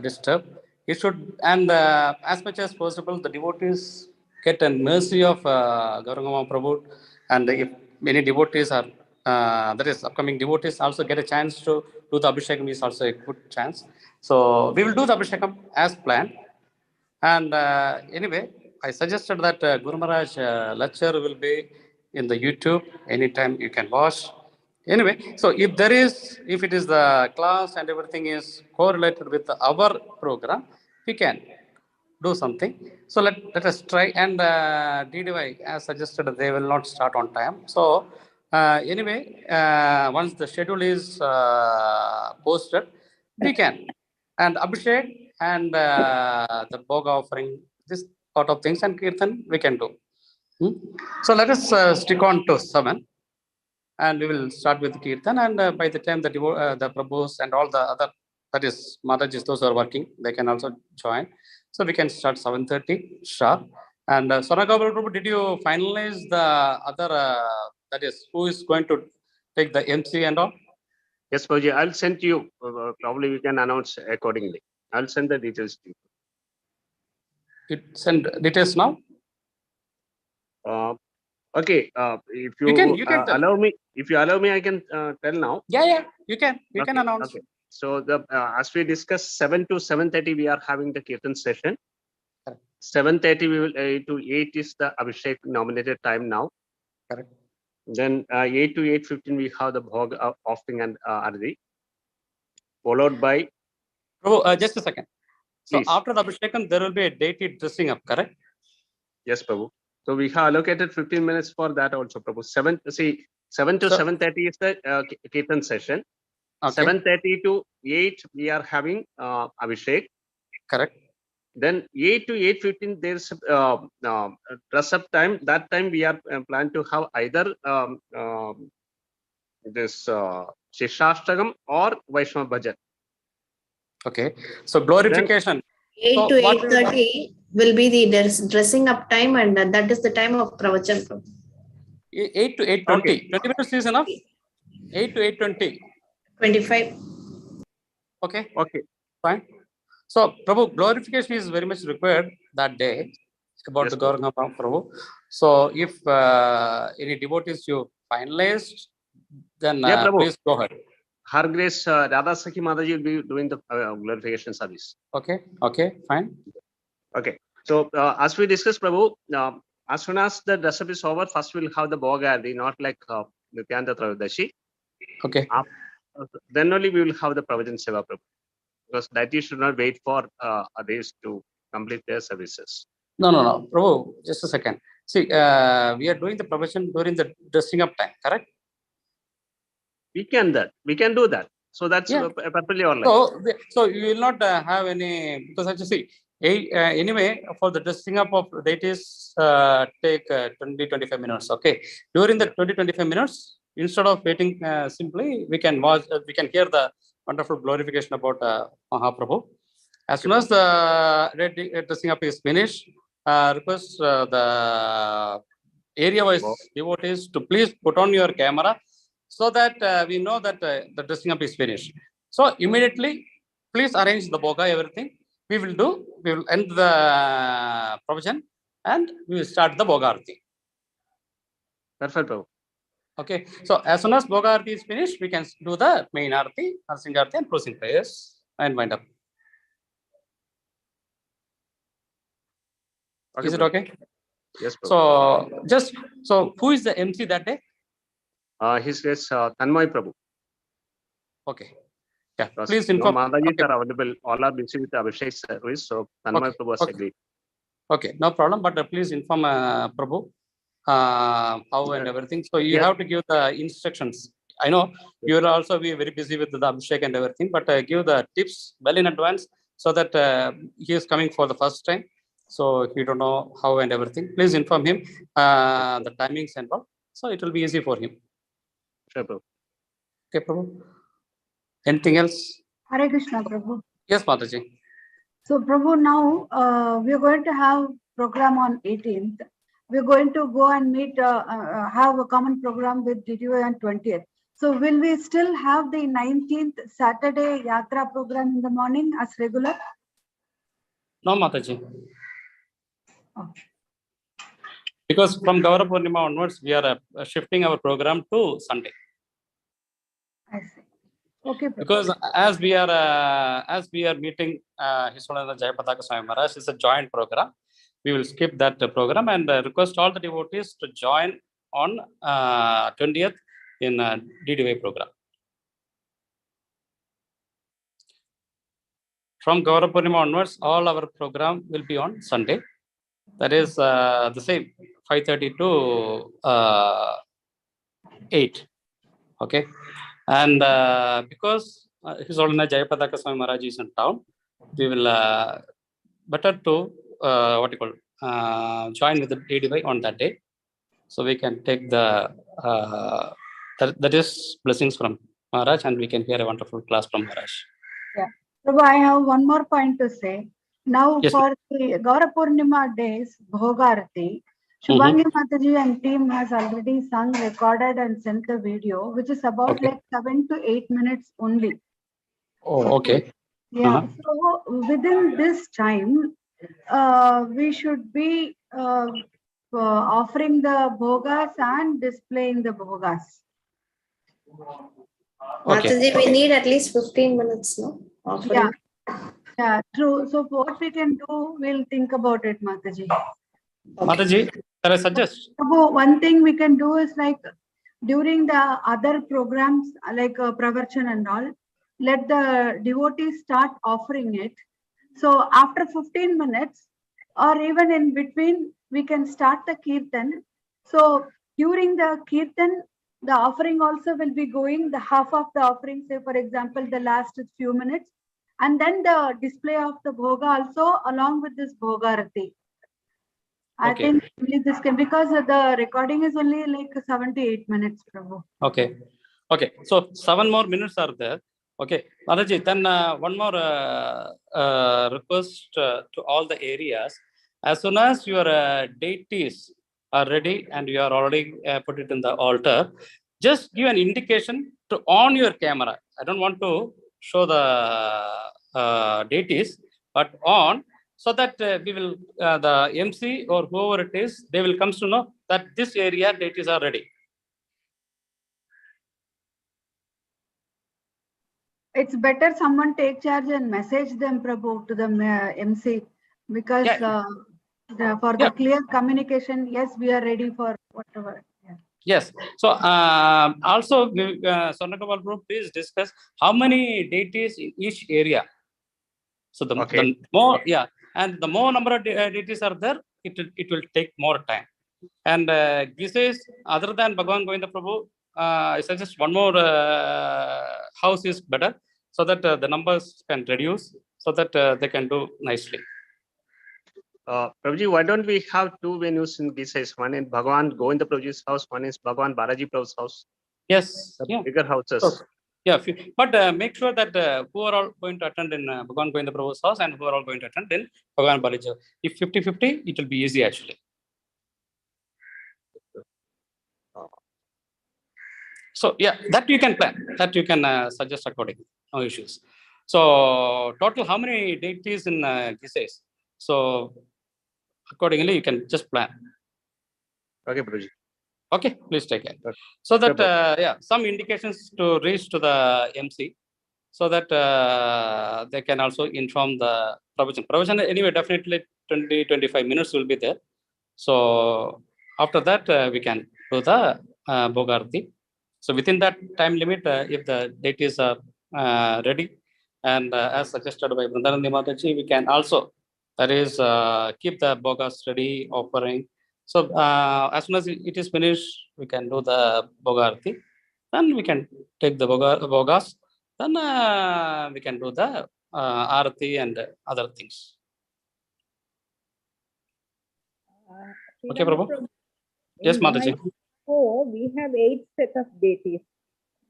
disturb. It should, and as much as possible, the devotees get a mercy of Gauranga Mahaprabhu, and if many devotees are, that is, upcoming devotees also get a chance to do the Abhishekam is also a good chance. So we will do the Abhishekam as planned. And anyway, I suggested that Guru Maharaj lecture will be in the YouTube. Anytime you can watch. Anyway, so if it is the class and everything is correlated with our program, we can do something. So let us try. And GDY, as suggested, they will not start on time. So anyway, once the schedule is posted, we can. And Abhishek and the Bhoga offering, this sort of things, and Kirtan, we can do. So let us stick on to 7. And we will start with Kirtan. And by the time the Prabhus and all the other, that is, Matajis, those who are working, they can also join. So we can start 7:30 sharp. And Sonagabal Prabhu, did you finalize the other, that is, who is going to take the MC and all? Yes, Prabhuji, I'll send to you. Probably we can announce accordingly. I'll send the details to you. You send details now? Okay. If you can allow me, I can tell now. Yeah, you can announce. Okay. So as we discussed, 7 to 7:30 we are having the Kirtan session. 7:30 we will to 8 is the Abhishek nominated time now. Correct. Then 8 to 8:15 we have the Bhog offering and Arati, followed by. Prabhu, just a second. So Please. after the Abhishekam, there will be a dated dressing up, correct? Yes, Prabhu. So we have allocated 15 minutes for that also, Prabhu. 7 to 7:30 is the Kirtan session. Okay. 7:30 to 8 we are having Abhishek. Correct. Then 8 to 8:15 there's dress up time. That time we are planned to have either this Shishashtagam or Vaishnava Bhajan. Okay. So glorification. 8 to 8:30 will be the dressing up time, and that is the time of Pravachan. 8 to 8:20. Okay. 20 minutes is enough? 8 to 8:20. 25. Okay. Fine. So, Prabhu, glorification is very much required that day about the Gauranga Prabhu. So, if any devotees you finalized, then please go ahead. Her Grace Radha Sakhi Mataji will be doing the glorification service. Okay, fine. Okay. So, as we discussed, Prabhu, as soon as the dress up is over, first we'll have the Bhogarati, not like Nityanta Travadashi. Okay. Then only we will have the Pravachan Seva, Prabhu. Because deity should not wait for others to complete their services. No, Prabhu, just a second. See, we are doing the pravachan during the dressing up time, correct? We can do that. So that's perfectly all right. So you will not have any, because as you see, anyway, for the dressing up of deities, take 20-25 minutes. Okay. During the 20-25 minutes, instead of waiting simply, we can watch, we can hear the wonderful glorification about Mahaprabhu. As soon as the dressing up is finished, request the area-wise devotees to please put on your camera so that we know that the dressing up is finished. So immediately, please arrange the boga, everything. We will end the provision and we will start the boga arti. Perfect, Prabhu. Okay. So as soon as boga arti is finished, we can do the main arti, Narsinga arti and closing prayers and wind up. Okay, is it Prabhu. okay? Yes, Prabhu. So who is the MC that day? His name is Tanmay Prabhu. Okay. Yeah, please inform. No Madhajis are available. All are busy with Abhishek service. So Tanmay Prabhu has agreed. Okay, no problem. But please inform Prabhu how and everything. So you have to give the instructions. I know you will also be very busy with the Abhishek and everything, but give the tips well in advance so that he is coming for the first time. So he don't know how and everything. Please inform him the timings and all. So it will be easy for him. Sure, Prabhu. Okay, Prabhu. Anything else? Hare Krishna, Prabhu. Yes, Mataji. So, Prabhu, now we are going to have program on 18th. We are going to go and meet, have a common program with GDY on 20th. So, will we still have the 19th Saturday Yatra program in the morning as regular? No, Mataji. Okay. Because from Gaura Purnima onwards, we are shifting our program to Sunday. I see. Okay. Because as we are meeting His Holiness Jayapataka Swami Maharaj, it's a joint program. We will skip that program and request all the devotees to join on 20th in GDY program. From Gaura Purnima onwards, all our program will be on Sunday. That is the same, 5:30 to 8. Okay. And because His Holiness Jayapataka Swami Maharaj is in town, we will better to join with the GDY on that day. So we can take the that is blessings from Maharaj and we can hear a wonderful class from Maharaj. Yeah. Prabhu, I have one more point to say. Now Yes, for the Gaura Purnima days, Bhogarati, Shubhangi Mataji and team has already sung, recorded and sent the video, which is about like 7 to 8 minutes only. Oh, okay. Yeah. So within this time, we should be offering the bhogas and displaying the bhogas. Mataji, we need at least 15 minutes, no? Offering. Yeah, true. So what we can do, we'll think about it, Mataji. Mataji, can I suggest? One thing we can do is like during the other programs like Pravarchan and all, let the devotees start offering it. So after 15 minutes or even in between, we can start the Kirtan. So during the Kirtan, the offering also will be going, the half of the offering, say for example, the last few minutes, and then the display of the Bhoga also along with this Bhogarati. I think only this can, because the recording is only like 7 to 8 minutes, Prabhu. Okay. So 7 more minutes are there. Okay. Mataji, then one more request to all the areas. As soon as your deities are ready and you are already put it in the altar, just give an indication to on your camera. I don't want to show the deities, but on, so that we will, the MC or whoever it is, they will come to know that this area deities are ready. It's better someone take charge and message them, Prabhu, to the MC, because For the clear communication, yes, we are ready for whatever. Yeah. Yes. So also, Swarnakapal Prabhu, please discuss how many deities in each area. So the more, and the more number of deities are there, it will take more time. And Gises, other than Bhagavan Govinda Prabhu, I suggest one more house is better, so that the numbers can reduce, so that they can do nicely. Prabhuji, why don't we have two venues in Gises? One in Bhagavan Govinda Prabhuji's house, one is Bhagavan Balaji Prabhu's house. Yes, the bigger houses. Yeah, but make sure that who are all going to attend in Bhagavan Govinda Prabhu's house and who are all going to attend in Bhagavan Balaji. If 50-50, it will be easy actually. So yeah, that you can plan, that you can suggest accordingly, no issues. So total, how many deities in Gises? So accordingly, you can just plan. Okay, Prabhuji. Okay, please take it. So that some indications to reach to the MC, so that they can also inform the Pravachan. Pravachan anyway, definitely 20-25 minutes will be there. So after that, we can do the Bhogarti. So within that time limit, if the deities are ready, and as suggested by Vrindanandi Mataji, we can also, that is, keep the Bhogas ready, offering. So as soon as it is finished, we can do the Bhogarti. Then we can take the Bhogas. Then we can do the Arati and other things. Okay, Prabhu. Yes, Mataji. Oh, we have 8 set of deities.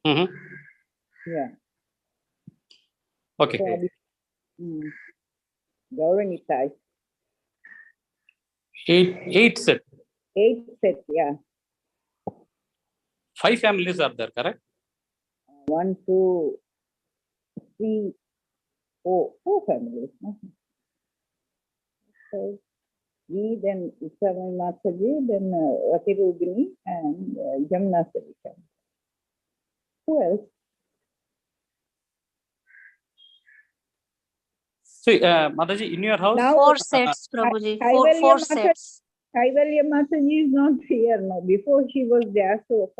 Yeah. Okay. Gauranitai. 8 set. 8 set, yeah. 5 families are there, correct? 1, 2, 3, 4 families. So we, then Isami Mataji, then Ratirubini, and Jamna Sarika. Who else? See, Mataji, in your house? Now, 4 sets, Prabhuji. Four sets. Kaivalya Mataji is not here now. Before she was there, so